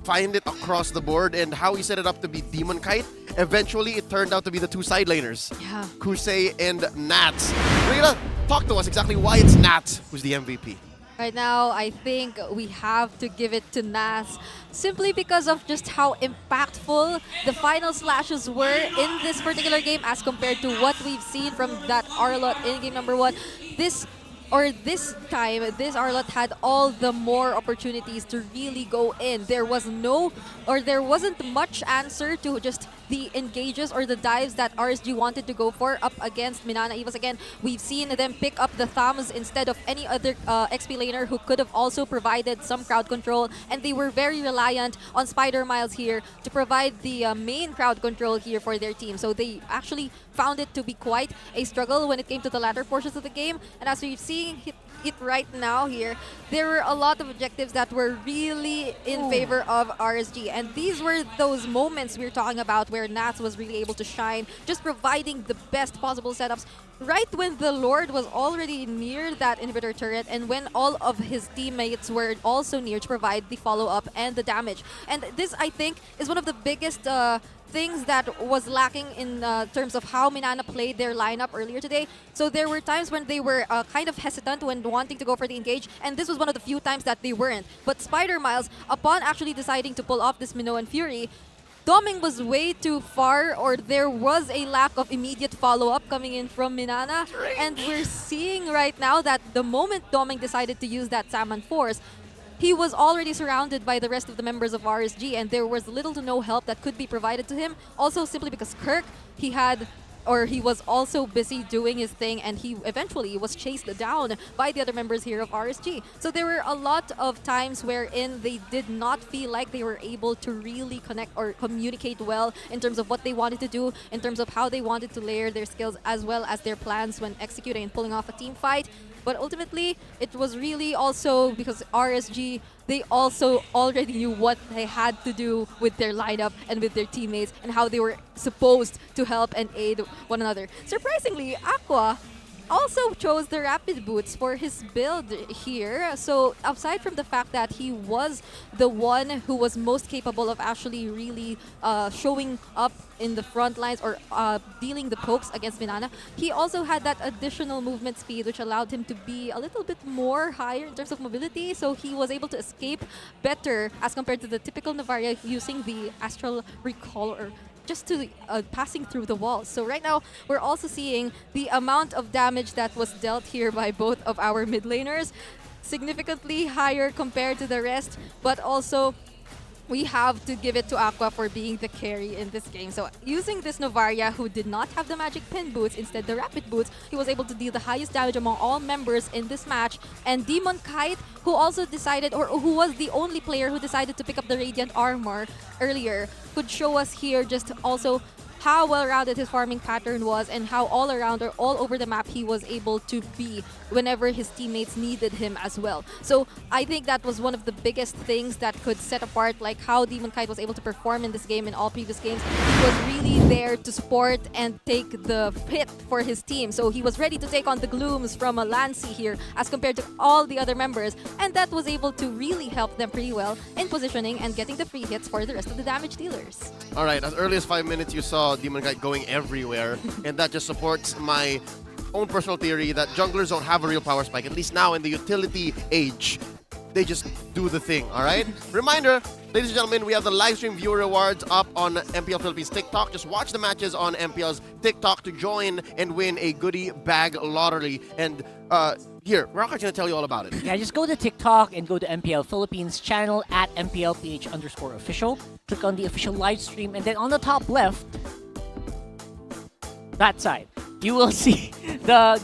find it across the board, and how he set it up to be Demon Kite, eventually it turned out to be the two side laners, Kusei and Nats. Brigida, talk to us exactly why it's Nats who's the MVP. Right now, I think we have to give it to Nas simply because of just how impactful the final slashes were in this particular game as compared to what we've seen from that Arlott in game number 1. This time, this Arlott had all the more opportunities to really go in. There wasn't much answer to just the engages or the dives that RSG wanted to go for up against Minana Evos. Again, we've seen them pick up the thumbs instead of any other XP laner who could have also provided some crowd control, and they were very reliant on Spider Miles here to provide the main crowd control here for their team. So they actually found it to be quite a struggle when it came to the latter portions of the game, and as we've seen it right now here, there were a lot of objectives that were really in favor of RSG, and these were those moments we were talking about where Nats was really able to shine, just providing the best possible setups right when the Lord was already near that inhibitor turret and when all of his teammates were also near to provide the follow-up and the damage. And this, I think, is one of the biggest things that was lacking in terms of how Minana played their lineup earlier today. So there were times when they were kind of hesitant when wanting to go for the engage, and this was one of the few times that they weren't. But Spider Miles, upon actually deciding to pull off this Minoan Fury, Doming was way too far, or there was a lack of immediate follow-up coming in from Minana. And we're seeing right now that the moment Doming decided to use that Salmon Force, he was already surrounded by the rest of the members of RSG, and there was little to no help that could be provided to him. Also, simply because Kirk, he was also busy doing his thing, and he eventually was chased down by the other members here of RSG. So there were a lot of times wherein they did not feel like they were able to really connect or communicate well in terms of what they wanted to do, in terms of how they wanted to layer their skills as well as their plans when executing and pulling off a team fight. But ultimately, it was really also because RSG, they also already knew what they had to do with their lineup and with their teammates and how they were supposed to help and aid one another. Surprisingly, Aqua also chose the Rapid Boots for his build here. So aside from the fact that he was the one who was most capable of actually really showing up in the front lines or dealing the pokes against Minana, he also had that additional movement speed which allowed him to be a little bit more higher in terms of mobility, so he was able to escape better as compared to the typical Navaria using the Astral Recall or just to passing through the walls. So right now, we're also seeing the amount of damage that was dealt here by both of our mid laners, significantly higher compared to the rest, but also we have to give it to Aqua for being the carry in this game. So using this Novaria, who did not have the magic pin boots, instead the rapid boots, he was able to deal the highest damage among all members in this match. And Demon Kite, who also decided, or who was the only player who decided to pick up the Radiant Armor earlier, could show us here just also how well-rounded his farming pattern was and how all-around or all over the map he was able to be whenever his teammates needed him as well. So I think that was one of the biggest things that could set apart like how Demon Kite was able to perform in this game and all previous games. He was really there to support and take the hit for his team. So he was ready to take on the glooms from a Lancy here as compared to all the other members, and that was able to really help them pretty well in positioning and getting the free hits for the rest of the damage dealers. All right, as early as 5 minutes, you saw Demon Knight going everywhere, and that just supports my own personal theory that junglers don't have a real power spike, at least now in the utility age. They just do the thing, all right? Reminder, ladies and gentlemen, we have the live stream viewer rewards up on MPL Philippines TikTok. Just watch the matches on MPL's TikTok to join and win a goodie bag lottery. And here, Rocket's going to tell you all about it. Yeah, just go to TikTok and go to MPL Philippines channel at MPL PH_official. Click on the official live stream, and then on the top left, that side, you will see the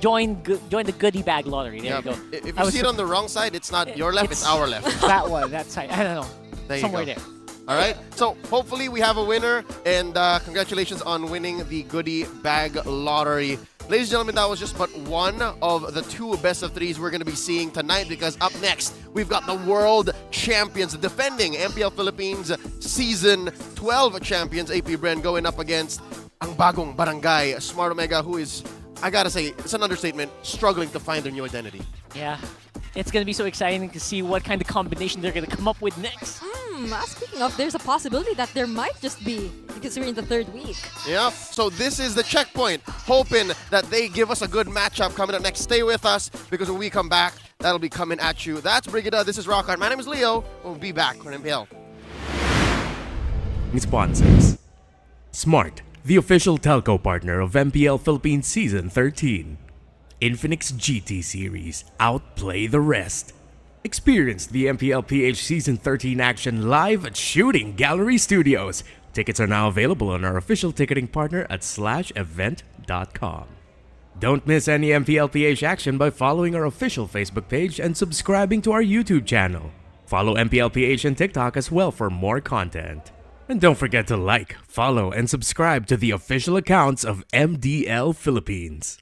join the goodie bag lottery. There you go. If you see it on the wrong side, it's not your left, it's our left. That one, that side. I don't know. There you Somewhere go. there. All right. So hopefully we have a winner, and congratulations on winning the goodie bag lottery. Ladies and gentlemen, that was just but one of the 2 best of 3s we're going to be seeing tonight, because up next, we've got the world champions, the defending MPL Philippines Season 12 champions, AP Bren, going up against ang bagong Barangay, Smart Omega, who is, I gotta say, it's an understatement, struggling to find their new identity. Yeah. It's going to be so exciting to see what kind of combination they're going to come up with next. Speaking of, there's a possibility that there might just be, because we're in the 3rd week. Yeah, so this is the checkpoint, hoping that they give us a good matchup coming up next. Stay with us, because when we come back, that'll be coming at you. That's Brigida, this is Rockhard. My name is Leo. We'll be back on MPL. Sponsors. Smart, the official telco partner of MPL Philippines Season 13. Infinix GT Series, outplay the rest. Experience the MPL PH Season 13 action live at Shooting Gallery Studios. Tickets are now available on our official ticketing partner at /event.com. Don't miss any MPL PH action by following our official Facebook page and subscribing to our YouTube channel. Follow MPL PH and TikTok as well for more content. And don't forget to like, follow, and subscribe to the official accounts of MDL Philippines.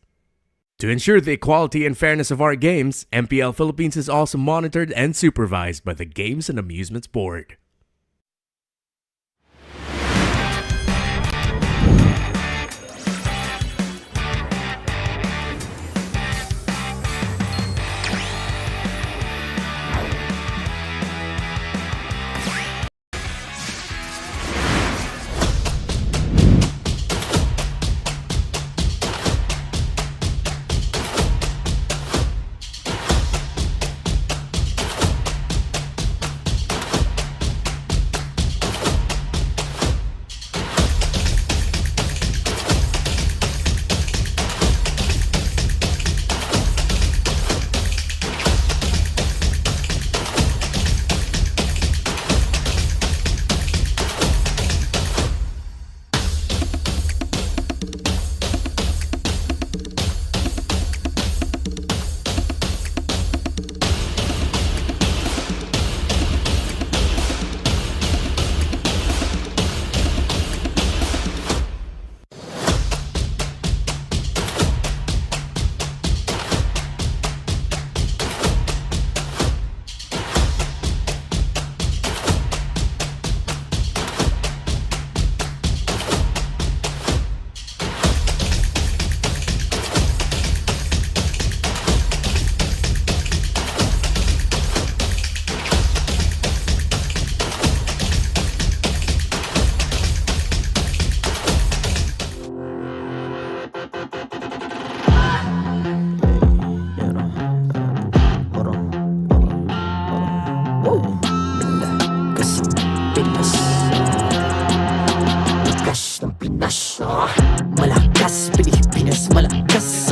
To ensure the equality and fairness of our games, MPL Philippines is also monitored and supervised by the Games and Amusements Board. Malakas, Pilipinas, malakas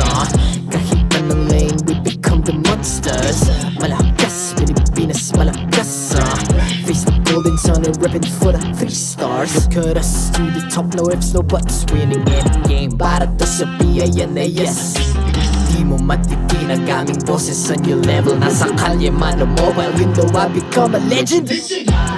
Kahit anong lane, we become the monsters Malakas, Pilipinas, malakas Face the golden sun and ribbon for the 3 stars Look at us to the top, no ifs, no buts Winning any game, para to sa PINAS Di mo matitinag aming boses sa new level Nasa kalye man o mobile window, I become a legend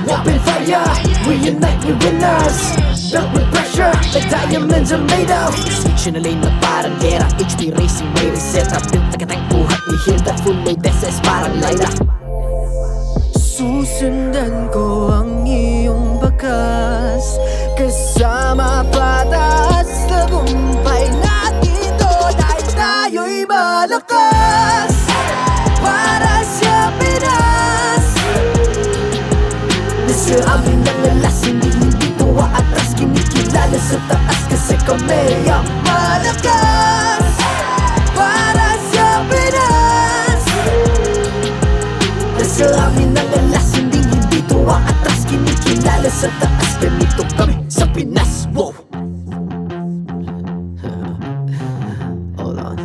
Open fire, we unite, we winners Built with pressure, like diamonds are made of Switch in a lane na parang gera HP racing, may reseta Built like a tank, buhat ni Hilda Full load SS, parang Laila Susundan ko ang iyong bakas Kasama pamilyang malakas para sa Pinas. Nasa amin ang alas, hindi tuwa atras, kinikilala sa taas, ganito kami sa Pinas. Wow! Hold on,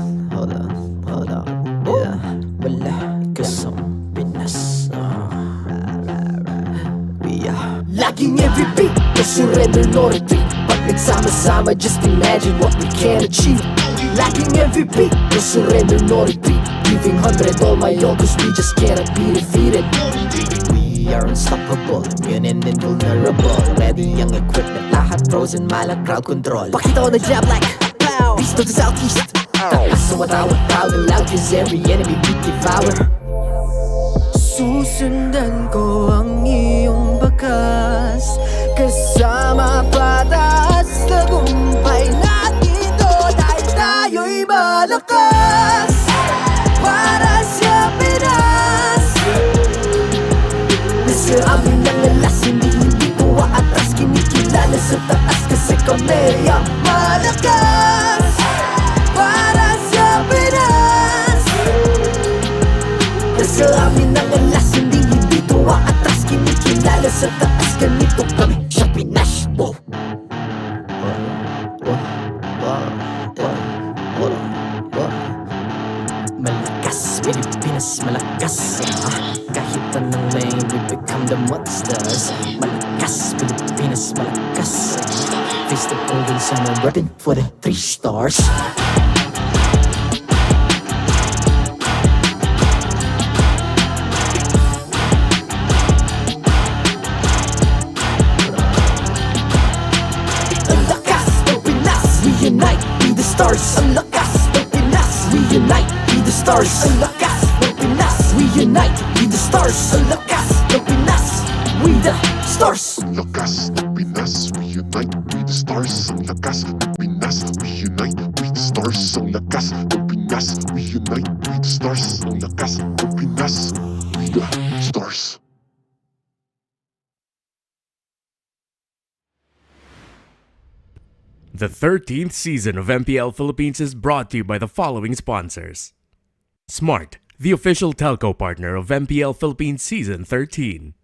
yeah, wala kasang Pinas. Laging every beat, no surrender, no retreat. Pag nagsama-sama, just imagine what we can achieve. Laging every beat, no surrender, no retreat. Giving 100 all my all, cause we just cannot be defeated. We are unstoppable, immune and invulnerable. Ready ang equipment, lahat frozen, malang crowd control. Pakita ko na jab like pow, east to the southeast. So what I would proud and loud, cause every enemy we devour. Susundan ko ang iyong bakas, kasama pataas, tagumpay natin to, dahil tayo'y malakas para sa Pinas. Nasa amin ang alas, hindi tuwa atras, kinikilala sa taas, kasi kami ang malakas para sa Pinas. Nasa amin ang alas, hindi tuwa atras, kinikilala sa taas, ganito kami sa Pinas. Wow! Malakas, Pilipinas, malakas. Kahit anong lane, we become the monsters. Malakas, Pilipinas, malakas. Face the golden sun and repping for the 3 stars. Unite, be the stars. Ang lakas ng Pinas, we unite, be the stars. Ang lakas ng Pinas, we unite, be the stars. Ang lakas ng Pinas, we the stars. Ang lakas ng Pinas, we unite, we the stars. Ang lakas ng Pinas, we unite, we the stars. Ang lakas ng Pinas, we unite, we the stars. Ang lakas ng Pinas, we the stars. The 13th season of MPL Philippines is brought to you by the following sponsors. Smart, the official telco partner of MPL Philippines Season 13.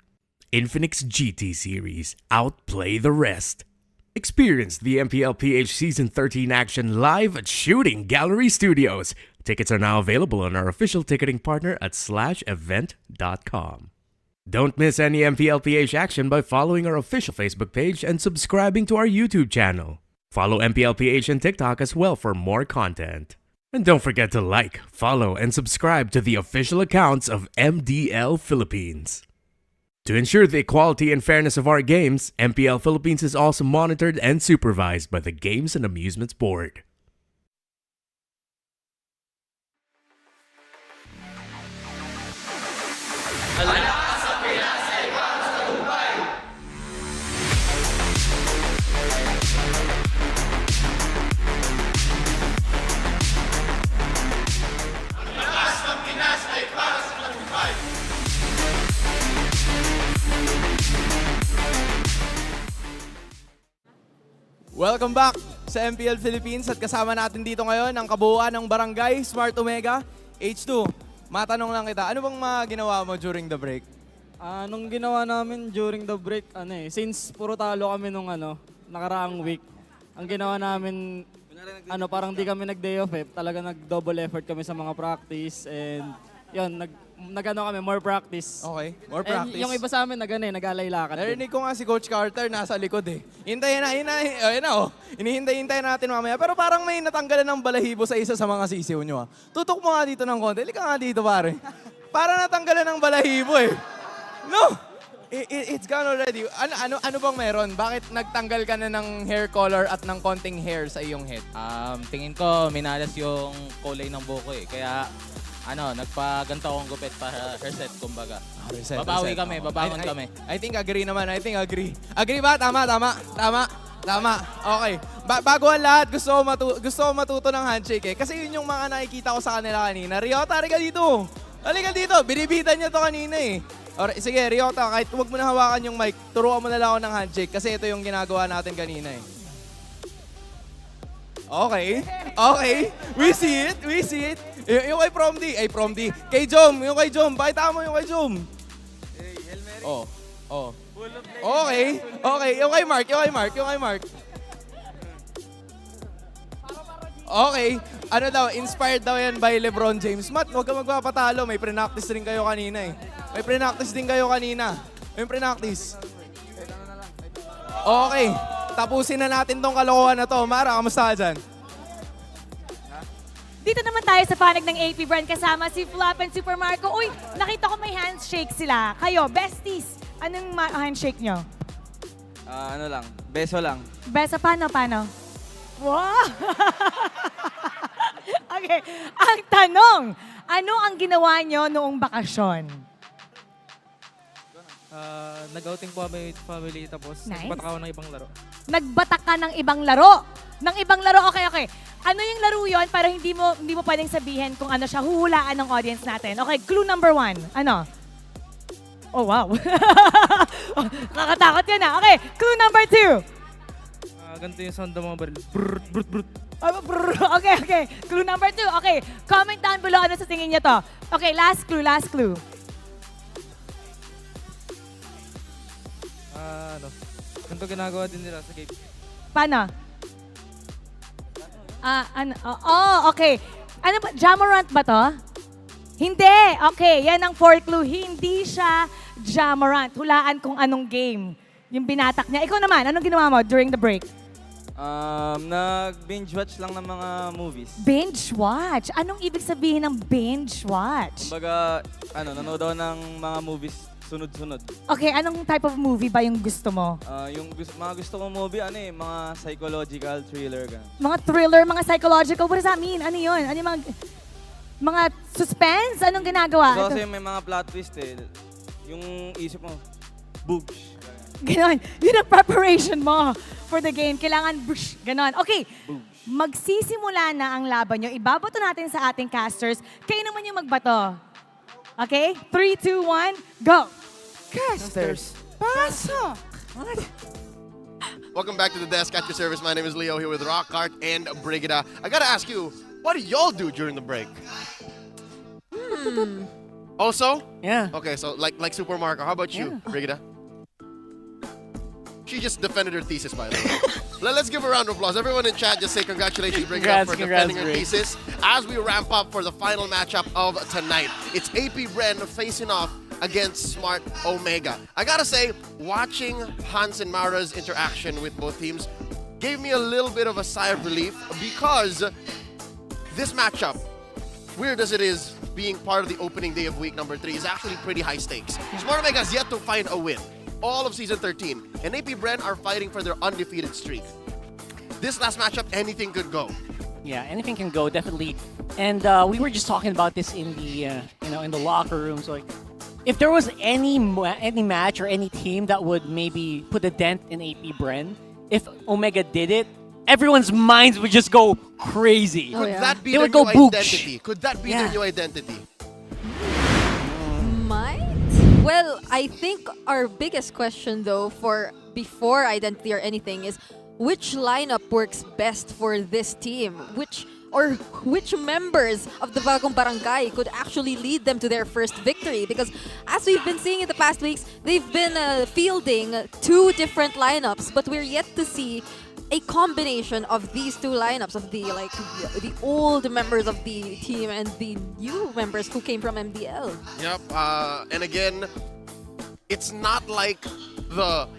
Infinix GT Series, outplay the rest. Experience the MPL PH Season 13 action live at Shooting Gallery Studios. Tickets are now available on our official ticketing partner at /event.com. Don't miss any MPL PH action by following our official Facebook page and subscribing to our YouTube channel. Follow MPL PH on TikTok as well for more content. And don't forget to like, follow, and subscribe to the official accounts of MDL Philippines. To ensure the equality and fairness of our games, MPL Philippines is also monitored and supervised by the Games and Amusements Board. Welcome back sa MPL Philippines at kasama natin dito ngayon ang kabuuan ng Barangay, Smart Omega, H2. Matanong lang kita, ano bang mga ginawa mo during the break? Nung ginawa namin during the break, since puro talo kami nung nakaraang week, ang ginawa namin, parang di kami nag-day off talaga nag-double effort kami sa mga practice and yun, kami, more practice. Okay, more practice. And yung iba sa amin, nag-alay lakad. Narinig ko nga si Coach Carter nasa likod Hintayin Hinihintay natin mamaya. Pero parang may natanggalan ng balahibo sa isa sa mga sisiw nyo Tutok mo nga dito ng konti. Halika nga dito pare. Para natanggalan ng balahibo No! It's gone already. Ano bang meron? Bakit nagtanggal ka na ng hair color at ng konting hair sa iyong head? Tingin ko minalas yung kulay ng buko Kaya nagpaganto akong gupit para hairset, kumbaga. Babawi kami, babangon kami. I think agree naman. Agree ba? Tama. Okay. Bago ang lahat, gusto ko matuto ng handshake Kasi yun yung mga nakikita ko sa kanila kanina. Ryota, halika dito. Binibitan niya to kanina Alright, sige, Ryota, kahit huwag mo na hawakan yung mic, turuan mo na lang ako ng handshake kasi ito yung ginagawa natin kanina Okay. Okay. We see it. We see it. Yung kay Promdi. Ay, Promdi. Kay Jom. Yung kay Jom. Pakita mo yung kay Jom. Oh. Oh. Okay. Okay. Yung kay Mark. Yung kay Mark. Yung kay Mark. Okay. Ano daw, inspired daw yan by LeBron James. Matt, huwag ka magpapatalo. May pre-practice rin kayo kanina eh. May pre-practice din kayo kanina. May pre-practice. Okay. Tapusin na natin tong kalokohan na to. Mara, kamusta ka dyan? Dito naman tayo sa panig ng AP Bren kasama si Flap and Super Marco. Uy, nakita ko may handshake sila. Kayo, besties, anong handshake nyo? Ano lang, beso lang. Beso, paano? Wow! Okay, ang tanong, ano ang ginawa nyo noong bakasyon? Nag-outing po kami with family tapos Nice. nagbatak ako ng ibang laro. Nagbatak ka ng ibang laro. Ng ibang laro, okay. Ano yung laro yon para hindi mo pwedeng sabihin kung ano siya, huhulaan ng audience natin. Okay, clue number 1. Ano? Oh, wow. Kakatakot yan Okay, clue number 2. Ganito yung sound ng mga baril. Brrrt, brrrt, brrrt. Okay. Clue number 2. Okay, comment down below ano sa tingin niyo to. Okay, last clue. Ganito ginagawa din nila sa game. Paano? Okay. Ano ba? Jamorant ba to? Hindi. Okay, yan ang 4 clue. Hindi siya Jamorant. Hulaan kung anong game yung binatak niya. Ikaw naman, anong ginawa mo during the break? Nag-binge watch lang ng mga movies. Binge watch? Anong ibig sabihin ng binge watch? Kumbaga, nanood ako ng mga movies sunod-sunod. Okay, anong type of movie ba yung gusto mo? Yung mga gusto kong movie, mga psychological thriller. Ganun. Mga thriller, mga psychological. What does that mean? Ano yun? Ano yung mga suspense? Anong ginagawa? So, kasi may mga plot twist eh. Yung isip mo, boogs. Ganon. Yun ang preparation mo for the game. Kailangan, bush, ganon. Okay, magsisimula na ang laban nyo. Ibabato natin sa ating casters. Kayo naman yung magbato. Okay? 3, 2, 1, go! Casters, pasok! Welcome back to the desk at your service. My name is Leo here with Rockhart and Brigida. I gotta ask you, what did y'all do during the break? Also? Yeah. Okay, so like Super Marco. How about you, Brigida? She just defended her thesis, by the way. Let's give her a round of applause. Everyone in chat, just say congratulations, Brigida, for defending her thesis. As we ramp up for the final matchup of tonight, it's AP Bren facing off against Smart Omega. I gotta say, watching Hans and Mara's interaction with both teams gave me a little bit of a sigh of relief because this matchup, weird as it is, being part of the opening day of week number 3, is actually pretty high stakes. Smart Omega has yet to find a win all of Season 13, and AP Bren are fighting for their undefeated streak. This last matchup, anything could go. Yeah, anything can go, definitely. And we were just talking about this in the in the locker rooms. Like, if there was any match or any team that would maybe put a dent in AP Bren, if Omega did it, everyone's minds would just go crazy. Could that be they their would go new booch. identity? Could that be their new identity? Might? Well, I think our biggest question though before identity or anything is which lineup works best for this team? Which members of the Bagong Barangay could actually lead them to their first victory? Because as we've been seeing in the past weeks, they've been fielding 2 different lineups, but we're yet to see a combination of these 2 lineups of the old members of the team and the new members who came from MDL. Yep, and again, it's not like the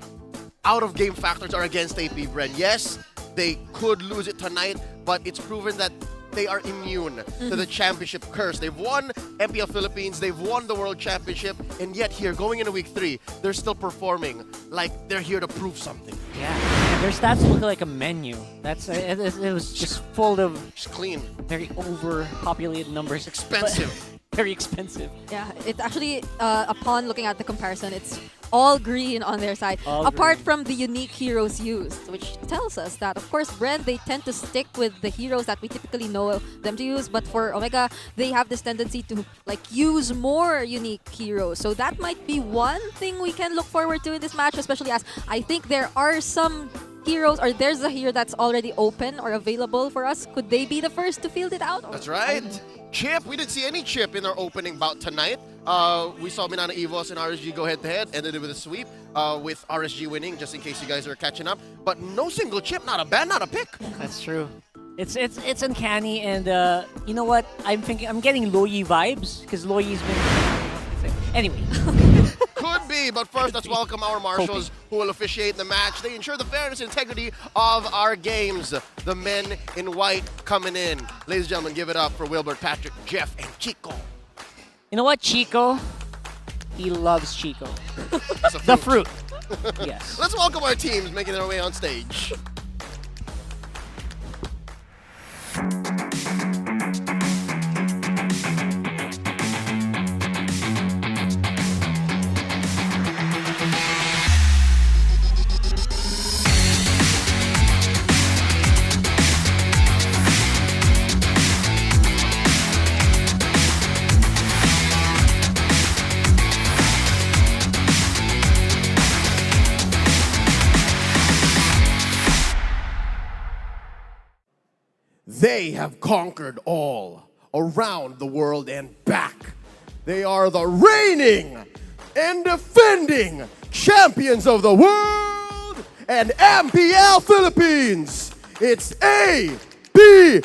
out-of-game factors are against AP Bren. Yes, they could lose it tonight, but it's proven that they are immune to the championship curse. They've won MPL Philippines, they've won the World Championship, and yet here, going into week 3, they're still performing like they're here to prove something. Yeah, and their stats look like a menu. That's it was just full of just clean, very overpopulated numbers. Expensive. Very expensive. Yeah, it's actually, upon looking at the comparison, it's all green on their side, All apart green. from the unique heroes used, which tells us that, of course, Bren, they tend to stick with the heroes that we typically know them to use, but for Omega, they have this tendency to use more unique heroes. So that might be one thing we can look forward to in this match, especially as I think there are some heroes, or there's a hero that's already open or available for us, could they be the first to field it out? That's right. Chip, we didn't see any chip in our opening bout tonight. We saw Minana Evos and RSG go head-to-head, ended it with a sweep, with RSG winning, just in case you guys are catching up. But no single chip, not a ban, not a pick. That's true. It's uncanny, and you know what? I'm getting Loyi vibes, because Loyi's been... Anyway. Could be, but first, let's welcome our marshals who will officiate the match. They ensure the fairness and integrity of our games. The men in white coming in. Ladies and gentlemen, give it up for Wilbert, Patrick, Jeff, and Chico. You know what, Chico? He loves Chico. That's a The fruit. Yes. Let's welcome our teams making their way on stage. They have conquered all around the world and back. They are the reigning and defending champions of the world and MPL Philippines. It's APBR.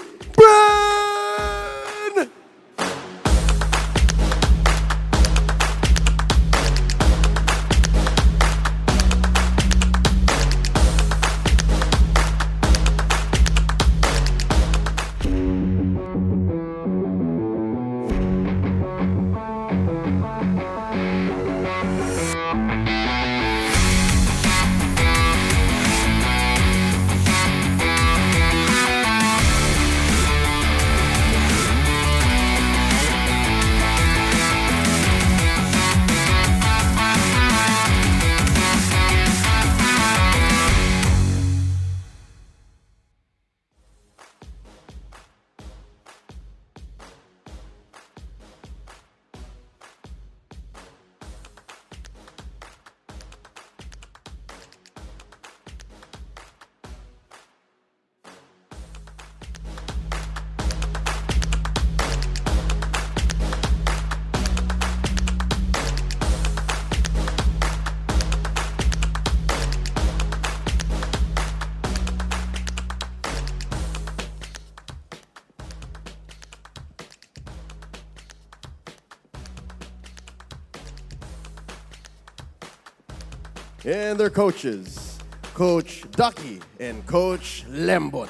And their coaches, Coach Ducky and Coach Lembot.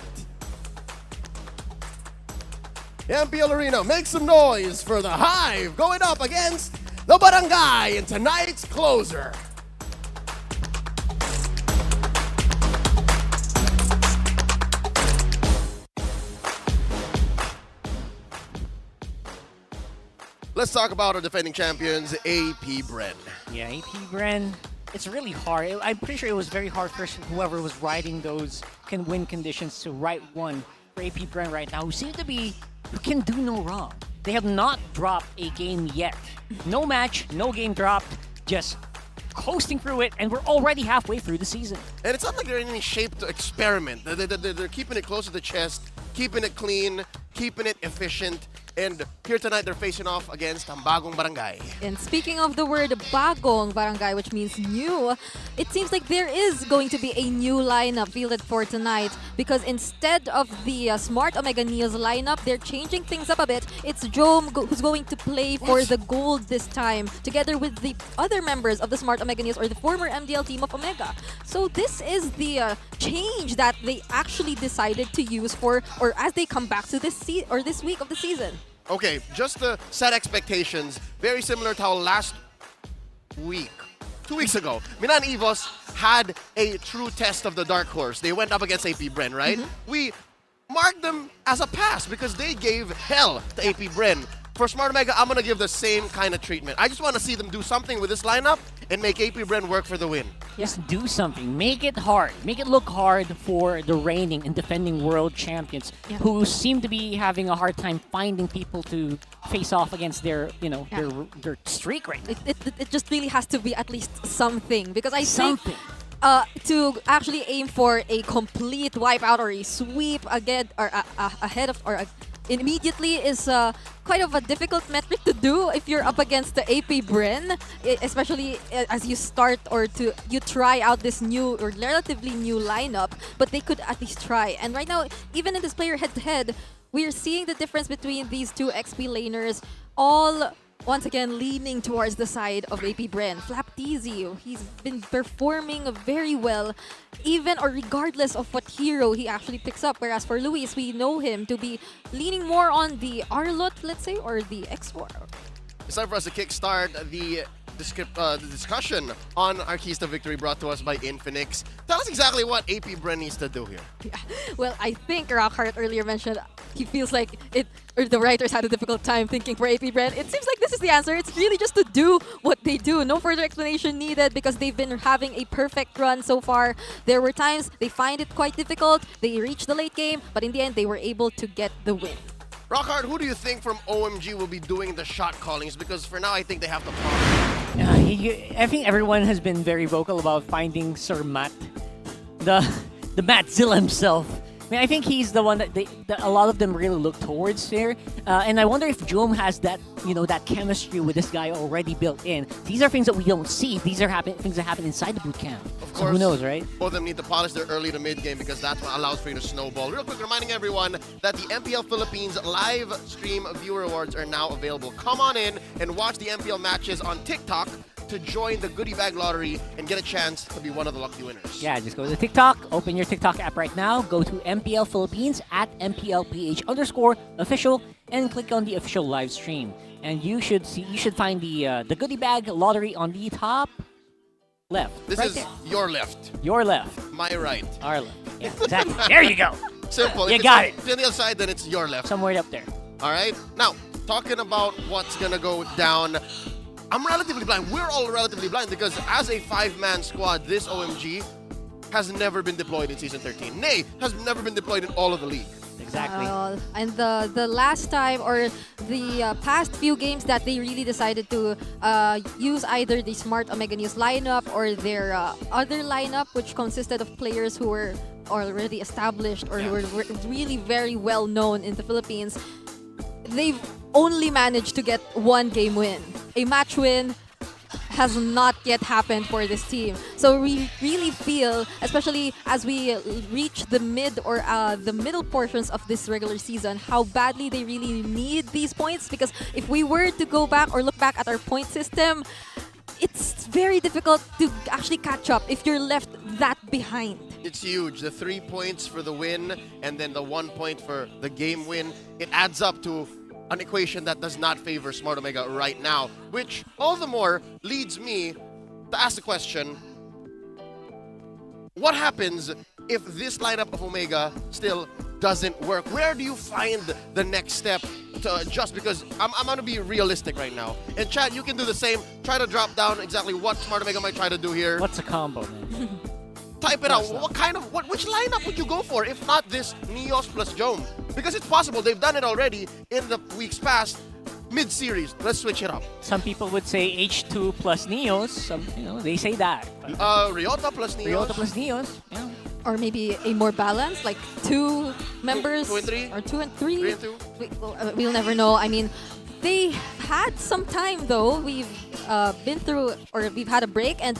MPL Arena, make some noise for the Hive going up against the Barangay in tonight's closer. Let's talk about our defending champions, AP Bren. Yeah, AP Bren. It's really hard. I'm pretty sure it was very hard for whoever was writing those can-win conditions to write one for AP Bren right now, who can do no wrong. They have not dropped a game yet. No match, no game dropped, just coasting through it, and we're already halfway through the season. And it's not like they're in any shape to experiment. They're keeping it close to the chest, keeping it clean, keeping it efficient. And here tonight, they're facing off against ang Bagong Barangay. And speaking of the word Bagong Barangay, which means new, it seems like there is going to be a new lineup fielded for tonight, because instead of the Smart Omega Neos lineup, they're changing things up a bit. It's Jome who's going to play for the gold this time, together with the other members of the Smart Omega Neos, or the former MDL team of Omega. So this is the change that they actually decided to use for, or as they come back to this week of the season. Okay, just to set expectations, very similar to how last week, 2 weeks ago, Minana Evos had a true test of the dark horse. They went up against AP Bren, right? We marked them as a pass because they gave hell to AP Bren. For Smart Omega, I'm going to give the same kind of treatment. I just want to see them do something with this lineup and make AP Bren work for the win. Just do something. Make it hard. Make it look hard for the reigning and defending world champions who seem to be having a hard time finding people to face off against their, their streak right now. It just really has to be at least something, because I think to actually aim for a complete wipeout or a sweep again or ahead of or immediately is quite of a difficult metric to do if you're up against the AP Bren, especially as you start or you try out this new or relatively new lineup, but they could at least try. And right now, even in this player head-to-head, we're seeing the difference between these two XP laners, all once again leaning towards the side of AP Bren. Flapteezy, he's been performing very well, even or regardless of what hero he actually picks up. Whereas for Luis, we know him to be leaning more on the Arlot, let's say, or the X4. It's time for us to kickstart the discussion on our keys to victory, brought to us by Infinix. Tell us exactly what AP Bren needs to do here. Yeah. Well, I think Rockhart earlier mentioned he feels like the writers had a difficult time thinking for AP Bren. It seems like this is the answer. It's really just to do what they do. No further explanation needed because they've been having a perfect run so far. There were times they find it quite difficult. They reach the late game, but in the end, they were able to get the win. Rockhart, who do you think from OMG will be doing the shot callings? Because for now, I think they have the power. I think everyone has been very vocal about finding Sir Matt, the Mattzilla himself. I mean, I think he's the one that a lot of them really look towards there. And I wonder if Jom has that, that chemistry with this guy already built in. These are things that we don't see. These are things that happen inside the boot camp. Of course, so who knows, right? Both of them need to polish their early to mid game because that's what allows for you to snowball. Real quick, reminding everyone that the MPL Philippines live stream viewer awards are now available. Come on in and watch the MPL matches on TikTok to join the goodie bag lottery and get a chance to be one of the lucky winners. Yeah, just go to TikTok, open your TikTok app right now, go to MPL Philippines at MPL PH _official, and click on the official live stream. And you should find the goodie bag lottery on the top left. This right is there. your left. Your left. My right. Our left. Yeah, exactly. There you go. Simple. You If got it's on the other side, then it's your left. Somewhere up there. All right. Now, talking about what's gonna go down. I'm relatively blind. We're all relatively blind because as a 5-man squad, this OMG has never been deployed in Season 13. Nay, has never been deployed in all of the league. Exactly. And the last time or the past few games that they really decided to use either the Smart Omega News lineup or their other lineup, which consisted of players who were already established or who were really very well known in the Philippines, they've only managed to get one game win. A match win has not yet happened for this team. So we really feel, especially as we reach the mid or the middle portions of this regular season, how badly they really need these points. Because if we were to go back or look back at our point system, it's very difficult to actually catch up if you're left that behind. It's huge. The 3 points for the win and then the 1 point for the game win. It adds up to an equation that does not favor Smart Omega right now, which all the more leads me to ask the question, what happens if this lineup of Omega still doesn't work? Where do you find the next step to adjust? Because I'm going to be realistic right now. And Chad, you can do the same. Try to drop down exactly what Smart Omega might try to do here. What's a combo, man? Type it out. Which lineup would you go for if not this Neos plus Jome? Because it's possible. They've done it already in the weeks past. Mid-series. Let's switch it up. Some people would say H2 plus Neos. Some, they say that. Ryota plus Neos. Ryota plus Neos. Yeah. Or maybe a more balanced, like 2 members. 2 and 3? Or 2 and 3. 3 and 2? We'll never know. I mean, they had some time though. We've been through, or we've had a break, and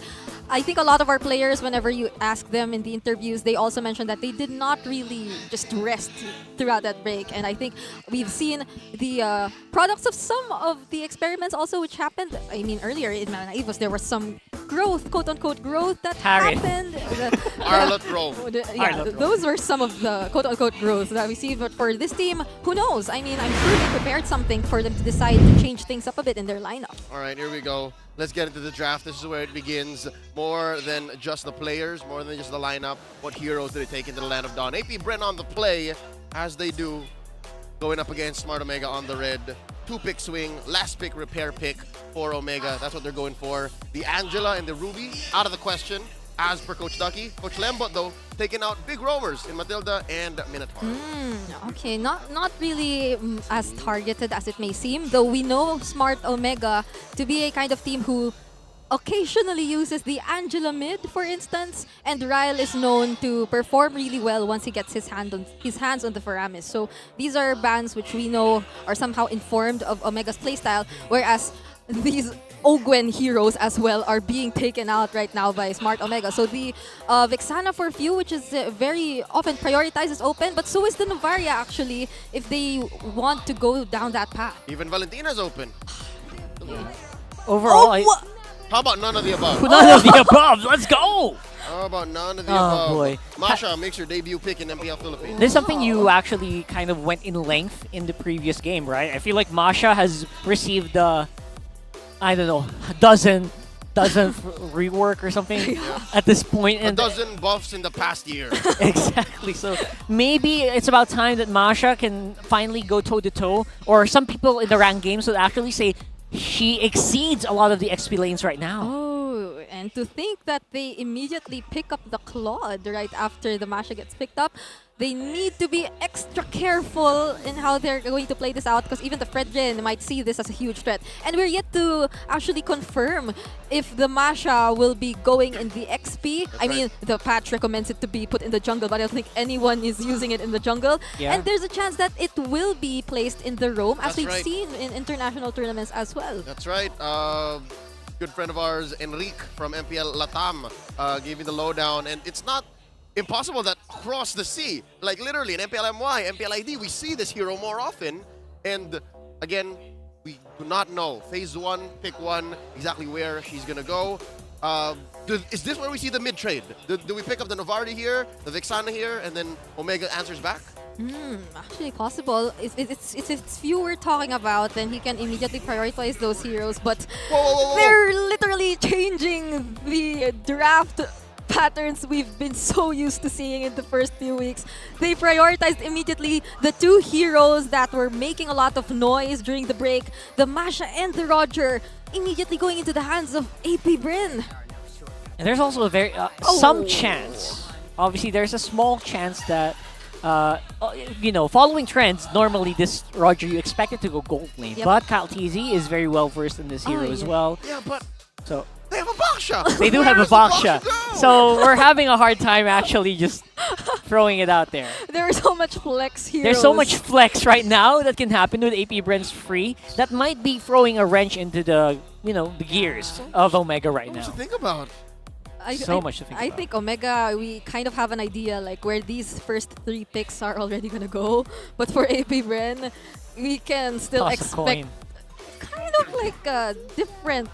I think a lot of our players, whenever you ask them in the interviews, they also mentioned that they did not really just rest throughout that break. And I think we've seen the products of some of the experiments also which happened. I mean, earlier in MNNE Evos, there was some growth, quote-unquote growth that happened. Arlot growth. Those were some of the quote-unquote growth that we see. But for this team, who knows? I mean, I'm sure they prepared something for them to decide to change things up a bit in their lineup. All right, here we go. Let's get into the draft. This is where it begins. More than just the players, more than just the lineup. What heroes do they take into the Land of Dawn? AP Bren on the play, as they do, going up against Smart Omega on the red. 2-pick swing, last pick, repair pick for Omega. That's what they're going for. The Angela and the Ruby, out of the question, as per Coach Ducky. Coach Lembot, though, taking out big roamers in Matilda and Minotaur. Okay, not really as targeted as it may seem, though we know Smart Omega to be a kind of team who occasionally uses the Angela mid, for instance, and Ryle is known to perform really well once he gets his hands on the Faramis. So these are bans which we know are somehow informed of Omega's playstyle, whereas these Ogwen heroes as well are being taken out right now by Smart Omega. So the Vexana for few, which is very often prioritized, is open, but so is the Novaria actually, if they want to go down that path. Even Valentina's open. Overall, how about none of the above? None of the above. Let's go. How about none of the above? Oh boy. Masha makes her debut pick in MPL Philippines. There's something you actually kind of went in length in the previous game, right? I feel like Masha has received I don't know, a dozen rework or something at this point. A dozen buffs in the past year. Exactly. So maybe it's about time that Masha can finally go toe-to-toe, or some people in the ranked games would actually say she exceeds a lot of the XP lanes right now. Oh, and to think that they immediately pick up the Claude right after the Masha gets picked up, they need to be extra careful in how they're going to play this out, because even the Fredrin might see this as a huge threat. And we're yet to actually confirm if the Masha will be going in the XP. I mean, the patch recommends it to be put in the jungle, but I don't think anyone is using it in the jungle. Yeah. And there's a chance that it will be placed in the roam, as That's we've right. seen in international tournaments as well. That's right. Good friend of ours, Enrique from MPL Latam, gave me the lowdown, and it's not impossible that across the sea, like literally in MPL MY, MPL ID, we see this hero more often. And again, we do not know. Phase 1, pick 1, exactly where she's gonna go. Is this where we see the mid trade? Do we pick up the Novardi here, the Vexana here, and then Omega answers back? Actually possible. If it's few we're talking about, then he can immediately prioritize those heroes, but they're literally changing the draft patterns we've been so used to seeing in the first few weeks. They prioritized immediately the two heroes that were making a lot of noise during the break, the Masha and the Roger, immediately going into the hands of AP Bren. And there's also a very some chance. Obviously, there's a small chance that following trends, normally this Roger you expect it to go gold lane, but Kyle TZ is very well versed in this hero as well. Yeah, but so they have a Baksha. They do have a Baksha. So we're having a hard time actually just throwing it out there. There's so much flex here. There's so much flex right now that can happen with AP Bren's free that might be throwing a wrench into the the gears of Omega right now. To think about. So much to think about. I think Omega, we kind of have an idea like where these first 3 picks are already gonna go. But for AP Bren, we can still Toss a expect coin. kind of like a different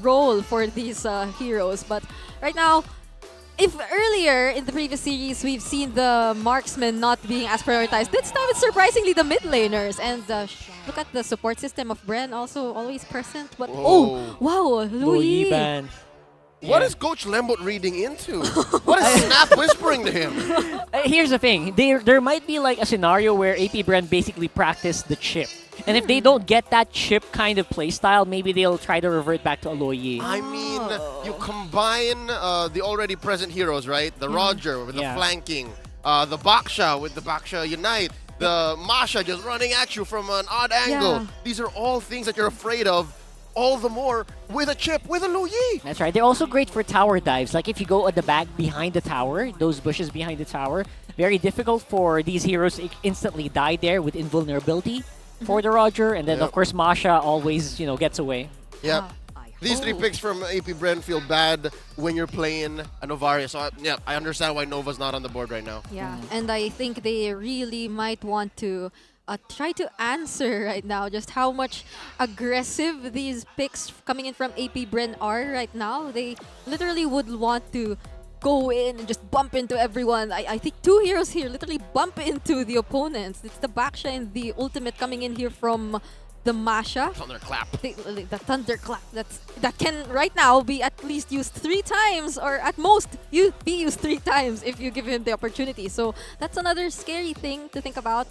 role for these heroes. But right now, if earlier in the previous series we've seen the marksmen not being as prioritized, this time it's surprisingly the mid laners. And look at the support system of Bren, also always present. But oh, wow, Louis. ban. What is Coach Lembot reading into? What is Snap whispering to him? Here's the thing. There might be like a scenario where AP Bren basically practiced the chip. And if they don't get that chip kind of playstyle, maybe they'll try to revert back to Aloyi. I mean, you combine the already present heroes, right? The Roger with the flanking, the Baksha with the Baksha Unite, the Masha just running at you from an odd angle. These are all things that you're afraid of. All the more with a chip, with a Luyi. That's right. They're also great for tower dives. Like if you go at the back behind the tower, those bushes behind the tower, very difficult for these heroes to instantly die there with invulnerability for the Roger. And then, of course, Masha always, gets away. Yep. These 3 picks from AP Bren feel bad when you're playing a Novaria. So, I understand why Nova's not on the board right now. Yeah, and I think they really might want to try to answer right now just how much aggressive these picks coming in from AP Bren are right now. They literally would want to go in and just bump into everyone. I think 2 heroes here literally bump into the opponents. It's the Baksha and the ultimate coming in here from the Masha. Thunderclap. The Thunderclap. That can right now be at least used 3 times, or at most be used 3 times if you give him the opportunity. So that's another scary thing to think about.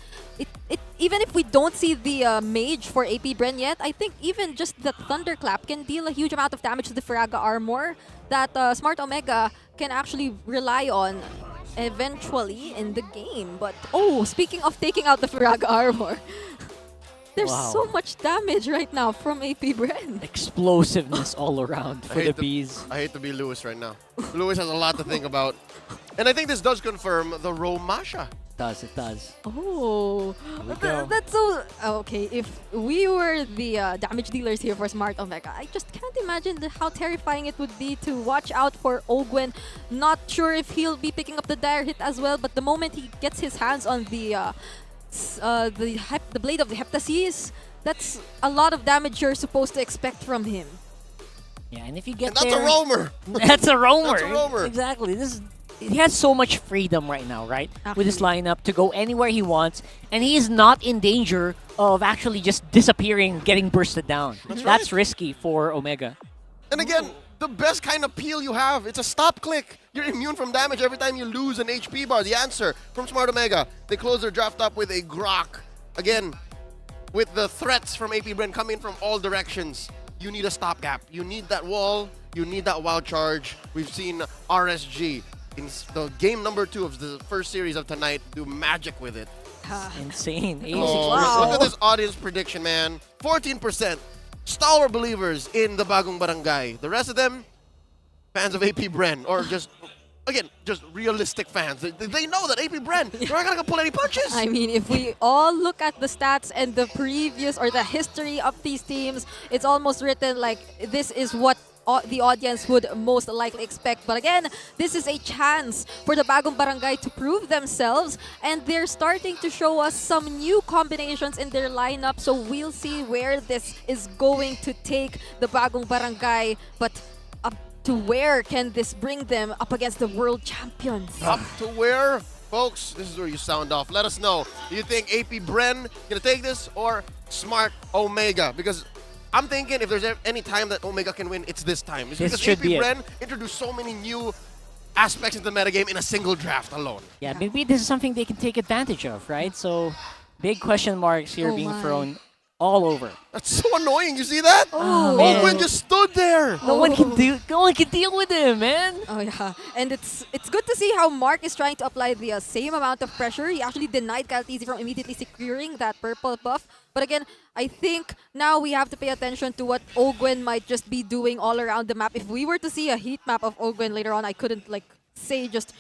Even if we don't see the mage for AP Bren yet, I think even just the Thunderclap can deal a huge amount of damage to the Faraga armor that Smart Omega can actually rely on eventually in the game. But speaking of taking out the Faraga armor, There's Wow. so much damage right now from AP Bren. Explosiveness all around for the bees. I hate to be Lewis right now. Lewis has a lot to think about. And I think this does confirm the Romasha. It does. Oh, that's so okay. If we were the damage dealers here for Smart Omega, I just can't imagine how terrifying it would be to watch out for Ogwen. Not sure if he'll be picking up the dire hit as well, but the moment he gets his hands on the blade of the Heptaseas, that's a lot of damage you're supposed to expect from him. Yeah, and if you get And that's there, a roamer. That's a roamer. That's a roamer. Exactly. He has so much freedom right now, right? With his lineup to go anywhere he wants, and he is not in danger of actually just disappearing, getting bursted down. That's risky for Omega. And again, the best kind of peel you have, it's a stop click. You're immune from damage every time you lose an HP bar. The answer from Smart Omega, they close their draft up with a Grok. Again, with the threats from AP Bren coming from all directions, you need a stopgap. You need that wall. You need that wild charge. We've seen RSG in the game number 2 of the first series of tonight do magic with it. Insane. Look at this audience prediction, man. 14%. Stalwart believers in the Bagong Barangay. The rest of them, fans of AP Bren, or just, again, just realistic fans. They know that AP Bren, they're not going to pull any punches. I mean, if we all look at the stats and the previous or the history of these teams, it's almost written like this is what the audience would most likely expect. But again, this is a chance for the Bagong Barangay to prove themselves, and they're starting to show us some new combinations in their lineup, so we'll see where this is going to take the Bagong Barangay. But up to where can this bring them up against the world champions? Up to where? Folks, this is where you sound off. Let us know. Do you think AP Bren gonna take this or Smart Omega? Because I'm thinking if there's any time that Omega can win, it's this time. It's This because should AP be it. Bren introduced so many new aspects into the metagame in a single draft alone. Yeah, maybe this is something they can take advantage of, right? So, big question marks here Oh being my. thrown all over. That's so annoying. You see that? Oh, Ogwen just stood there. No one can deal with him, man. Oh yeah, and it's good to see how Mark is trying to apply the same amount of pressure. He actually denied Kaltizi from immediately securing that purple buff. But again, I think now we have to pay attention to what Ogwen might just be doing all around the map. If we were to see a heat map of Ogwen later on, I couldn't say just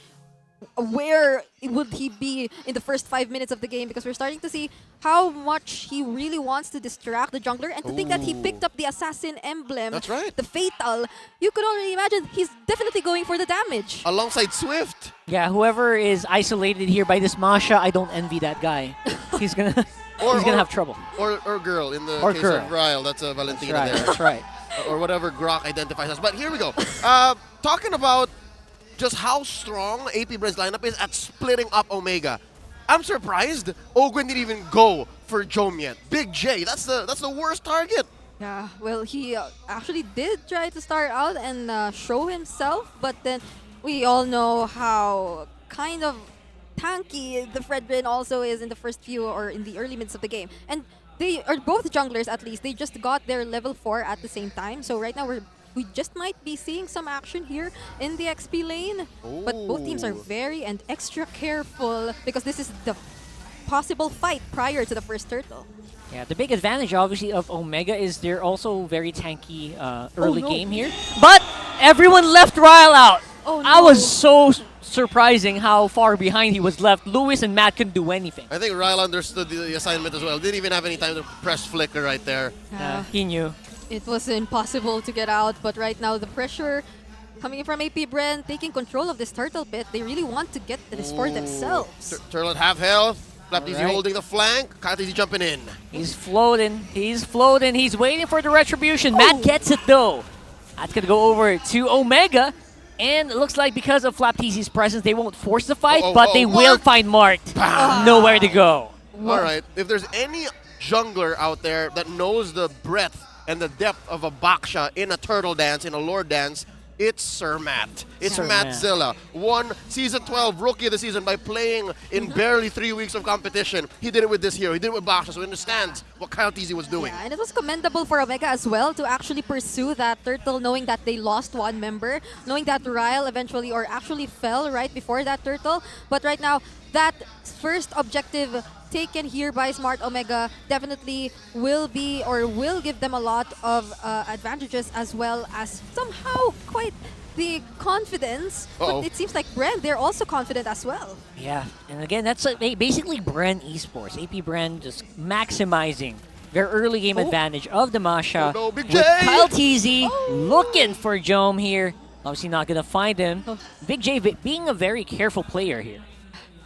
where would he be in the first 5 minutes of the game, because we're starting to see how much he really wants to distract the jungler, and to think that he picked up the assassin emblem. That's right. The fatal. You could already imagine he's definitely going for the damage. Alongside Swift. Yeah, whoever is isolated here by this Masha, I don't envy that guy. He's gonna have trouble. Or girl in the Or case girl. of Ryle. That's a Valentina That's right, there. that's right. Or whatever Grok identifies as. But here we go. Talking about just how strong AP Bren's lineup is at splitting up Omega. I'm surprised Ogwen didn't even go for Jome yet. Big J, that's the worst target. Yeah, well, he actually did try to start out and show himself, but then we all know how kind of tanky the Fredrin also is in the first few or in the early minutes of the game. And they are both junglers, at least. They just got their level 4 at the same time. So right now we just might be seeing some action here in the XP lane. But both teams are very and extra careful because this is the possible fight prior to the first turtle. Yeah, the big advantage, obviously, of Omega is they're also very tanky early no. game here. But everyone left Ryle out. Oh, I no. was so surprising how far behind he was left. Lewis and Matt couldn't do anything. I think Ryle understood the assignment as well. Didn't even have any time to press flicker right there. He knew. It was impossible to get out, but right now the pressure coming in from AP Bren, taking control of this turtle pit. They really want to get this for themselves. Turtle at half health. Flapteezy Alright. holding the flank. Kaltizi jumping in. He's floating. He's floating. He's waiting for the retribution. Matt gets it though. That's gonna go over to Omega. And it looks like because of Flapteezy's presence, they won't force the fight, but they will find Mark. Nowhere to go. Alright, if there's any jungler out there that knows the breadth and the depth of a Baksha in a turtle dance, in a lord dance, it's Sir Matt. It's Sir Matt Matt. Zilla. Won Season 12 Rookie of the Season by playing in barely 3 weeks of competition. He did it with this hero. He did it with Baksha, so he understands what Kaltizi was doing. Yeah, and it was commendable for Omega as well to actually pursue that turtle, knowing that they lost one member, knowing that Ryle eventually or actually fell right before that turtle. But right now, that first objective taken here by Smart Omega definitely will be or will give them a lot of advantages, as well as somehow quite the confidence. But it seems like Bren, they're also confident as well. Yeah, and again, that's basically Bren Esports. AP Bren just maximizing their early game advantage of the Masha. Big with J! Kyle TZ looking for Jome here. Obviously not going to find him. Big J being a very careful player here.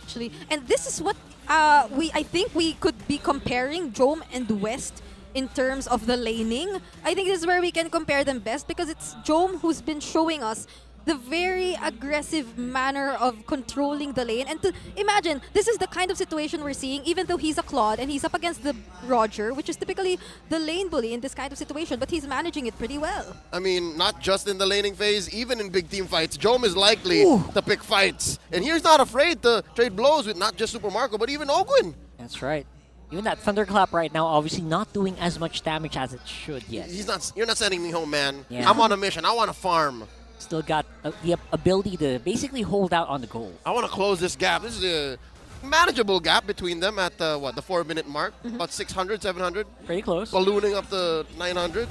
Actually, and this is what I think we could be comparing Jome and West in terms of the laning. I think this is where we can compare them best, because it's Jome who's been showing us the very aggressive manner of controlling the lane. And to imagine, this is the kind of situation we're seeing, even though he's a Claude and he's up against the Roger, which is typically the lane bully in this kind of situation, but he's managing it pretty well. I mean, not just in the laning phase, even in big team fights, Jome is likely to pick fights. And he's not afraid to trade blows with not just Super Marco, but even Ogwin. That's right. Even that Thunderclap right now, obviously not doing as much damage as it should yet. He's not. You're not sending me home, man. Yeah. I'm on a mission. I want to farm. Still got the ability to basically hold out on the goal. I want to close this gap. This is a manageable gap between them at the 4-minute mark. About 600, 700. Pretty close. Ballooning up to 900.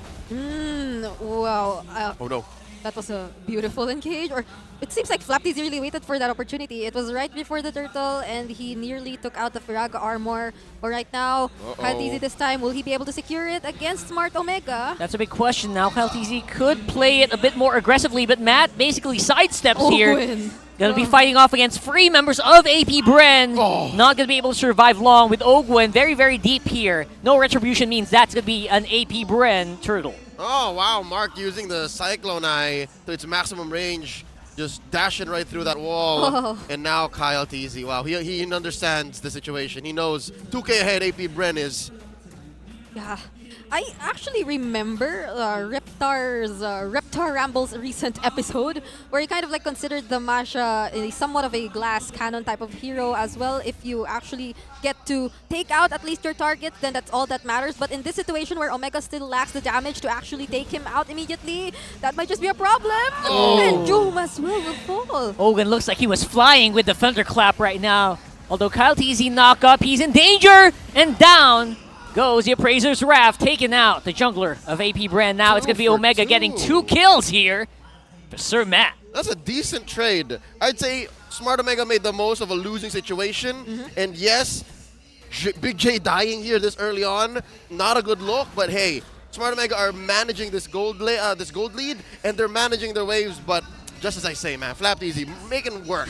Wow. Oh no. That was a beautiful engage. Or it seems like Flaptiz really waited for that opportunity. It was right before the turtle, and he nearly took out the Firaga armor. But right now, Kyle TZ this time, will he be able to secure it against Smart Omega? That's a big question now. Kyle TZ could play it a bit more aggressively, but Matt basically sidesteps here. Gonna be fighting off against free members of AP Bren. Not gonna be able to survive long with Ogwin very, very deep here. No retribution means that's gonna be an AP Bren turtle. Oh, wow. Mark using the Cyclone Eye to its maximum range. Just dashing right through that wall. And now Kyle TZ. Wow, he understands the situation. He knows 2K ahead AP Bren is. Yeah. I actually remember Reptar Ramble's recent episode where he kind of like considered the Masha somewhat of a glass cannon type of hero as well. If you actually get to take out at least your target, then that's all that matters. But in this situation where Omega still lacks the damage to actually take him out immediately, that might just be a problem. And Jome as well will fall. Ogwin looks like he was flying with the Thunderclap right now. Although Kyle TZ knock up, he's in danger, and down goes the Appraiser's Wrath, taking out the jungler of AP Bren. Now it's going to be Omega getting 2 kills here for Sir Matt. That's a decent trade. I'd say Smart Omega made the most of a losing situation. And yes, Big J dying here this early on, not a good look, but hey, Smart Omega are managing this gold lead, and they're managing their waves, but just as I say, man, Flaptiz making it work.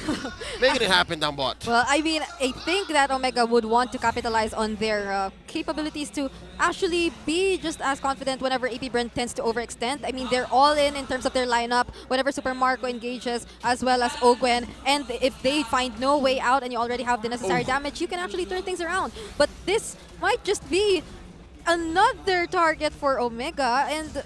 Making it happen down bot. Well, I mean, I think that Omega would want to capitalize on their capabilities to actually be just as confident whenever AP Bren tends to overextend. I mean, they're all in terms of their lineup whenever Super Marco engages, as well as Ogwin. And if they find no way out and you already have the necessary damage, you can actually turn things around. But this might just be another target for Omega, and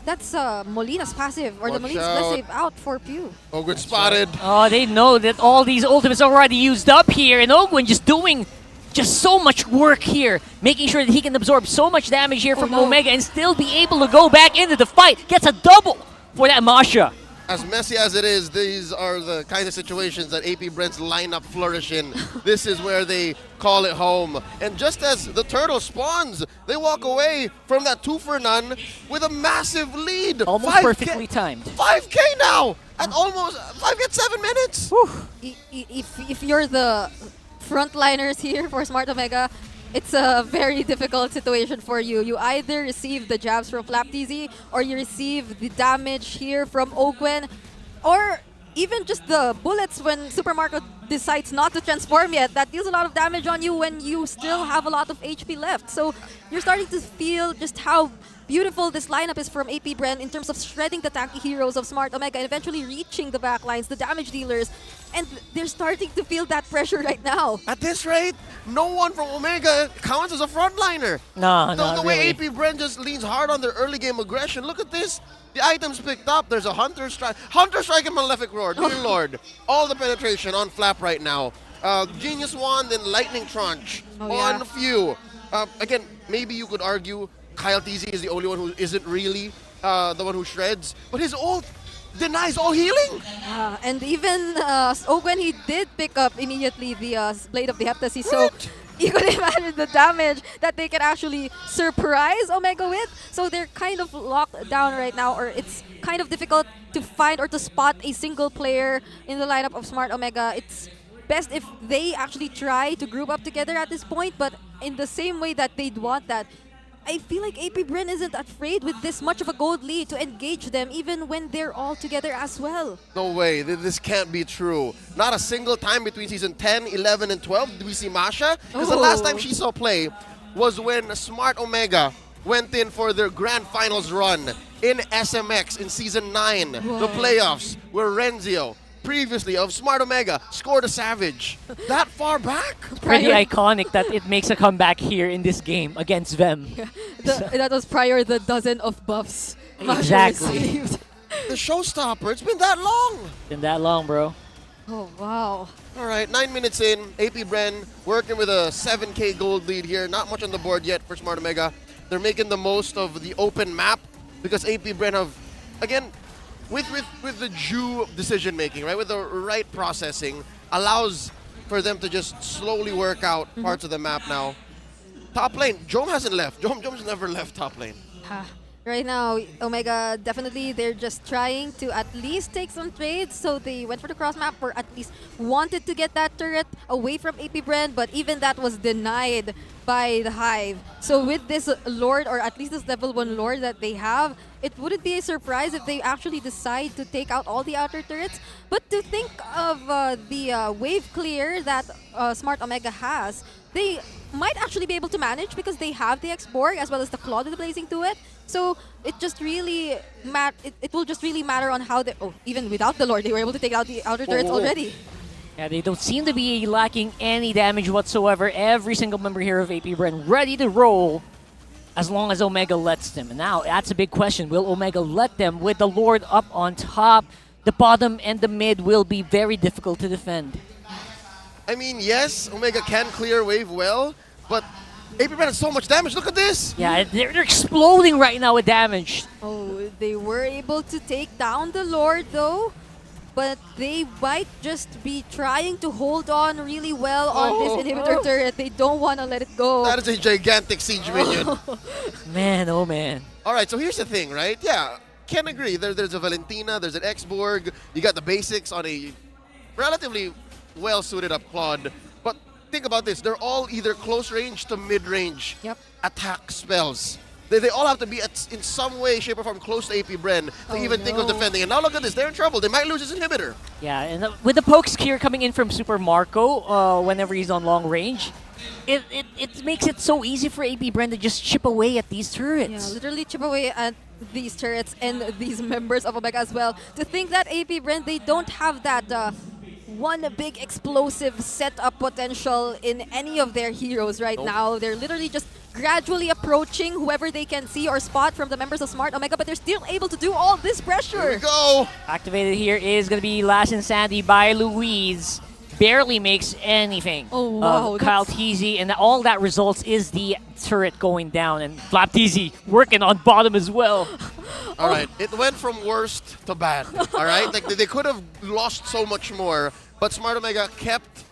that's Molina's passive, or the Molina's passive out for Pew. Ogwin spotted. Oh, they know that all these ultimates are already used up here, and Ogwin just doing so much work here, making sure that he can absorb so much damage here from Omega and still be able to go back into the fight. Gets a double for that Masha. As messy as it is, these are the kind of situations that AP Bren's lineup flourish in. This is where they call it home. And just as the turtle spawns, they walk away from that 2-for-none with a massive lead. Almost perfectly timed. 5K now at almost 7 minutes. If you're the frontliners here for Smart Omega, it's a very difficult situation for you. You either receive the jabs from Flaptiz, or you receive the damage here from Ogwin, or even just the bullets when Super Marco decides not to transform yet. That deals a lot of damage on you when you still have a lot of HP left. So you're starting to feel just how beautiful this lineup is from AP Bren in terms of shredding the tanky heroes of Smart Omega and eventually reaching the backlines, the damage dealers. And they're starting to feel that pressure right now. At this rate, no one from Omega counts as a frontliner. No, the way AP Bren just leans hard on their early game aggression. Look at this. The items picked up. There's a Hunter Strike. Hunter Strike and Malefic Roar. Dear Lord. All the penetration on Flap right now. Genius Wand and Lightning Tranche on Few. Again, maybe you could argue Kyle TZ is the only one who isn't really the one who shreds. But his ult denies all healing. And even Ogwen, he did pick up immediately the Blade of the Heptasy, so you could imagine the damage that they can actually surprise Omega with. So they're kind of locked down right now, or it's kind of difficult to find or to spot a single player in the lineup of Smart Omega. It's best if they actually try to group up together at this point, but in the same way that they'd want that, I feel like AP Bren isn't afraid with this much of a gold lead to engage them even when they're all together as well. No way, this can't be true. Not a single time between season 10, 11, and 12 did we see Masha. Because the last time she saw play was when Smart Omega went in for their grand finals run in SMX in season 9, the playoffs, where Renzio, previously of Smart Omega, scored a Savage. That far back? Pretty iconic that it makes a comeback here in this game against them. That was prior the dozen of buffs Masha Exactly. received. The showstopper, it's been that long. Been that long, bro. Oh, wow. All right, 9 minutes in, AP Bren working with a 7K gold lead here. Not much on the board yet for Smart Omega. They're making the most of the open map because AP Bren have, again, with the due decision making, right, with the right processing, allows for them to just slowly work out parts of the map now. Top lane, Jom hasn't left. Jom's never left top lane. Right now, Omega, definitely, they're just trying to at least take some trades. So they went for the cross map, or at least wanted to get that turret away from AP Bren, but even that was denied by the Hive. So with this Lord, or at least this level 1 Lord that they have, it wouldn't be a surprise if they actually decide to take out all the outer turrets. But to think of the wave clear that Smart Omega has, they might actually be able to manage because they have the X-Borg as well as the Claw with the Blazing to it. So it just really it will just really matter on how they, even without the Lord, they were able to take out the outer turrets already. Yeah, they don't seem to be lacking any damage whatsoever. Every single member here of AP Bren ready to roll as long as Omega lets them. And now, that's a big question. Will Omega let them with the Lord up on top? The bottom and the mid will be very difficult to defend. I mean, yes, Omega can clear wave well, but AP Bren has so much damage. Look at this. Yeah, they're exploding right now with damage. Oh, they were able to take down the Lord though, but they might just be trying to hold on really well on this inhibitor turret. They don't want to let it go. That is a gigantic siege minion. Man, oh man. All right, so here's the thing, right? Yeah, can agree. There's a Valentina, there's an X-Borg. You got the basics on a relatively well-suited up Claude. But think about this. They're all either close range to mid-range attack spells. They all have to be in some way, shape, or form close to AP Bren to even think of defending. And now look at this. They're in trouble. They might lose his inhibitor. Yeah, and with the pokes here coming in from Super Marco whenever he's on long range, it makes it so easy for AP Bren to just chip away at these turrets. Yeah, literally chip away at these turrets and these members of Omega as well. To think that AP Bren, they don't have that one big explosive setup potential in any of their heroes right now. They're literally just gradually approaching whoever they can see or spot from the members of Smart Omega, but they're still able to do all this pressure. Here we go. Activated here is going to be Last Insanity by Louise. Barely makes anything. Oh, wow. Kyle Teasy, and all that results is the turret going down, and Flap Teasy working on bottom as well. All right, it went from worst to bad, all right? Like, they could have lost so much more, but Smart Omega kept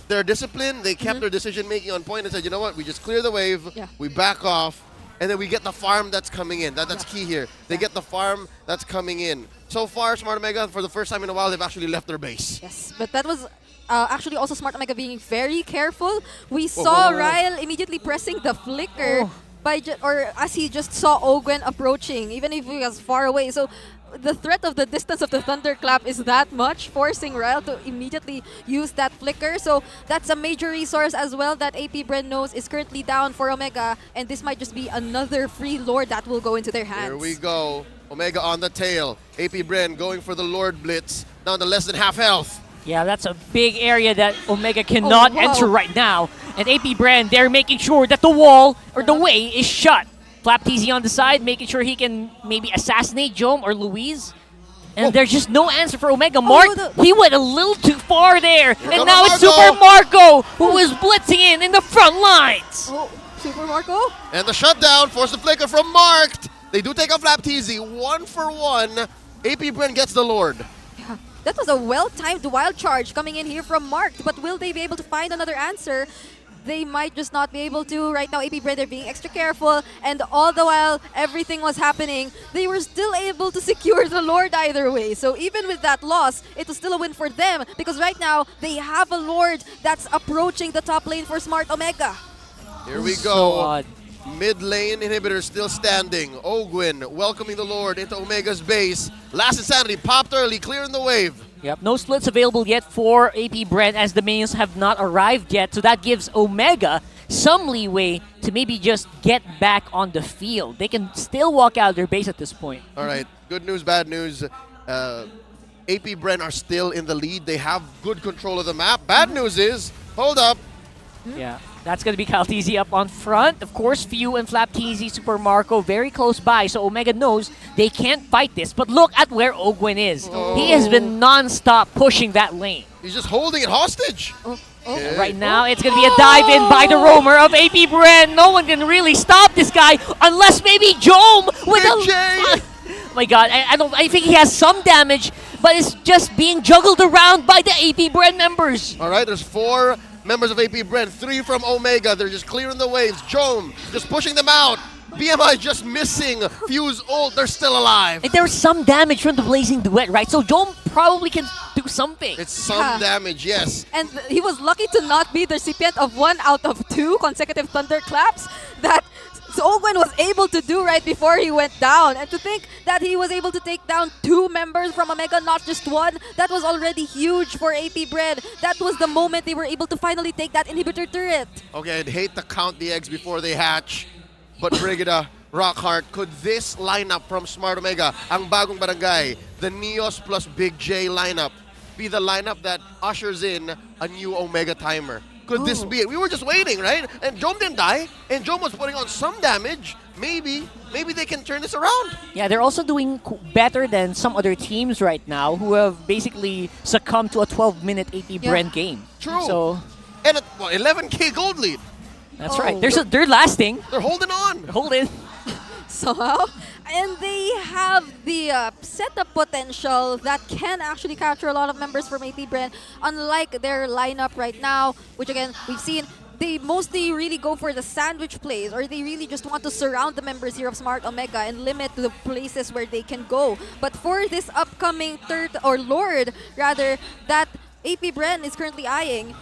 their discipline, they kept their decision-making on point and said, you know what, we just clear the wave, we back off, and then we get the farm that's coming in. That's key here. They get the farm that's coming in. So far, Smart Omega, for the first time in a while, they've actually left their base. Yes, but that was actually also Smart Omega being very careful. We saw Ryle immediately pressing the flicker or as he just saw Ogwen approaching, even if he was far away. So the threat of the distance of the Thunderclap is that much, forcing Ryle to immediately use that flicker. So that's a major resource as well that AP Bren knows is currently down for Omega, and this might just be another free Lord that will go into their hands. Here we go. Omega on the tail. AP Bren going for the Lord Blitz, down to less than half health. Yeah, that's a big area that Omega cannot enter right now. And AP Bren, they're making sure that the wall or the way is shut. Flap TZ on the side, making sure he can maybe assassinate Jom or Louise. And there's just no answer for Omega. Mark, he went a little too far there. And now it's Super Marco who is blitzing in the front lines. Oh, Super Marco? And the shutdown forced the flicker from Marked. They do take a Flap TZ, 1 for 1. AP Bren gets the Lord. That was a well-timed wild charge coming in here from Mark, but will they be able to find another answer? They might just not be able to. Right now, AP Bren, they're being extra careful, and all the while everything was happening, they were still able to secure the Lord either way. So even with that loss, it was still a win for them, because right now, they have a Lord that's approaching the top lane for Smart Omega. Here we go. Mid lane inhibitor still standing. Ogwin welcoming the Lord into Omega's base. Last Insanity popped early, clearing the wave. Yep, no splits available yet for AP Bren as the minions have not arrived yet. So that gives Omega some leeway to maybe just get back on the field. They can still walk out their base at this point. All right, good news, bad news. AP Bren are still in the lead. They have good control of the map. Bad news is, hold up. Yeah, that's going to be Kaltizi up on front. Of course, Few and Flaptizi, Super Marco very close by, so Omega knows they can't fight this. But look at where Ogwin is. He has been non-stop pushing that lane. He's just holding it hostage. And right now, it's going to be a dive-in by the roamer of AP Bren. No one can really stop this guy unless maybe Jome with a... Oh my god, I think he has some damage, but it's just being juggled around by the AP Bren members. All right, there's 4 members of AP Bren, 3 from Omega. They're just clearing the waves. Jome just pushing them out. BMI just missing. Fuse ult, they're still alive. And there's some damage from the Blazing Duet, right? So Jome probably can do something. It's some damage, yes. And he was lucky to not be the recipient of 1 out of 2 consecutive thunderclaps that Ogwin was able to do right before he went down. And to think that he was able to take down 2 members from Omega, not just 1, that was already huge for AP Bren. That was the moment they were able to finally take that inhibitor turret. Okay, I'd hate to count the eggs before they hatch, but Brigida, Rockhart, could this lineup from Smart Omega, ang bagong barangay, the Neos plus Big J lineup, be the lineup that ushers in a new Omega timer? Could this be it? We were just waiting, right? And Jome didn't die, and Jome was putting on some damage. Maybe they can turn this around. Yeah, they're also doing better than some other teams right now who have basically succumbed to a 12-minute AP Bren game. True. So, and a 11K gold lead. That's right. They're lasting. They're holding on. Holding. Somehow. And they have the setup potential that can actually capture a lot of members from AP Bren, unlike their lineup right now, which again, we've seen they mostly really go for the sandwich plays, or they really just want to surround the members here of Smart Omega and limit the places where they can go. But for this upcoming Lord, rather, that AP Bren is currently eyeing,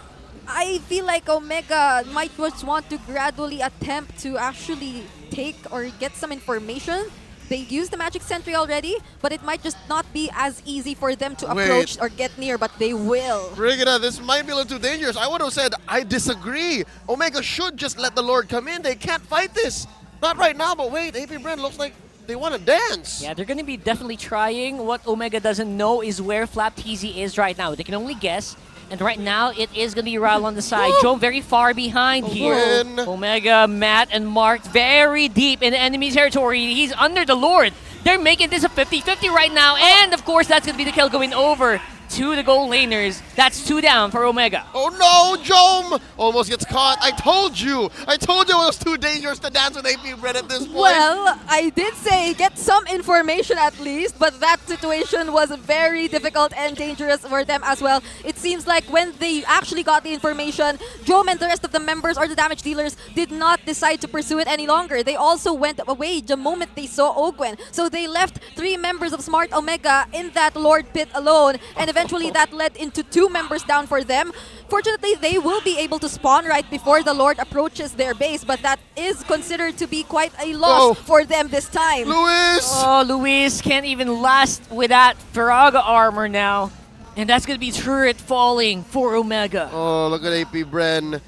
I feel like Omega might just want to gradually attempt to actually take or get some information. They used the Magic Sentry already, but it might just not be as easy for them to approach or get near, but they will. Brigida, this might be a little too dangerous. I would have said, I disagree. Omega should just let the Lord come in. They can't fight this. Not right now, but wait, AP Bren looks like they want to dance. Yeah, they're going to be definitely trying. What Omega doesn't know is where Flaptizi is right now. They can only guess. And right now, it is going to be Ral on the side. Jome very far behind here. Omega, Matt, and Mark very deep in the enemy territory. He's under the Lord. They're making this a 50-50 right now. And, of course, that's going to be the kill going over to the gold laners. That's 2 down for Omega. Oh no, Jome almost gets caught. I told you it was too dangerous to dance with AP Bren at this point. Well, I did say get some information at least, but that situation was very difficult and dangerous for them as well. It seems like when they actually got the information, Jome and the rest of the members or the damage dealers did not decide to pursue it any longer. They also went away the moment they saw Ogwin. So they left 3 members of Smart Omega in that Lord pit alone, and eventually that led into 2 members down for them. Fortunately, they will be able to spawn right before the Lord approaches their base, but that is considered to be quite a loss for them this time. Luis! Oh, Luis can't even last with that Faraga armor now. And that's going to be turret falling for Omega. Oh, look at AP Bren.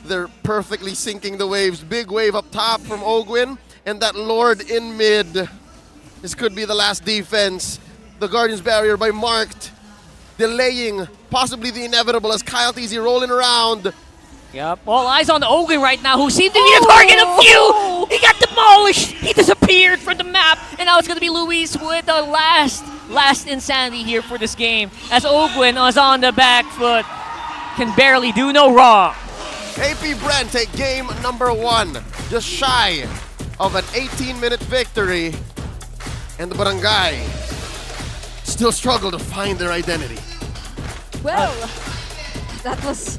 They're perfectly sinking the waves. Big wave up top from Ogwin, and that Lord in mid. This could be the last defense. The Guardian's Barrier by Marked, delaying possibly the inevitable as Kaltizi rolling around. Yep, all eyes on Ogwin right now, who seemed to be the target of Few. He got demolished. He disappeared from the map, and now it's going to be Luis with the last insanity here for this game, as Ogwin is on the back foot, can barely do no wrong. AP Bren take game number 1, just shy of an 18-minute victory, and the Barangay still struggle to find their identity. Well, that was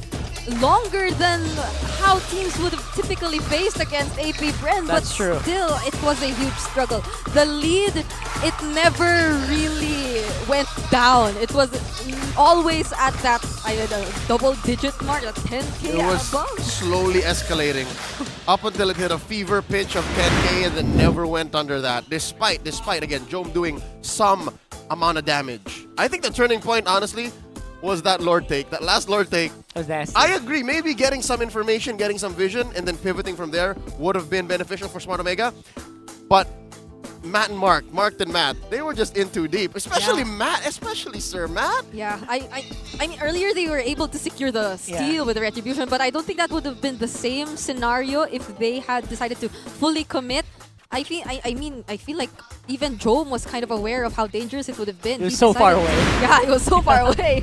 longer than how teams would have typically faced against AP Bren, but That's true. still, it was a huge struggle. The lead, it never really went down. It was always at that, I don't know, double-digit mark, at 10K It was above. slowly escalating up until it hit a fever pitch of 10K and then never went under that, despite again, Jome doing some amount of damage. I think the turning point, honestly, was that Lord take, that last Lord take. I agree, maybe getting some information, getting some vision, and then pivoting from there would have been beneficial for Smart Omega. But Matt and Mark and Matt, they were just in too deep. Especially Matt, especially Sir Matt. Yeah, I mean, earlier they were able to secure the steal with the Retribution, but I don't think that would have been the same scenario if they had decided to fully commit. I feel like even Jome was kind of aware of how dangerous it would have been. It was so far away. Yeah, it was so far away.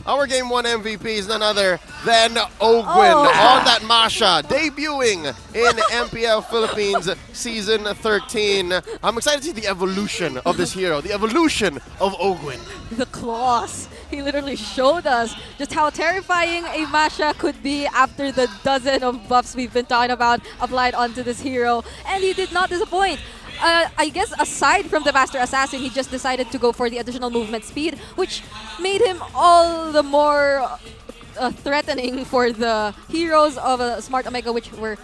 Our Game 1 MVP is none other than Ogwin on that Masha, debuting in MPL Philippines Season 13. I'm excited to see the evolution of this hero, the evolution of Ogwin. The claws. He literally showed us just how terrifying a Masha could be after the dozen of buffs we've been talking about applied onto this hero. And he did not disappoint. I guess aside from the Master Assassin, he just decided to go for the additional movement speed, which made him all the more threatening for the heroes of Smart Omega, which were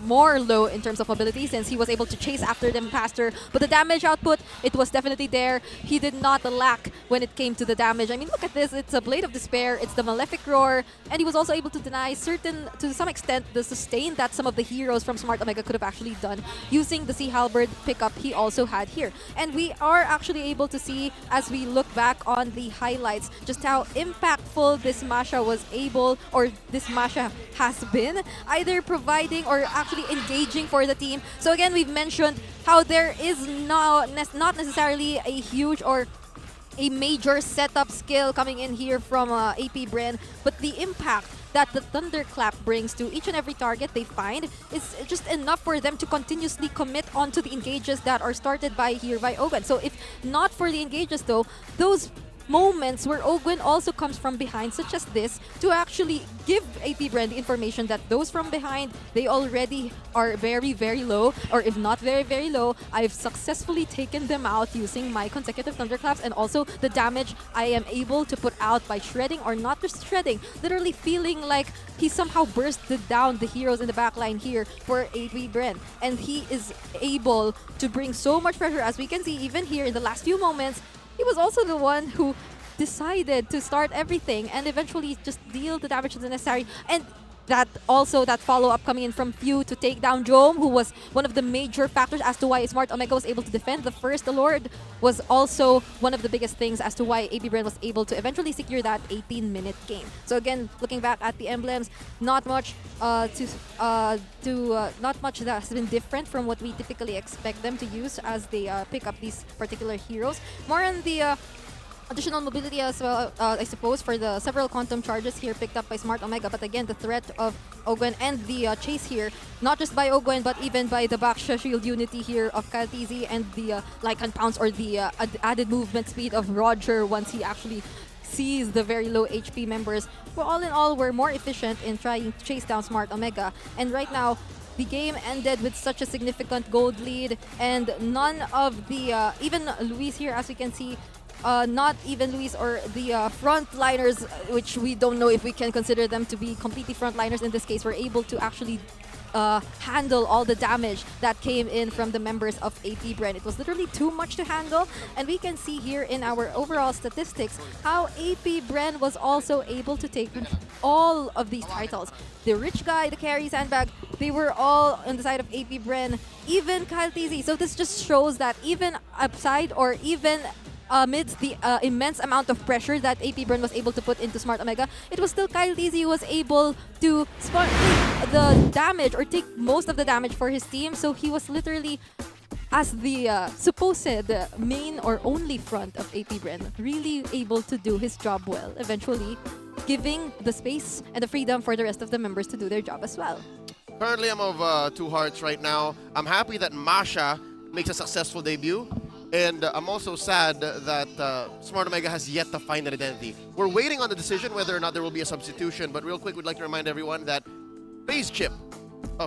more low in terms of mobility, since he was able to chase after them faster. But the damage output, it was definitely there. He did not lack when it came to the damage. I mean, look at this. It's a Blade of Despair. It's the Malefic Roar. And he was also able to deny to some extent, the sustain that some of the heroes from Smart Omega could have actually done using the Sea Halberd pickup he also had here. And we are actually able to see, as we look back on the highlights, just how impactful this Masha was able, or this Masha has been, either providing or actually engaging for the team. So again, we've mentioned how there is not necessarily a huge or a major setup skill coming in here from AP Bren, but the impact that the Thunderclap brings to each and every target they find is just enough for them to continuously commit onto the engages that are started by Ogwin. So if not for the engages though, those moments where Ogwin also comes from behind, such as this, to actually give AP Bren the information that those from behind, they already are very, very low, or if not very, very low, I've successfully taken them out using my consecutive Thunderclaps, and also the damage I am able to put out by shredding, or not just shredding, literally feeling like he somehow bursted down the heroes in the backline here for AP Bren. And he is able to bring so much pressure, as we can see even here in the last few moments. He was also the one who decided to start everything and eventually just deal the damage that's necessary. And that follow-up coming in from Few to take down Jome, who was one of the major factors as to why Smart Omega was able to defend the first Lord, was also one of the biggest things as to why AP Bren was able to eventually secure that 18-minute game. So again, looking back at the emblems, not much not much that has been different from what we typically expect them to use as they pick up these particular heroes. More on the additional mobility as well, I suppose, for the several quantum charges here picked up by Smart Omega. But again, the threat of Ogwin and the chase here, not just by Ogwin, but even by the Baksha Shield unity here of Kaltizi and the Lycan Pounce, or the added movement speed of Roger once he actually sees the very low HP members. Well, all in all, we're more efficient in trying to chase down Smart Omega. And right now, the game ended with such a significant gold lead, and none of the, even Luis here, as we can see, not even Luis or the frontliners, which we don't know if we can consider them to be completely frontliners in this case, were able to actually handle all the damage that came in from the members of AP Bren. It was literally too much to handle, and we can see here in our overall statistics how AP Bren was also able to take all of these titles. The Rich Guy, the Carry, Sandbag, they were all on the side of AP Bren, even Kyle TZ. So this just shows that even upside, or even amidst the immense amount of pressure that AP Bren was able to put into Smart Omega, it was still Kyle TZ who was able to take the damage, or take most of the damage for his team. So he was literally, as the supposed main or only front of AP Bren, really able to do his job well, eventually giving the space and the freedom for the rest of the members to do their job as well. Currently, I'm of two hearts right now. I'm happy that Masha makes a successful debut. And I'm also sad that Smart Omega has yet to find an identity. We're waiting on the decision whether or not there will be a substitution, but real quick, we'd like to remind everyone that Phase Chip,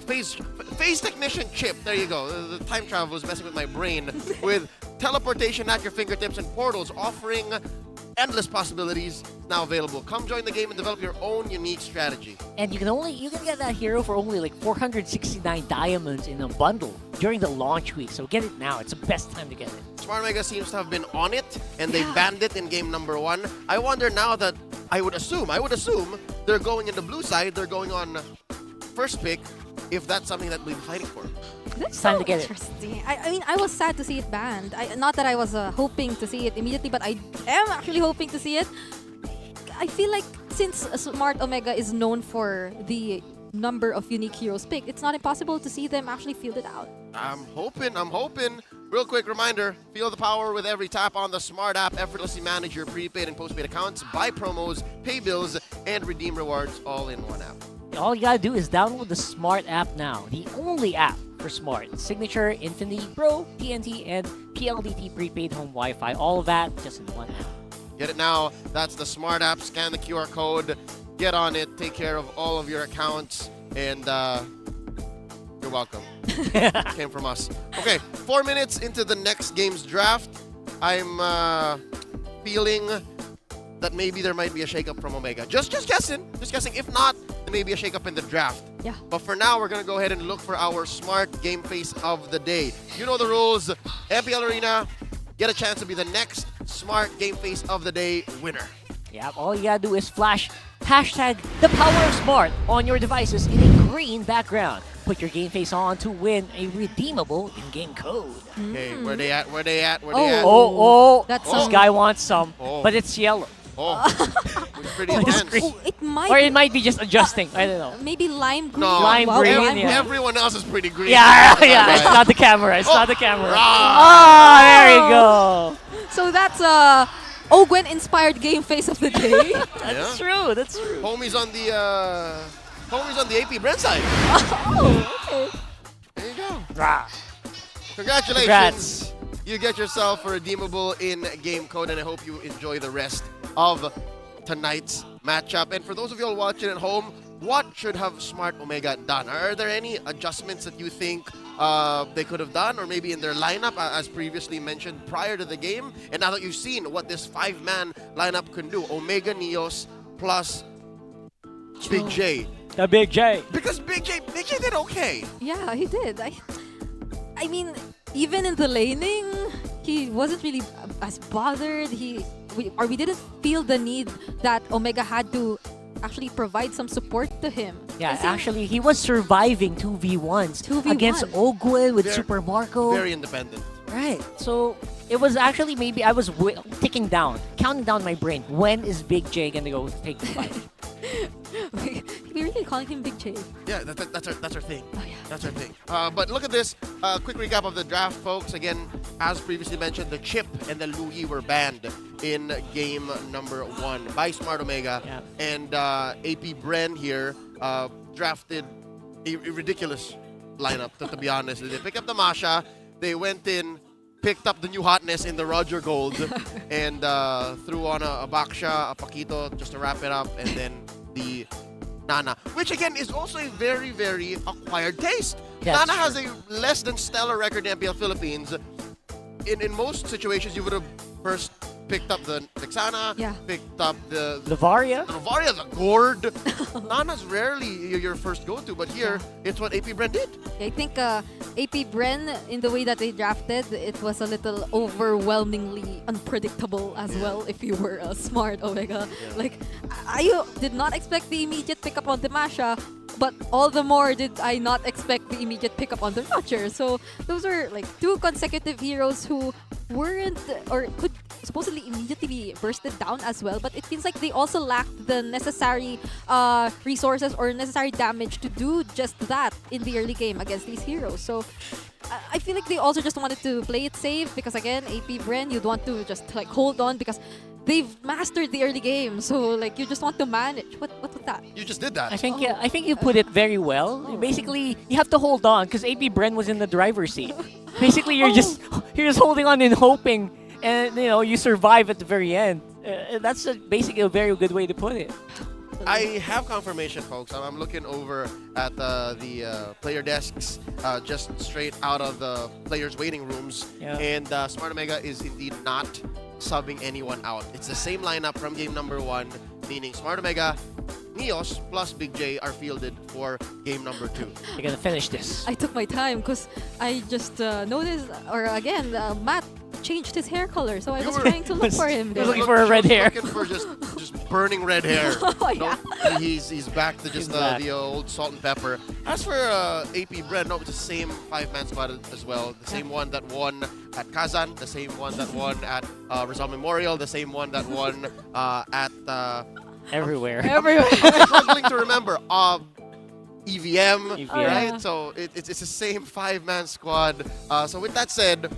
Phase Technician Chip, there you go. The time travel was messing with my brain with teleportation at your fingertips and portals offering endless possibilities now available. Come join the game and develop your own unique strategy. And you can get that hero for only like 469 diamonds in a bundle during the launch week. So get it now. It's the best time to get it. Smart Omega seems to have been on it, and they banned it in game number 1. I wonder now that I would assume they're going in the blue side, they're going on first pick, if that's something that we've been fighting for. That's time so to get it. interesting. I mean, I was sad to see it banned. Not that I was hoping to see it immediately, but I am actually hoping to see it. I feel like since Smart Omega is known for the number of unique heroes picked, it's not impossible to see them actually field it out. I'm hoping. Real quick reminder, feel the power with every tap on the Smart app. Effortlessly manage your prepaid and postpaid accounts, buy promos, pay bills, and redeem rewards all in one app. All you gotta do is download the Smart app now, the only app for Smart. Signature, Infinity, Pro, TNT, and PLDT prepaid home Wi-Fi. All of that just in one app. Get it now. That's the Smart app. Scan the QR code. Get on it. Take care of all of your accounts. And you're welcome. Came from us. Okay, 4 minutes into the next game's draft. I'm feeling that maybe there might be a shakeup from Omega. Just guessing. If not, there may be a shakeup in the draft. Yeah. But for now, we're gonna go ahead and look for our Smart game face of the day. You know the rules. MPL Arena, get a chance to be the next Smart game face of the day winner. Yeah, all you gotta do is flash hashtag the power of Smart on your devices in a green background. Put your game face on to win a redeemable in-game code. Okay, where they at? This guy wants some, but it's yellow. It's pretty intense. It might Or it might be just adjusting. I don't know. Maybe lime green. No, Lime green, lime yeah. Everyone else is pretty green. Yeah, it's not the camera. It's not the camera. Ah. There you go. So that's Ogwen inspired game face of the day. That's true. That's true. Homies on the AP Bren side. Oh, okay. There you go. Rah. Congratulations. Congrats. You get yourself a redeemable in-game code, and I hope you enjoy the rest of tonight's matchup. And for those of you all watching at home, what should have Smart Omega done? Are there any adjustments that you think they could have done, or maybe in their lineup, as previously mentioned prior to the game? And now that you've seen what this 5-man lineup can do, Omega Neos plus Big J. The Big J. Because Big J did okay. Yeah, he did. I mean, even in the laning, he wasn't really as bothered. We didn't feel the need that Omega had to actually provide some support to him. Yeah, actually, he was surviving 2v1s 2v1. against Ogwen with Super Marco. Very independent. Right. So it was actually maybe I was counting down my brain. When is Big J gonna go take the fight? We're really calling him Big J. Yeah, that's our thing. Oh, yeah. That's our thing. But look at this. Quick recap of the draft, folks. Again, as previously mentioned, the Chip and the Luigi were banned in game number 1 by Smart Omega. Yeah. And AP Bren here drafted a ridiculous lineup, to be honest. They picked up the Masha. They went in, picked up the new hotness in the Roger Gold, and threw on a Baksha, a Paquito, just to wrap it up, and then the Nana, which again is also a very, very acquired taste. Yeah, Nana has a less than stellar record in MPL Philippines. In most situations, you would have first picked up the Texana, picked up the Lavaria, the Gourd. Nana's rarely your first go-to, but here, it's what AP Bren did. I think AP Bren, in the way that they drafted, it was a little overwhelmingly unpredictable as well if you were a Smart Omega. Yeah. Like, I did not expect the immediate pickup on the Masha, but all the more did I not expect the immediate pickup on the Roger. So those were like 2 consecutive heroes who weren't or could supposedly immediately be bursted down as well, but it feels like they also lacked the necessary resources or necessary damage to do just that in the early game against these heroes. So I feel like they also just wanted to play it safe because again, AP Bren, you'd want to just like hold on because they've mastered the early game, so like you just want to manage. What was that? You just did that. I think you put it very well. Basically, you have to hold on because AP Bren was in the driver's seat. Basically, you're just holding on and hoping, and you survive at the very end. That's basically a very good way to put it. I have confirmation, folks. I'm looking over at the player desks, just straight out of the players' waiting rooms, and Smart Omega is indeed not subbing anyone out. It's the same lineup from game number 1, meaning Smart Omega, Neos plus Big J are fielded for game number 2. You're gonna finish this. I took my time because I just noticed, or again, Matt changed his hair color, so I was trying to look for him. You're looking for a red hair. Looking for just burning red hair. Oh, yeah. No, he's back to just the old salt and pepper. As for AP Bren, no, it's the same 5-man squad as well. The same one that won at Kazan, the same one that won at Rizal Memorial, the same one that won at everywhere. I'm struggling to remember. EVM, Oh, right? yeah. So it's the same 5-man squad. So with that said,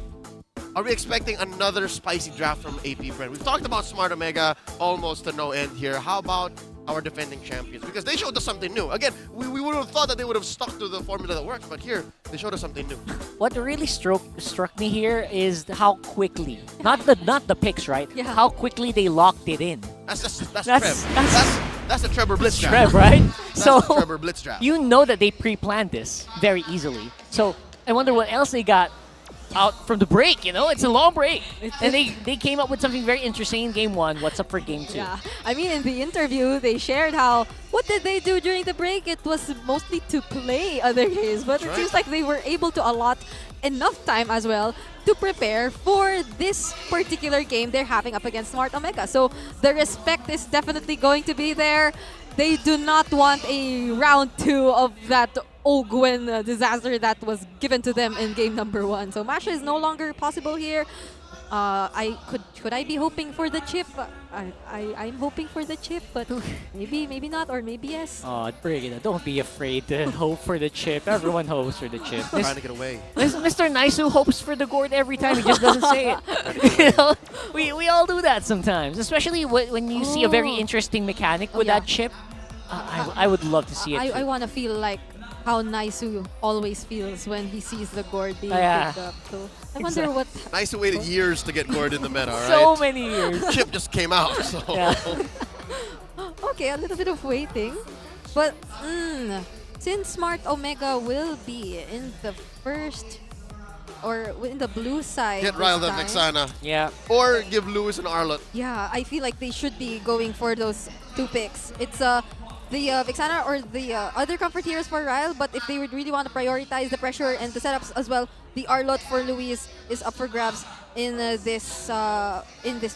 are we expecting another spicy draft from AP Bren? We've talked about Smart Omega almost to no end here. How about our defending champions? Because they showed us something new. Again, we would have thought that they would have stuck to the formula that works, but here, they showed us something new. What really struck me here is how quickly, not the picks, right? Yeah. How quickly they locked it in. That's the Trevor Blitz draft. Trev, right? That's So the Trevor Blitz draft. you know that they pre-planned this very easily. So I wonder what else they got out from the break. It's a long break, and they came up with something very interesting in game 1. What's up for game 2? Yeah, I mean, in the interview, they shared what did they do during the break? It was mostly to play other games, but it seems like they were able to allot enough time as well to prepare for this particular game they're having up against Smart Omega. So the respect is definitely going to be there. They do not want a round 2 of that Ogwen disaster that was given to them in game number 1. So Masha is no longer possible here. Could I be hoping for the chip? I'm hoping for the chip, but maybe not, or maybe yes. Oh, Brigida, don't be afraid to hope for the chip. Everyone hopes for the chip. Trying to get away. Mr. Naisu hopes for the gourd every time. He just doesn't say it. We all do that sometimes, especially when you see a very interesting mechanic with that chip. I would love to see it. I want to feel like how Naisu always feels when he sees the gourd being Yeah. picked up. So I wonder what... Naisu waited years to get gourd in the meta, right? So many years. Chip just came out, so... Yeah. Okay, a little bit of waiting. But since Smart Omega will be in the first, or in the blue side Get this riled up time. Vexana. Yeah. Or give Lewis an Arlott. Yeah, I feel like they should be going for those 2 picks. It's the Vexana or the other comfort heroes for Ryle, but if they would really want to prioritize the pressure and the setups as well, the Arlott for Luis is up for grabs in this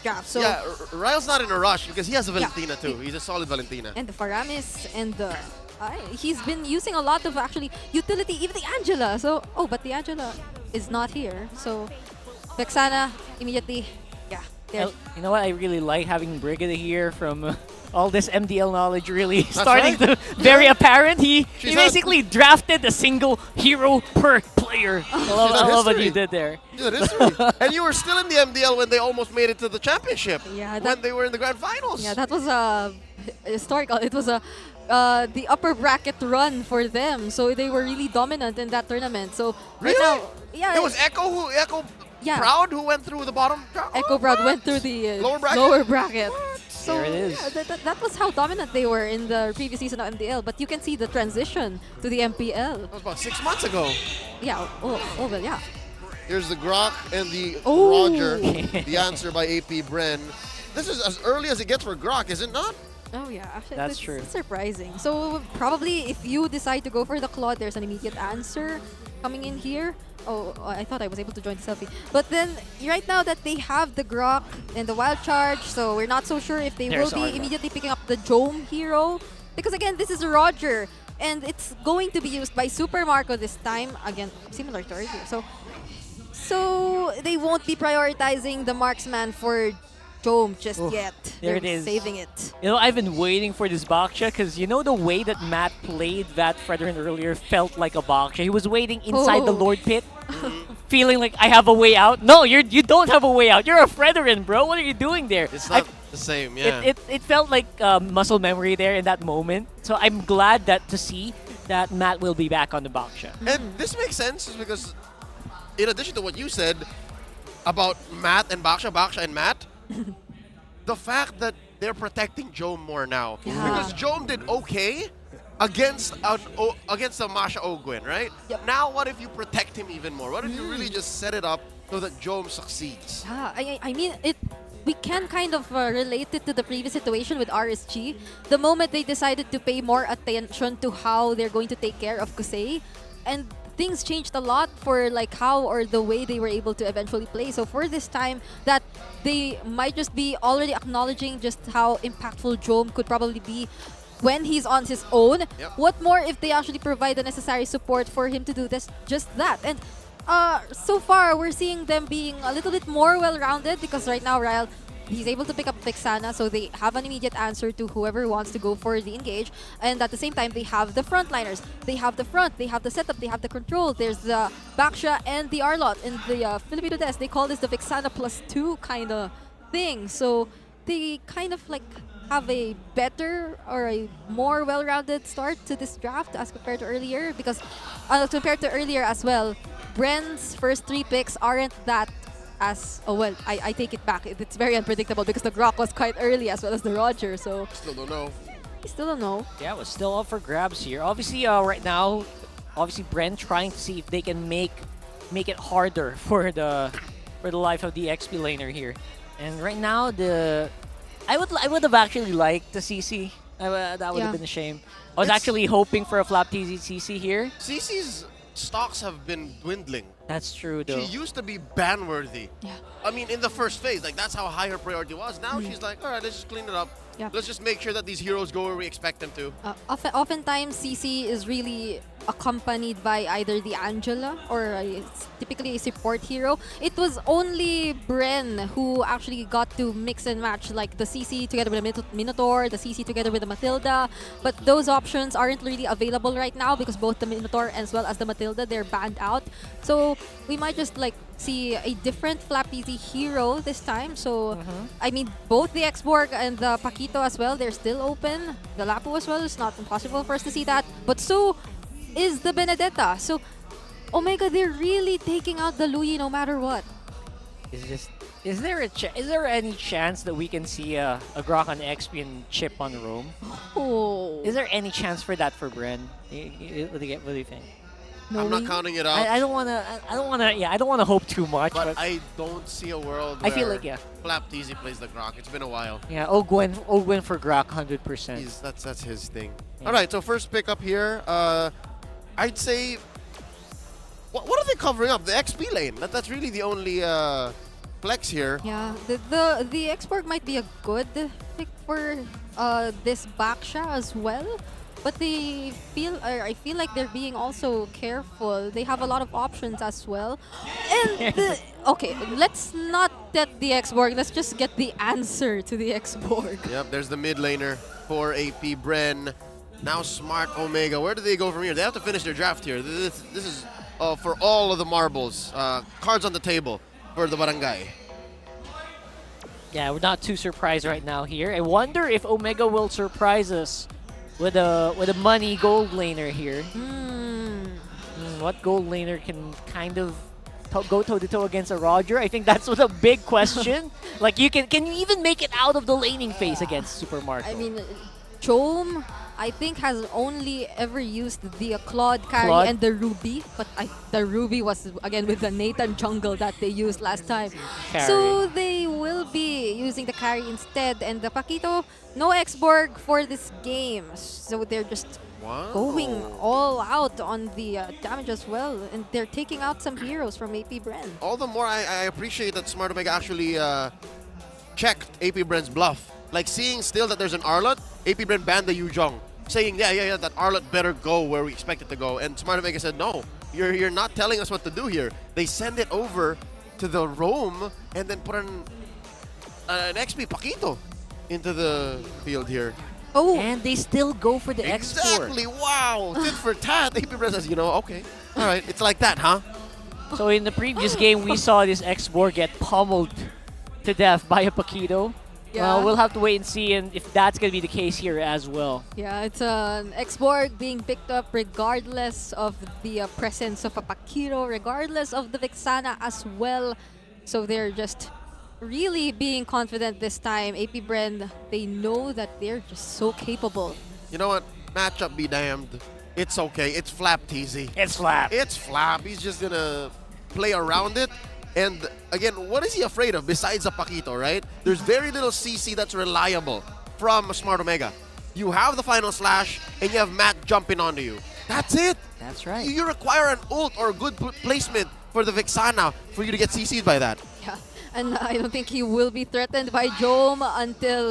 draft. So Yeah, Ryle's not in a rush because he has a Valentina too. He's a solid Valentina. and the Faramis and the he's been using a lot of actually utility, even the Angela. So but the Angela is not here. So Vexana immediately, there. You know what? I really like having Brigida here from all this MDL knowledge really starting to very apparent. He basically drafted a single hero per player. I love what you did there. She's an history. And you were still in the MDL when they almost made it to the championship. Yeah, when they were in the grand finals. Yeah, that was historical. It was the upper bracket run for them. So they were really dominant in that tournament. So right now, yeah, It was Echo Proud who went through the bottom. Echo Proud went through the lower bracket. So there it is. yeah, that was how dominant they were in the previous season of MDL. But you can see the transition to the MPL. That was about 6 months ago. Yeah. Well, yeah. Here's the Grok and the Oh. Roger. The answer by AP Bren. This is as early as it gets for Grok, is it not? Oh yeah, actually, That's it's true. surprising. So probably if you decide to go for the Claude, there's an immediate answer coming in here. Oh, I thought I was able to join the selfie. But then right now that they have the Grok and the Wild Charge, so we're not so sure if they There's will be Arla. immediately picking up the Jome hero. Because again, this is Roger, and it's going to be used by Super Marco this time. Again, similar to earlier. So they won't be prioritizing the marksman for Jome just yet. There They're it is. saving it. I've been waiting for this Baksha because the way that Matt played that Fredrin earlier felt like a Baksha. He was waiting inside the Lord Pit, feeling like I have a way out. No, you don't have a way out. You're a Fredrin, bro. What are you doing there? It's not the same, yeah. It felt like muscle memory there in that moment. So I'm glad to see that Matt will be back on the Baksha. And this makes sense because in addition to what you said about Matt and Baksha and Matt, the fact that they're protecting Jome more now. Because Jome did okay against a Masha Ogwin, right? Yep. Now what if you protect him even more? What if you really just set it up so that Jome succeeds? Yeah, I mean, we can kind of relate it to the previous situation with RSG. The moment they decided to pay more attention to how they're going to take care of Kusei, and things changed a lot for like how or the way they were able to eventually play. So for this time, that they might just be already acknowledging just how impactful Jome could probably be when he's on his own. Yep. What more if they actually provide the necessary support for him to do just that? And so far, we're seeing them being a little bit more well-rounded because right now, Ryle, he's able to pick up Vexana, so they have an immediate answer to whoever wants to go for the engage. And at the same time, they have the frontliners. They have the front, they have the setup, they have the control. There's the Baksha and the Arlot. In the Filipino desk, they call this the Vexana +2 kind of thing. So they kind of like have a better or a more well-rounded start to this draft as compared to earlier. Because compared to earlier as well, Bren's first 3 picks aren't that as, oh well, I take it back. It's very unpredictable because the Grok was quite early as well as the Roger, so... Still don't know. We still don't know. Yeah, it was still up for grabs here. Obviously, right now, Bren trying to see if they can make it harder for the life of the XP laner here. And right now, I would have actually liked the CC. That would have been a shame. I was actually hoping for a flap TZ CC here. CC's stocks have been dwindling. That's true, though. She used to be ban-worthy. Yeah. I mean, in the first phase, like that's how high her priority was. Now she's like, all right, let's just clean it up. Yeah. Let's just make sure that these heroes go where we expect them to. Oftentimes, CC is really accompanied by either the Angela or typically a support hero. It was only Bren who actually got to mix and match like the CC together with the Minotaur, the CC together with the Matilda. But those options aren't really available right now because both the Minotaur as well as the Matilda, they're banned out. So we might just like see a different Flap Easy hero this time. So I mean, both the X-Borg and the Paquito as well, they're still open. The Lapu as well, it's not impossible for us to see that. But so is the Benedetta. So Omega, they're really taking out the Louis no matter what. Is there any chance that we can see a Grok on XP and Chip on Rome? Oh. Is there any chance for that for Bren? What do you think? I'm not counting it out. I don't wanna hope too much. But I don't see a world where I feel like Flap TZ plays the Grok. It's been a while. Yeah, Ogwen for Grok 100%. That's his thing. Yeah. All right, so first pick up here. I'd say, what are they covering up? The XP lane. That's really the only flex here. Yeah, the X-Borg might be a good pick for this Baksha as well. But I feel like they're being also careful. They have a lot of options as well. And okay, let's not get the X-Borg. Let's just get the answer to the X-Borg. Yep, there's the mid laner for AP Bren. Now Smart Omega. Where do they go from here? They have to finish their draft here. This is for all of the marbles. Cards on the table for the Barangay. Yeah, we're not too surprised right now here. I wonder if Omega will surprise us with a money gold laner here. What gold laner can kind of go toe-to-toe against a Roger? I think that's a big question. Like, can you even make it out of the laning phase against Super Marco? I mean, Chome, I think, has only ever used the Claude carry and the Ruby. But the Ruby was, again, with the Nathan jungle that they used last time. Carry. So they will be using the carry instead. And the Paquito, no X-Borg for this game. So they're just going all out on the damage as well. And they're taking out some heroes from AP Bren. All the more I appreciate that Smart Omega actually checked AP Bren's bluff. Like seeing still that there's an Arlot, AP Bren banned the Yuzhong, saying, yeah, that Arlot better go where we expect it to go. And Smart Omega said, no, you're not telling us what to do here. They send it over to the Rome and then put an XP Paquito into the field here. Oh, and they still go for the X-Borg. Exactly, wow, tit for tat. AP Bren says, okay, all right, it's like that, huh? So in the previous game, we saw this X-Borg get pummeled to death by a Paquito. Yeah. We'll have to wait and see and if that's going to be the case here as well. Yeah, it's an X-Borg being picked up regardless of the presence of a Pakiro, regardless of the Vexana as well. So they're just really being confident this time. AP Bren, they know that they're just so capable. You know what? Matchup be damned. It's okay. It's Flap, TZ. It's Flap. It's Flap. He's just going to play around it. And again, what is he afraid of besides a Paquito, right? There's very little CC that's reliable from Smart Omega. You have the final slash, and you have Matt jumping onto you. That's it. That's right. You require an ult or good placement for the Vexana for you to get CC'd by that. Yeah, and I don't think he will be threatened by Jome until,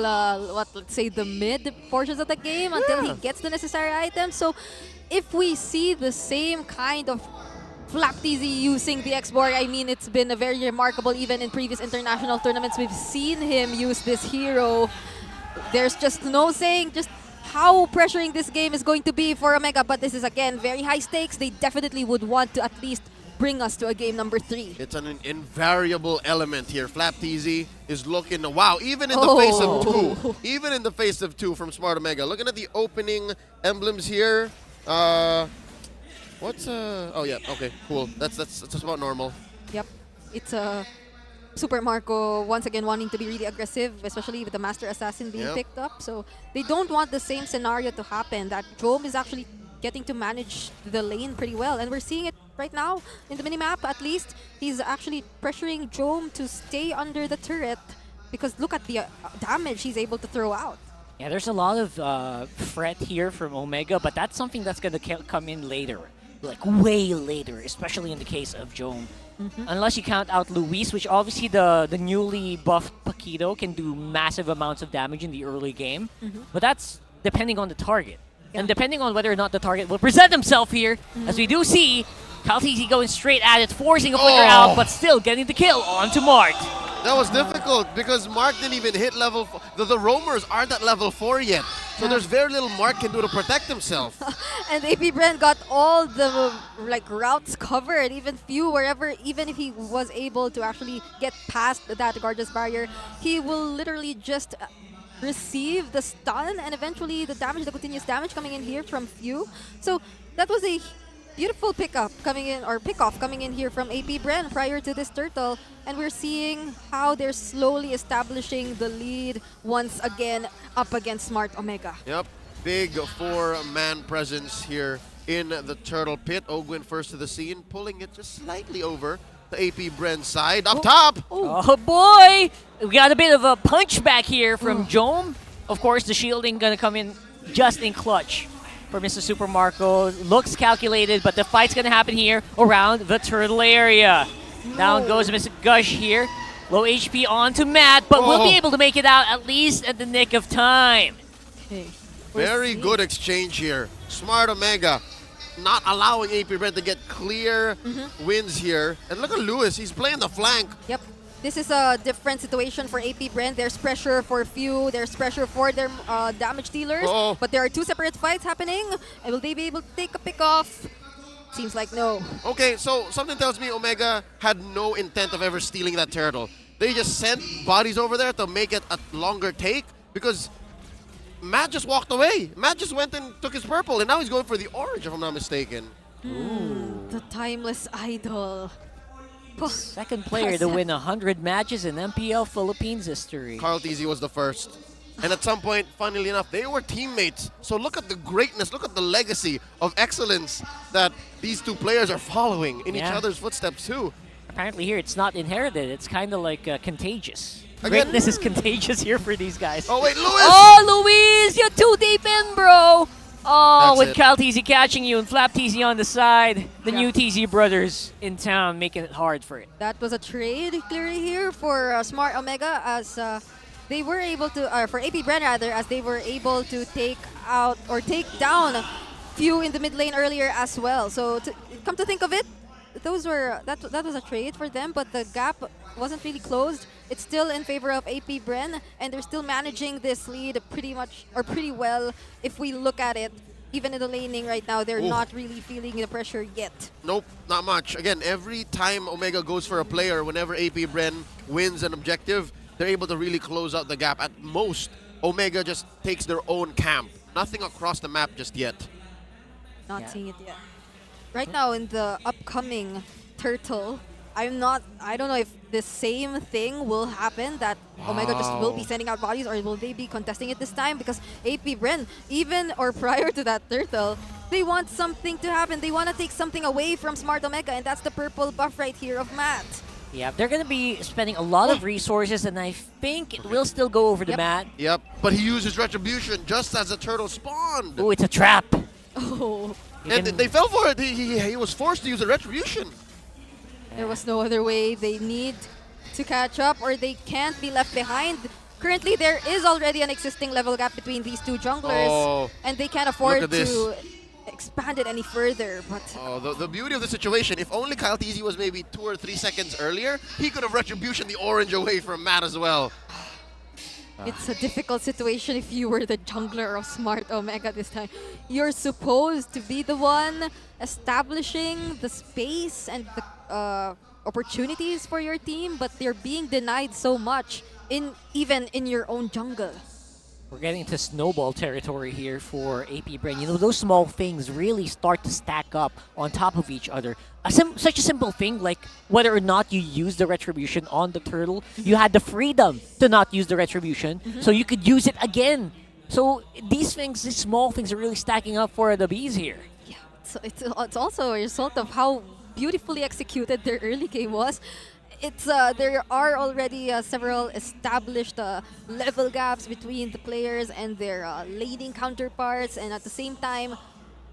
let's say the mid portions of the game, until he gets the necessary items. So if we see the same kind of Flap TZ using the X-Borg, I mean, it's been a very remarkable, even in previous international tournaments, we've seen him use this hero. There's just no saying just how pressuring this game is going to be for Omega, but this is, again, very high stakes. They definitely would want to at least bring us to a game number 3. It's an invariable element here. Flap TZ is looking, wow, even in the face of 2. Even in the face of 2 from Smart Omega. Looking at the opening emblems here. What's oh yeah, okay, cool. That's about normal. Yep. It's Super Marco once again wanting to be really aggressive, especially with the Master Assassin being picked up. So they don't want the same scenario to happen, that Jome is actually getting to manage the lane pretty well. And we're seeing it right now in the minimap, at least. He's actually pressuring Jome to stay under the turret because look at the damage he's able to throw out. Yeah, there's a lot of fret here from Omega, but that's something that's going to come in later. Like way later, especially in the case of Jome. Unless you count out Luis, which obviously the newly buffed Paquito can do massive amounts of damage in the early game. But that's depending on the target. And depending on whether or not the target will present himself here, as we do see, Kaltizi going straight at it, forcing a flicker out, but still getting the kill onto Mark. That was difficult because Mark didn't even hit level 4. The roamers aren't at level 4 yet. So there's very little Mark can do to protect himself. And AP Bren got all the routes covered, even if he was able to actually get past that gorgeous barrier, he will literally just receive the stun and eventually the damage, the continuous damage coming in here from Few. So that was a beautiful pickoff coming in here from AP Bren prior to this turtle, and we're seeing how they're slowly establishing the lead once again up against Smart Omega. Yep, big 4-man presence here in the turtle pit. Ogwin first to the scene, pulling it just slightly over the AP Bren side. Up top! Oh boy! We got a bit of a punch back here from Jome. Of course, the shielding gonna come in just in clutch for Mr. Super Marco. Looks calculated, but the fight's gonna happen here around the turtle area. Down goes Mr. Gush here. Low HP onto Matt, but will be able to make it out at least at the nick of time. Very good exchange here. Smart Omega not allowing AP Bren to get clear wins here. And look at Lewis, he's playing the flank. Yep. This is a different situation for AP Bren. There's pressure for Few, there's pressure for their damage dealers, but there are 2 separate fights happening. And will they be able to take a pick off? Seems like no. Okay, so something tells me Omega had no intent of ever stealing that turtle. They just sent bodies over there to make it a longer take because Matt just walked away. Matt just went and took his purple, and now he's going for the orange, if I'm not mistaken. The timeless idol. Second player to win 100 matches in MPL Philippines history. Carl TZ was the first. And at some point, funnily enough, they were teammates. So look at the greatness, look at the legacy of excellence that these 2 players are following in each other's footsteps too. Apparently here, it's not inherited. It's kind of like contagious. Again? Greatness is contagious here for these guys. Oh, wait, Lewis! Oh, Luis, you're too deep in, bro! Oh, That's with it. Cal TZ catching you and Flap TZ on the side. The new TZ brothers in town making it hard for it. That was a trade clearly here for Smart Omega as they were able to, for AP Bren rather, as they were able to take out or take down Few in the mid lane earlier as well. So come to think of it, that was a trade for them, but the gap wasn't really closed. It's still in favor of AP Bren, and they're still managing this lead pretty well. If we look at it, even in the laning right now, they're not really feeling the pressure yet. Nope, not much. Again, every time Omega goes for a player, whenever AP Bren wins an objective, they're able to really close out the gap. At most, Omega just takes their own camp. Nothing across the map just yet. Not seeing it yet. Right now in the upcoming Turtle, I don't know if the same thing will happen, that Omega just will be sending out bodies, or will they be contesting it this time? Because AP Bren, even or prior to that Turtle, they want something to happen. They want to take something away from Smart Omega, and that's the purple buff right here of Matt. Yeah, they're going to be spending a lot of resources, and I think it will still go over the mat. Yep, but he uses Retribution just as the turtle spawned. Oh, it's a trap. Oh. And they fell for it. He was forced to use a Retribution. There was no other way. They need to catch up, or they can't be left behind. Currently, there is already an existing level gap between these two junglers, and they can't afford to expand it any further. But the beauty of the situation, if only Kyle TZ was maybe 2 or 3 seconds earlier, he could have Retribution the orange away from Matt as well. It's a difficult situation if you were the jungler of Smart Omega this time. You're supposed to be the one establishing the space and the opportunities for your team, but they're being denied so much, even in your own jungle. We're getting into snowball territory here for AP Bren. You know, those small things really start to stack up on top of each other. Such a simple thing, like whether or not you use the Retribution on the turtle, you had the freedom to not use the Retribution, so you could use it again. So these things, these small things are really stacking up for the Bees here. Yeah, so it's also a result of how beautifully executed their early game was. There are already several established level gaps between the players and their laning counterparts, and at the same time,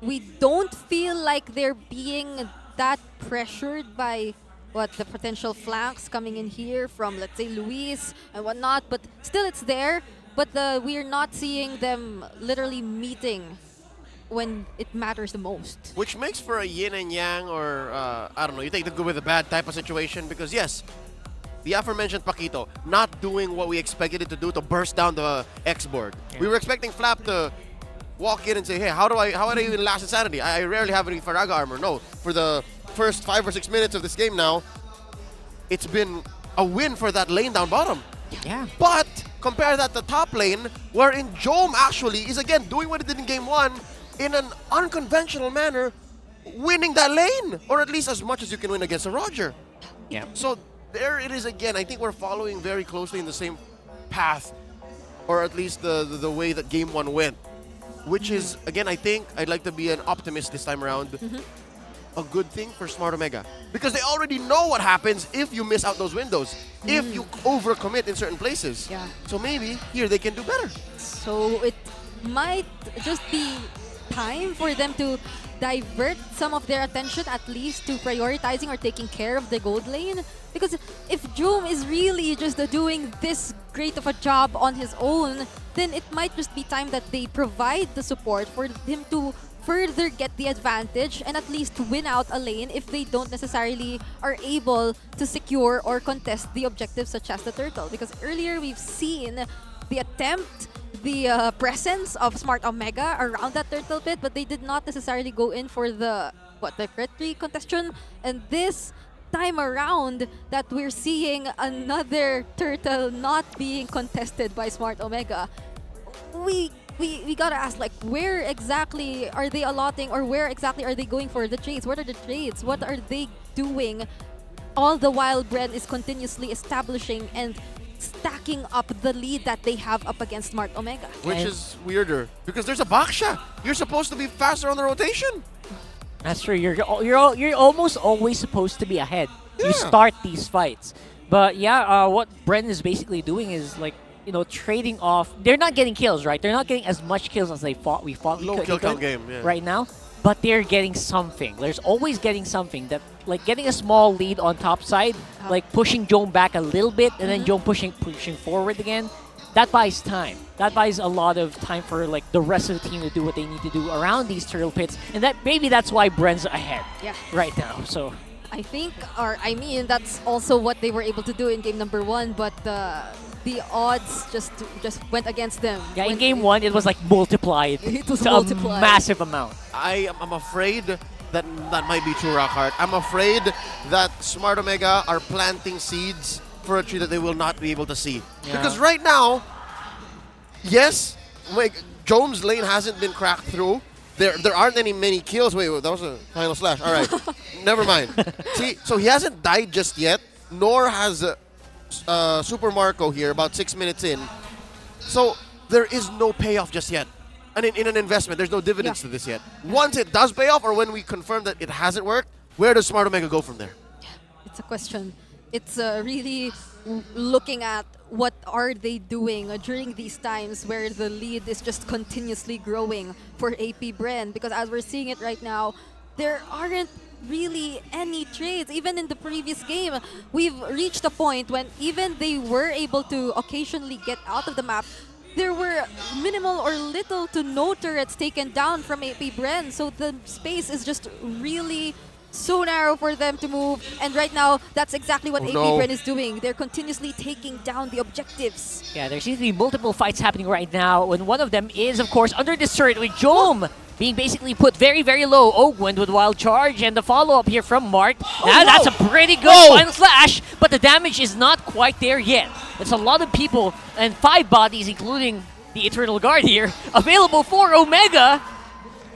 we don't feel like they're being that pressured by the potential flanks coming in here from, let's say, Luis and whatnot, but still it's there, but we're not seeing them literally meeting when it matters the most. Which makes for a yin and yang, or I don't know, you take the good with the bad type of situation, because yes, the aforementioned Paquito not doing what we expected it to do, to burst down the X board. Yeah. We were expecting Flap to walk in and say, hey, how do I even last Insanity? I rarely have any Faraga armor. No, for the first 5 or 6 minutes of this game now, it's been a win for that lane down bottom. Yeah. But compare that to top lane, wherein Jome actually is again doing what it did in game 1, in an unconventional manner, winning that lane, or at least as much as you can win against a Roger. Yeah. So there it is again. I think we're following very closely in the same path, or at least the way that game 1 went, which is, again, I think I'd like to be an optimist this time around. A good thing for Smart Omega, because they already know what happens if you miss out those windows, if you overcommit in certain places. Yeah. So maybe here they can do better. So it might just be time for them to divert some of their attention at least to prioritizing or taking care of the gold lane. Because if Jome is really just doing this great of a job on his own, then it might just be time that they provide the support for him to further get the advantage and at least win out a lane if they don't necessarily are able to secure or contest the objectives such as the turtle. Because earlier we've seen the attempt, the presence of Smart Omega around that turtle pit, but they did not necessarily go in for the victory contestation. And this time around that we're seeing another turtle not being contested by Smart Omega, we gotta ask, like, where exactly are they allotting, or where exactly are they going for the trades? What are the trades? What are they doing? All the while Bren is continuously establishing and stacking up the lead that they have up against Smart Omega. Which is weirder, because there's a Baksha. You're supposed to be faster on the rotation. That's true. You're almost always supposed to be ahead. Yeah. You start these fights. But yeah, what Bren is basically doing is, like, you know, trading off. They're not getting kills, right? They're not getting as much kills as we thought. Low kill count game, yeah. Right now. But they're getting something. There's always getting something. That, like, getting a small lead on top side, like pushing Jome back a little bit, and then Jome pushing forward again. That buys time. That buys a lot of time for, like, the rest of the team to do what they need to do around these turtle pits, and that maybe that's why Bren's ahead right now. So I think, or I mean, that's also what they were able to do in game number 1, but the odds just went against them. Yeah, in game 1, it was like multiplied. It was to multiplied. A massive amount. I'm afraid that might be true, Rockhart. I'm afraid that Smart Omega are planting seeds for a tree that they will not be able to see. Yeah. Because right now, yes, Jones' lane hasn't been cracked through. There aren't many kills. Wait, that was a final slash. All right, never mind. See, so he hasn't died just yet, nor has Super Marco here, about 6 minutes in. So there is no payoff just yet. And in an investment, there's no dividends to this yet. Once it does pay off, or when we confirm that it hasn't worked, where does Smart Omega go from there? It's a question. It's really looking at what are they doing during these times where the lead is just continuously growing for AP Bren. Because as we're seeing it right now, there aren't really any trades. Even in the previous game, we've reached a point when even they were able to occasionally get out of the map, there were minimal or little to no turrets taken down from AP Bren. So the space is just really so narrow for them to move. And right now, that's exactly what AP Bren is doing. They're continuously taking down the objectives. Yeah, there seems to be multiple fights happening right now. And one of them is, of course, under this turret with Jome being basically put very, very low. Ogwend with Wild Charge and the follow-up here from Mark. Now that's a pretty good final slash, but the damage is not quite there yet. It's a lot of people and 5 bodies, including the Eternal Guard here, available for Omega.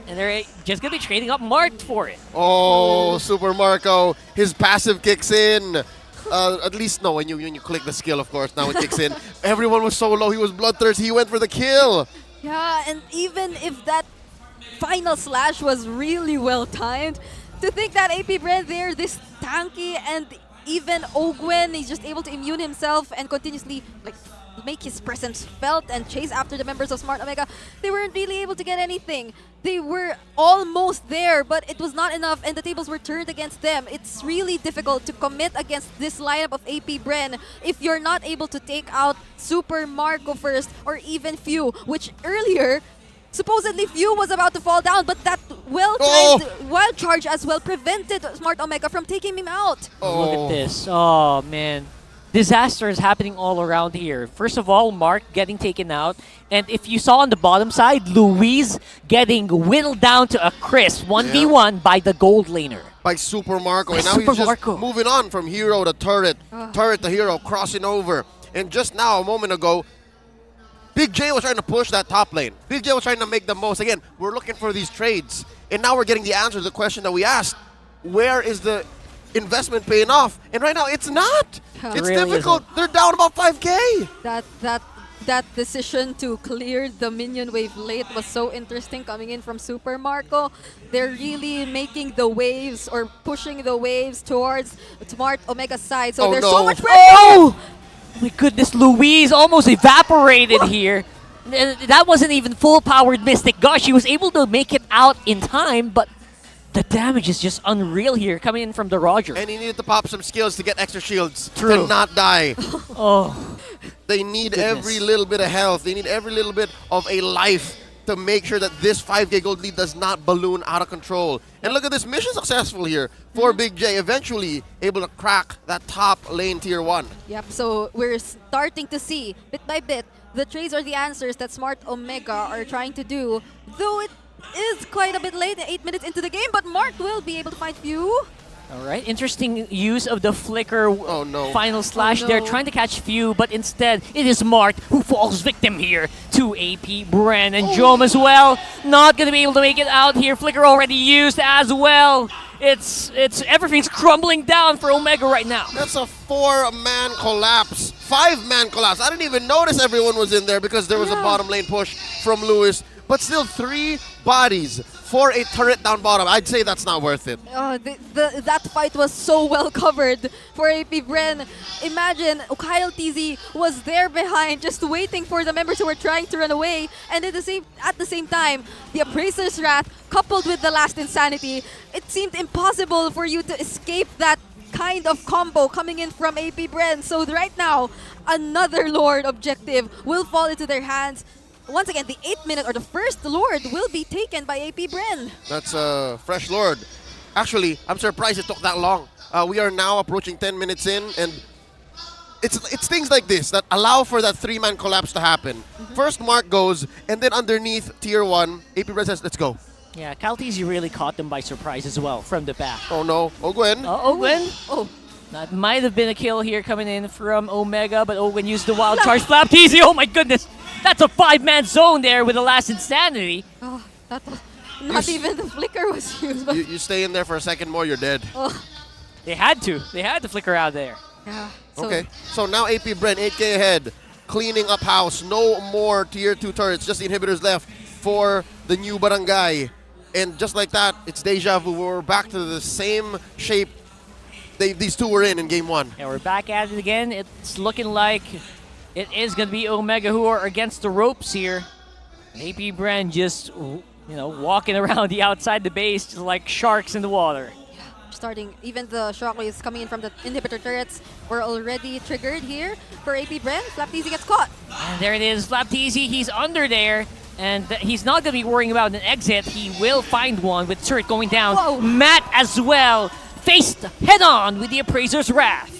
And they're just going to be trading up Mark for it. Oh, Super Marco. His passive kicks in. At least, no, when you click the skill, of course, now it kicks in. Everyone was so low. He was bloodthirsty. He went for the kill. Yeah, and even if that final slash was really well timed, to think that AP Bren there, this tanky, and even Ogwen, he's just able to immune himself and continuously make his presence felt and chase after the members of Smart Omega. They weren't really able to get anything. They were almost there, but it was not enough, and the tables were turned against them. It's really difficult to commit against this lineup of AP Bren if you're not able to take out Super Marco first, or even Few, which earlier, supposedly Few was about to fall down, but that well-timed Wild Charge as well prevented Smart Omega from taking him out. Look at this. Oh, man. Disaster is happening all around here. First of all, Mark getting taken out. And if you saw on the bottom side, Luis getting whittled down to a crisp 1v1 by the gold laner. By Super Marco. And now he's just moving on from hero to turret, turret to hero, crossing over. And just now, a moment ago, Big J was trying to push that top lane. Big J was trying to make the most. Again, we're looking for these trades. And now we're getting the answer to the question that we asked. Where is the investment paying off? And right now, it's not. It's really difficult. They're down about 5K. That decision to clear the minion wave late was so interesting coming in from Super Marco. They're really making the waves or pushing the waves towards Smart Omega's side. So there's so much pressure. Oh! My goodness, Louise almost evaporated here. That wasn't even full-powered Mystic. Gosh, she was able to make it out in time, but the damage is just unreal here coming in from the Roger. And he needed to pop some skills to get extra shields to not die. They need every little bit of health. They need every little bit of a life to make sure that this 5K gold lead does not balloon out of control. And look at this, mission successful here for Big J, eventually able to crack that top lane tier 1. Yep, so we're starting to see, bit by bit, the trades or the answers that Smart Omega are trying to do, though it is quite a bit late, 8 minutes into the game, but Mark will be able to find Few. All right, interesting use of the flicker final slash. They're trying to catch Few, but instead it is Mark who falls victim here to AP Bren. And Jome as well, not going to be able to make it out here. Flicker already used as well. It's everything's crumbling down for Omega right now. That's a 4-man collapse, 5-man collapse. I didn't even notice everyone was in there because there was a bottom lane push from Lewis. But still 3 bodies for a turret down bottom. I'd say that's not worth it. That fight was so well covered for AP Bren. Imagine, Kyle TZ was there behind just waiting for the members who were trying to run away. And at the same time, the Appraiser's Wrath coupled with the Last Insanity, it seemed impossible for you to escape that kind of combo coming in from AP Bren. So right now, another Lord objective will fall into their hands. Once again, the 8th minute or the first Lord will be taken by AP Bren. That's a fresh Lord. Actually, I'm surprised it took that long. We are now approaching 10 minutes in, and it's things like this that allow for that 3-man collapse to happen. First Mark goes, and then underneath tier 1, AP Bren says, let's go. Yeah, Kaltizi really caught them by surprise as well from the back. Oh no, Ogwen. Ogwen. Oh. That might have been a kill here coming in from Omega, but Owen used the wild charge. Flapteasy, oh my goodness! That's a 5-man zone there with the last Insanity. Oh, that was not even the flicker was used. But You stay in there for a second more, you're dead. oh, They had to. They had to flicker out there. yeah. Okay, so now AP Bren, 8K ahead, cleaning up house. No more tier 2 turrets, just the inhibitors left for the new Barangay. And just like that, it's deja vu. We're back to the same shape these two were in game 1. And we're back at it again. It's looking like it is going to be Omega who are against the ropes here. AP Bren just, walking around the outside the base just like sharks in the water. Starting, even the shockwaves coming in from the inhibitor turrets were already triggered here for AP Bren. Flapteasy gets caught. And there it is, Flapteasy. He's under there. And he's not going to be worrying about an exit. He will find one with turret going down. Whoa. Matt as well, faced head-on with the Appraiser's Wrath.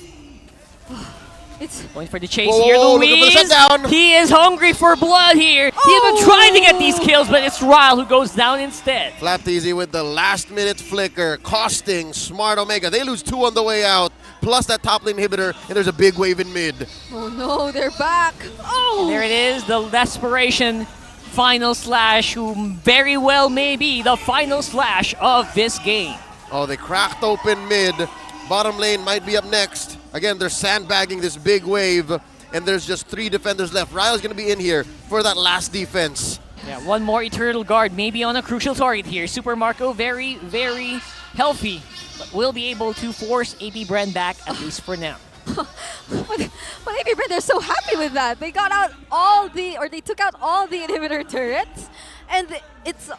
It's going for the chase Whoa, here, looking for the Luis. shutdown. He is hungry for blood here. He's been trying to get these kills, but it's Ryle who goes down instead. Flapteasy with the last-minute flicker, costing Smart Omega. They lose 2 on the way out, plus that top lane inhibitor, and there's a big wave in mid. Oh no, they're back. Oh! And there it is, the desperation final slash, who very well may be the final slash of this game. Oh, they cracked open mid. Bottom lane might be up next. Again, they're sandbagging this big wave, and there's just 3 defenders left. Ryle's going to be in here for that last defense. Yeah, one more Eternal Guard, maybe on a crucial target here. Super Marco, very, very healthy, but will be able to force AP Bren back, at least for now. But AP Bren, they're so happy with that. They got out all they took out all the inhibitor turrets, and it's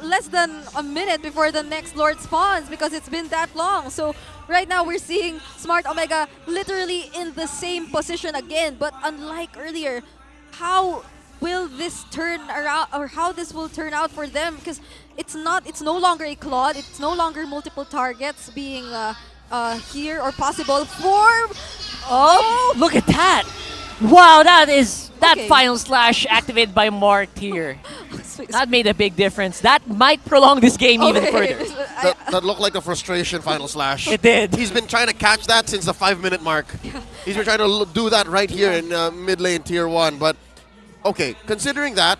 less than a minute before the next Lord spawns because it's been that long. So right now we're seeing Smart Omega literally in the same position again, but unlike earlier, how will this turn around, or how this will turn out for them? Because it's no longer a Claude, it's no longer multiple targets being here or possible for... Oh, look at that! Wow, that Okay. final slash activated by Mark here. That made a big difference. That might prolong this game even further. That looked like a frustration final slash. It did. He's been trying to catch that since the 5-minute mark. He's been trying to do that right here in mid lane tier 1. But, okay, considering that,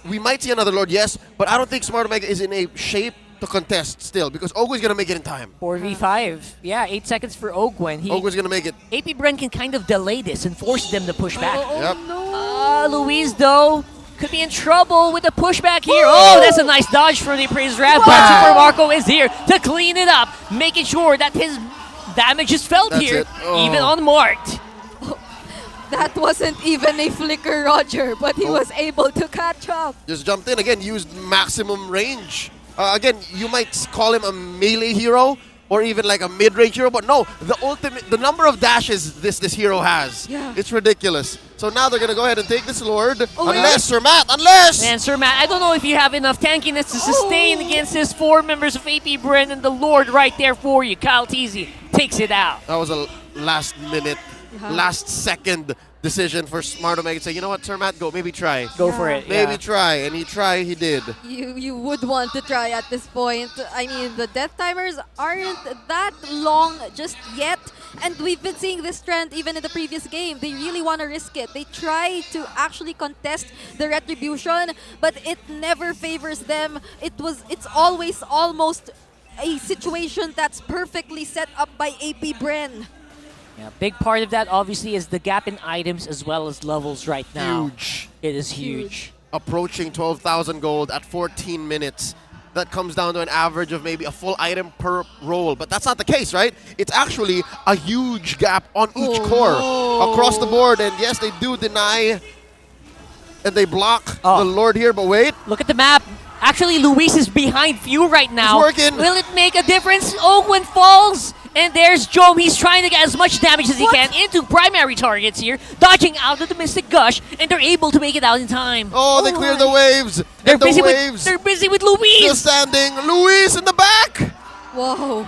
we might see another Lord, yes, but I don't think Smart Omega is in a shape to contest still, because Ogu's going to make it in time. 4v5. Yeah, 8 seconds for Ogwen. Ogu's going to make it. AP Bren can kind of delay this and force them to push back. Yep. Luis, though, could be in trouble with the pushback here. Oh, that's a nice dodge from the Appraiser's Wrath, but Super Marco is here to clean it up, making sure that his damage is felt That's here, it. Oh. even unmarked. That wasn't even a flicker, Roger, but he was able to catch up. Just jumped in again, used maximum range. Again, you might call him a melee hero or even like a mid-range hero, but no, the number of dashes this hero has, it's ridiculous. So now they're gonna go ahead and take this Lord, unless Sir Matt, And Sir Matt, I don't know if you have enough tankiness to sustain against his 4 members of AP Bren, and the Lord right there for you. Kyle Teasy takes it out. That was a last-minute, last-second decision for Smart Omega to say, you know what, Sir Matt, go, maybe try. Go for it. Maybe try, and he did. You would want to try at this point. I mean, the death timers aren't that long just yet, and we've been seeing this trend even in the previous game. They really want to risk it. They try to actually contest the retribution, but it never favors them. It's always almost a situation that's perfectly set up by AP Bren. Yeah, big part of that obviously is the gap in items as well as levels right now. Huge. It is huge. Approaching 12,000 gold at 14 minutes. That comes down to an average of maybe a full item per roll. But that's not the case, right? It's actually a huge gap on each core across the board. And yes, they do deny and they block the Lord here, but wait. Look at the map. Actually, Luis is behind Few right now. It's working. Will it make a difference? Ogwen falls. And there's Jome. He's trying to get as much damage as he can into primary targets here, dodging out of the Mystic Gush, and they're able to make it out in time. Oh, they cleared the waves. They're busy with Luis. Still standing. Luis in the back. Whoa.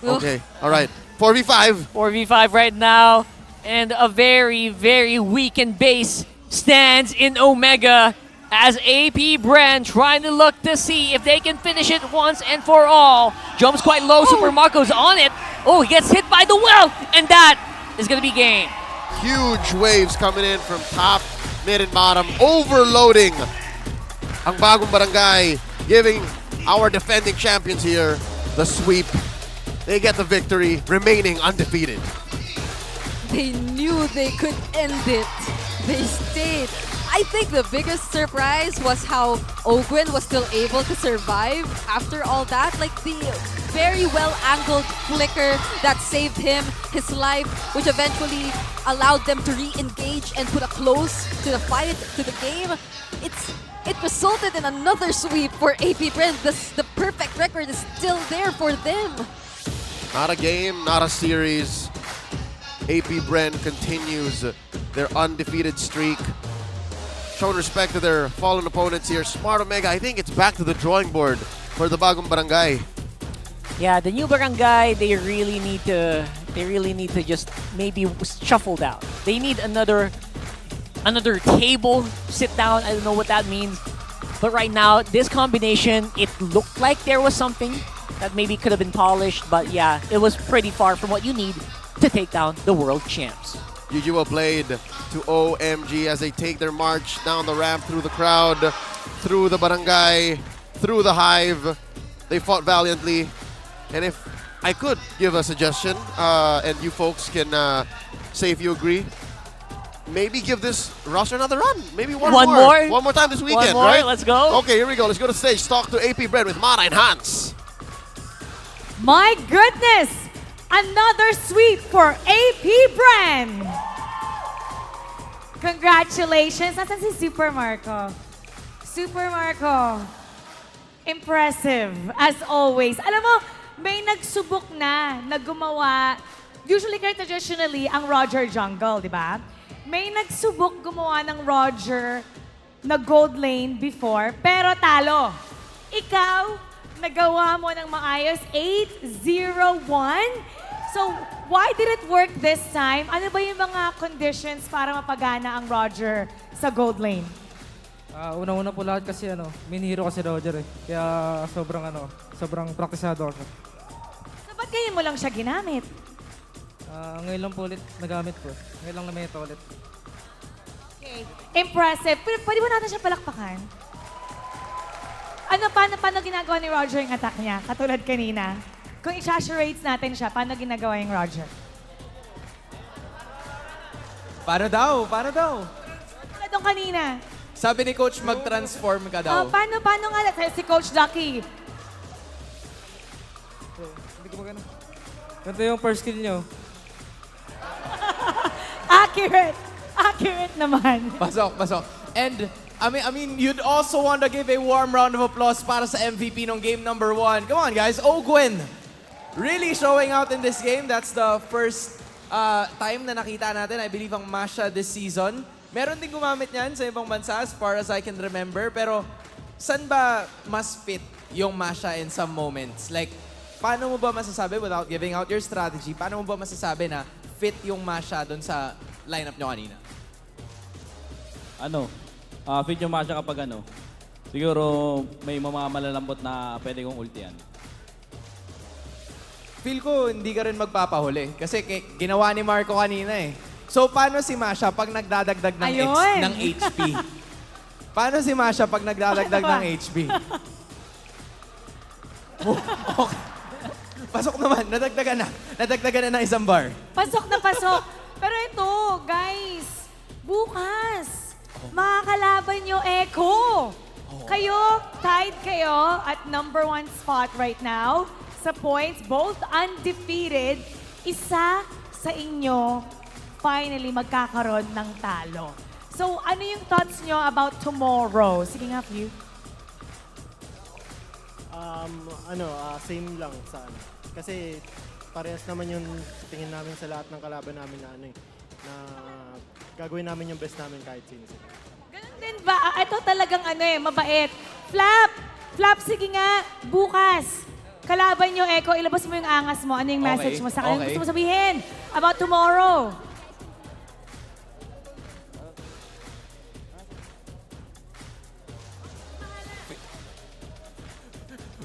Okay, all right. 4v5. 4v5 right now. And a very, very weakened base stands in Omega. as AP Bren trying to look to see if they can finish it once and for all. Jumps quite low, Super Marco's on it. Oh, he gets hit by the well, and that is going to be game. Huge waves coming in from top, mid, and bottom, overloading ang bagong barangay, giving our defending champions here the sweep. They get the victory, remaining undefeated. They knew they could end it. They stayed. I think the biggest surprise was how Ogwen was still able to survive after all that. Like the very well-angled flicker that saved him, his life, which eventually allowed them to re-engage and put a close to the fight, to the game. It resulted in another sweep for AP Bren. The perfect record is still there for them. Not a game, not a series. AP Bren continues their undefeated streak. Showing respect to their fallen opponents here. Smart Omega, I think it's back to the drawing board for the bagong barangay. Yeah, the new barangay, they really need to just maybe shuffle down. They need another table, sit down. I don't know what that means. But right now, this combination, it looked like there was something that maybe could have been polished. But yeah, it was pretty far from what you need to take down the world champs. Jujuo played to OMG as they take their march down the ramp through the crowd, through the barangay, through the Hive. They fought valiantly. And if I could give a suggestion, and you folks can say if you agree, maybe give this roster another run. Maybe one more. One more time this weekend, One more, right? let's go. Okay, here we go. Let's go to stage. Talk to AP Bren with Mana and Hans. My goodness! Another sweep for AP Bren! Congratulations! Nasaan si Super Marco? Super Marco, impressive as always. Alam mo, may nagsubok na gumawa. Usually, traditionally, ang Roger Jungle, di ba? May nagsubok gumawa ng Roger na gold lane before, pero talo. Ikaw, nagawa mo ng maayos, 8-0-1. So, why did it work this time? Ano ba yung mga conditions para mapagana ang Roger sa gold lane? Una-una po lahat kasi minihiro kasi Roger eh. Kaya sobrang praktisado ako. So, ba't ngayon mo lang siya ginamit? Ngayon lang po ulit nagamit po. Ngayon lang na-meta ulit. Okay. Impressive. Pwede ba natin siya palakpakan? Paano ginagawa ni Roger yung attack niya? Katulad kanina. Kung i-saturates natin siya, paano ginagawa yung Roger? Para daw. Wala doon kanina. Sabi ni Coach, mag-transform ka daw. Paano nga? Si Coach Ducky. Hindi ko magano. Ganito yung first skill nyo. Accurate naman. Pasok. And I mean, you'd also want to give a warm round of applause para sa MVP ng game number 1. Come on, guys. Ogwen, really showing out in this game. That's the first time na nakita natin, I believe, ang Masha this season. Meron din gumamit niyan sa ibang bansa as far as I can remember. Pero saan ba mas fit yung Masha in some moments? Like, paano mo ba masasabi, without giving out your strategy, paano mo ba masasabi na fit yung Masha doon sa lineup nyo kanina? Fit yung Masha kapag siguro may mga malalambot na pwede kong ultian. Feel ko hindi ka rin magpapahuli kasi ginawa ni Marco kanina eh. So paano si Masha pag nagdadagdag ng HP? Paano si Masha pag nagdadagdag ng HP? Okay. Pasok naman, nadagdagan na ng isang bar. Pasok na pasok. Pero ito, guys, bukas, makakalaban nyo Echo. Kayo, tied kayo at number 1 spot right now sa points, both undefeated. Isa sa inyo finally magkakaroon ng talo. So, ano yung thoughts nyo about tomorrow? Sige nga, Few. Same lang sa Kasi parehas naman yung tingin namin sa lahat ng kalaban namin na gagawin namin yung best namin kahit sino. Ganun din ba? Ito talagang mabait. Flap, sige nga, bukas. Kalaban nyo, Echo, ilabas mo yung angas mo. Ano yung message mo sa kanila? Gusto mo sabihin about tomorrow?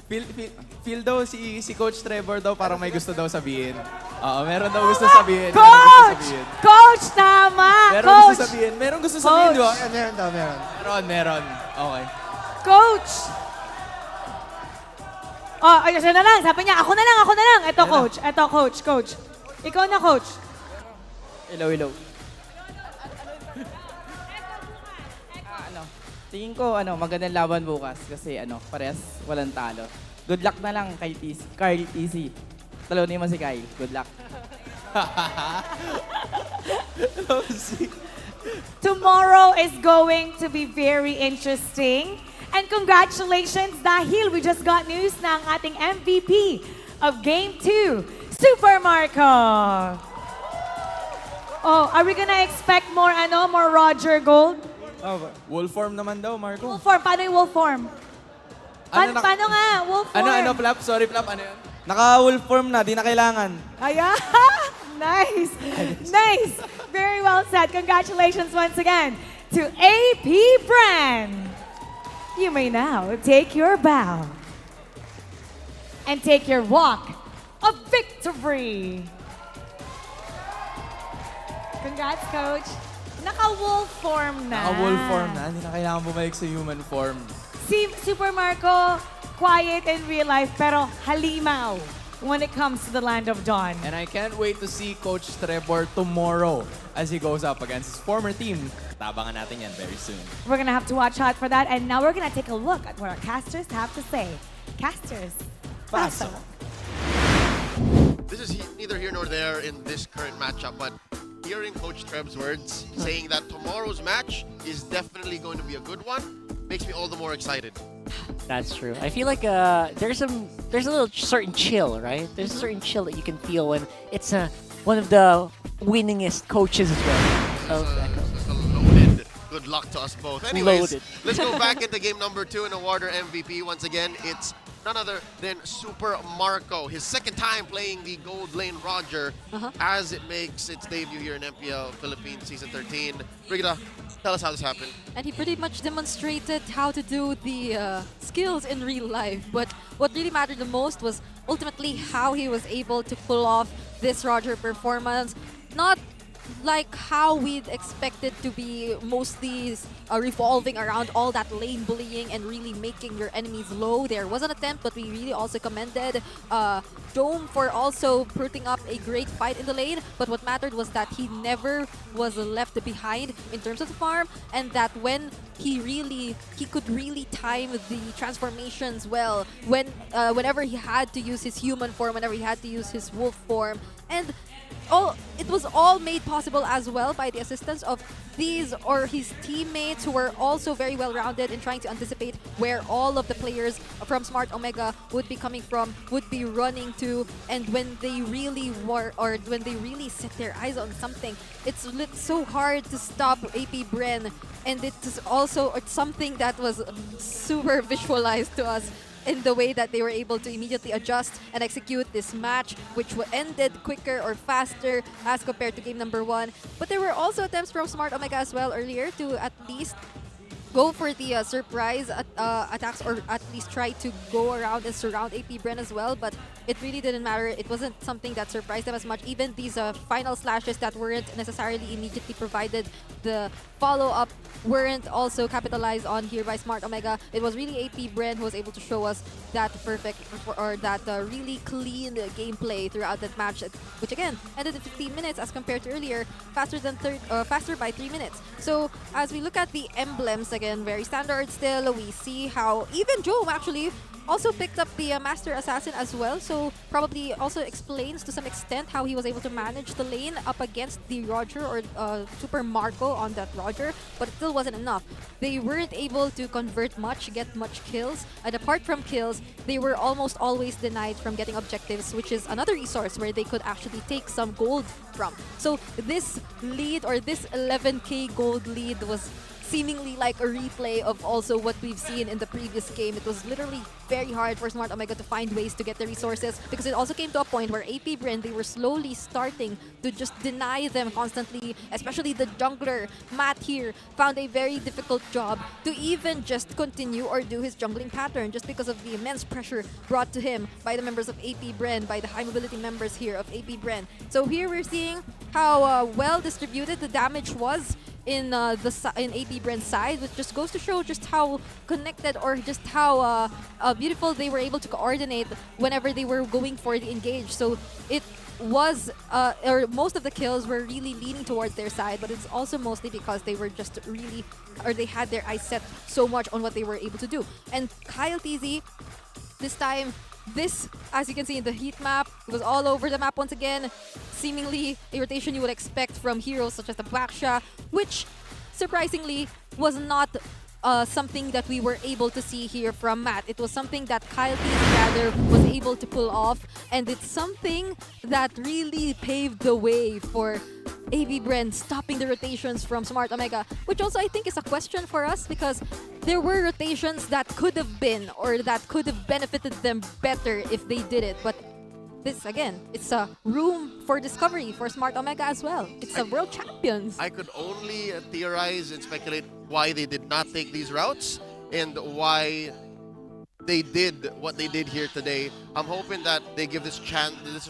Feel daw si Coach Trevor daw parang may gusto daw sabihin. Oo, meron daw gusto sabihin. Coach! Coach, tama! Meron Coach! gusto sabihin. Meron gusto sabihin, di ba? Meron daw, meron. Meron. Okay. Coach! Oh, ayun, siya na lang. Sabi niya, ako na lang. Ito, coach. Coach. Ikaw na, coach. Hello. Tingin ko magandang laban bukas kasi parehas walang talo. Good luck na lang kay Kyle TC. Talunin mo si Kyle. Good luck. Tomorrow is going to be very interesting. And congratulations dahil we just got news ng ating MVP of Game 2, Super Marco. Oh, are we gonna expect more Roger Gold? Wolf form naman daw, Marco. Wolf form, paano yung wolf form? Paano nga, wolf form? Flap? Sorry, Flap, ano yun? Naka-wolf form na, di na kailangan. Ayan! Nice! Nice! Very well said. Congratulations once again to AP Bren. You may now take your bow and take your walk of victory. Congrats, Coach. Naka-wolf form na. Naka-wolf form na, hindi na kailangan bumalik sa human form. Si Super Marco, quiet in real life, pero halimaw when it comes to the land of Dawn. And I can't wait to see Coach Trevor tomorrow as he goes up against his former team. Tabangan natin yan very soon. We're gonna have to watch out for that, and now we're gonna take a look at what our casters have to say. Casters, paso. This is neither here nor there in this current matchup, but hearing Coach Treb's words, saying that tomorrow's match is definitely going to be a good one, makes me all the more excited. That's true. I feel like there's a little certain chill, right? There's a certain chill that you can feel when it's one of the winningest coaches as well. Loaded. Good luck to us both. Anyways, Loaded. let's go back into game number 2 and award our MVP. Once again, it's none other than Super Marco. His second time playing the Gold Lane Roger as it makes its debut here in MPL Philippines Season 13. Brigida, tell us how this happened. And he pretty much demonstrated how to do the skills in real life. But what really mattered the most was ultimately how he was able to pull off this Roger performance. Not like how we'd expect it to be, mostly revolving around all that lane bullying and really making your enemies low. There was an attempt, but we really also commended Dome for also putting up a great fight in the lane. But what mattered was that he never was left behind in terms of the farm, and that when he could really time the transformations well, whenever he had to use his human form, whenever he had to use his wolf form, and it was all made possible as well by the assistance of his teammates, who were also very well-rounded in trying to anticipate where all of the players from Smart Omega would be coming from, would be running to, and when they really set their eyes on something, it's so hard to stop AP Bren, and it's something that was super visualized to us in the way that they were able to immediately adjust and execute this match, which ended quicker or faster as compared to game number 1. But there were also attempts from Smart Omega as well earlier to at least go for the surprise attacks, or at least try to go around and surround AP Bren as well, but it really didn't matter. It wasn't something that surprised them as much. Even these final slashes that weren't necessarily immediately provided, the follow-up weren't also capitalized on here by Smart Omega. It was really AP Bren who was able to show us that perfect, or that really clean gameplay throughout that match, which again ended in 15 minutes as compared to earlier, faster by 3 minutes. So as we look at the emblems, again, very standard still, we see how even Joe actually also picked up the Master Assassin as well, so probably also explains to some extent how he was able to manage the lane up against the Roger, or Super Marco on that Roger, but it still wasn't enough. They weren't able to convert much, get much kills, and apart from kills, they were almost always denied from getting objectives, which is another resource where they could actually take some gold from. So this lead, or this 11k gold lead, was seemingly like a replay of also what we've seen in the previous game. It was literally very hard for Smart Omega to find ways to get the resources because it also came to a point where AP Bren, they were slowly starting to just deny them constantly, especially the jungler. Matt here found a very difficult job to even just continue or do his jungling pattern just because of the immense pressure brought to him by the members of AP Bren, by the high mobility members here of AP Bren. So here we're seeing how well distributed the damage was in AP Bren's side, which just goes to show just how connected or just how beautiful they were able to coordinate whenever they were going for the engage. So it was, or most of the kills were really leaning towards their side, but it's also mostly because they were just really, or they had their eyes set so much on what they were able to do. And Kyle TZ, this time, this, as you can see in the heat map, it was all over the map once again. Seemingly a rotation you would expect from heroes such as the Baksha, which surprisingly was not something that we were able to see here from Matt. It was something that Kyle rather was able to pull off, and it's something that really paved the way for AB Bren stopping the rotations from Smart Omega, which also I think is a question for us because there were rotations that could have been or that could have benefited them better if they did it. But this, again, it's a room for discovery for Smart Omega as well. It's a world champions. I could only theorize and speculate why they did not take these routes and why they did what they did here today. I'm hoping that they give this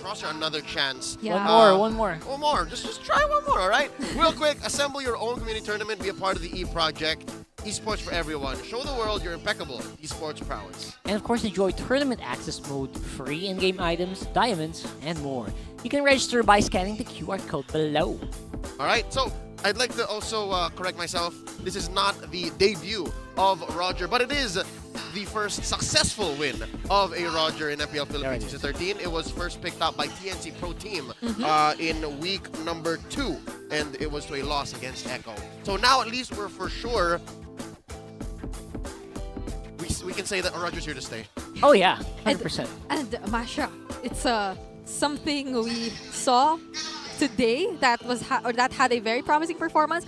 roster another chance. Yeah. One more. One more. Just try one more, all right? Real quick, assemble your own community tournament, be a part of the E project. Esports for everyone. Show the world your impeccable esports prowess. And of course, enjoy tournament access mode, free in-game items, diamonds, and more. You can register by scanning the QR code below. All right, so I'd like to also correct myself. This is not the debut of Roger, but it is the first successful win of a Roger in MPL Philippines Season 13. It was first picked up by TNC Pro Team in week number 2, and it was to a loss against Echo. So now at least we're for sure, we can say that Roger's here to stay. Oh yeah, 100%. And Masha, it's something we saw today that was that had a very promising performance.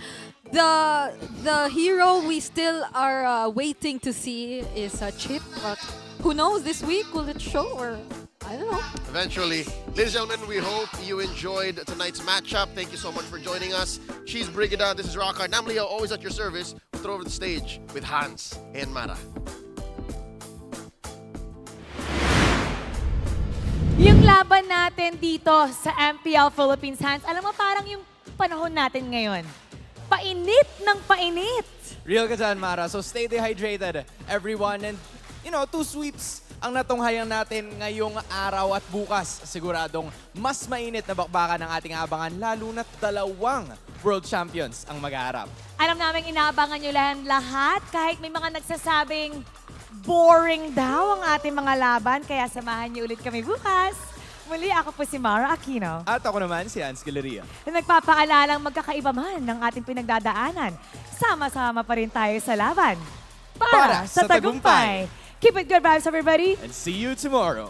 The hero we still are waiting to see is Chip, but who knows, this week will it show, or I don't know. Eventually. Ladies and gentlemen, we hope you enjoyed tonight's matchup. Thank you so much for joining us. She's Brigida, this is Rockhard. I'm Leo, always at your service. We'll throw over the stage with Hans and Mara. Yung laban natin dito sa MPL Philippines, Hans, alam mo parang yung panahon natin ngayon. Painit ng painit. Real ka dyan, Mara. So stay dehydrated, everyone. And, you know, 2 sweeps ang natunghayan natin ngayong araw at bukas. Siguradong mas mainit na bakbakan ng ating abangan, lalo na't 2 world champions ang mag-aarap. Alam namin inaabangan nyo lahat kahit may mga nagsasabing boring daw ang ating mga laban. Kaya samahan niyo ulit kami bukas. Muli, ako po si Mara Aquino. At ako naman si Hans Galeria. Na nagpapaalalang magkakaiba man ng ating pinagdadaanan. Sama-sama pa rin tayo sa laban. Para sa tagumpay. Keep it good vibes, everybody. And see you tomorrow.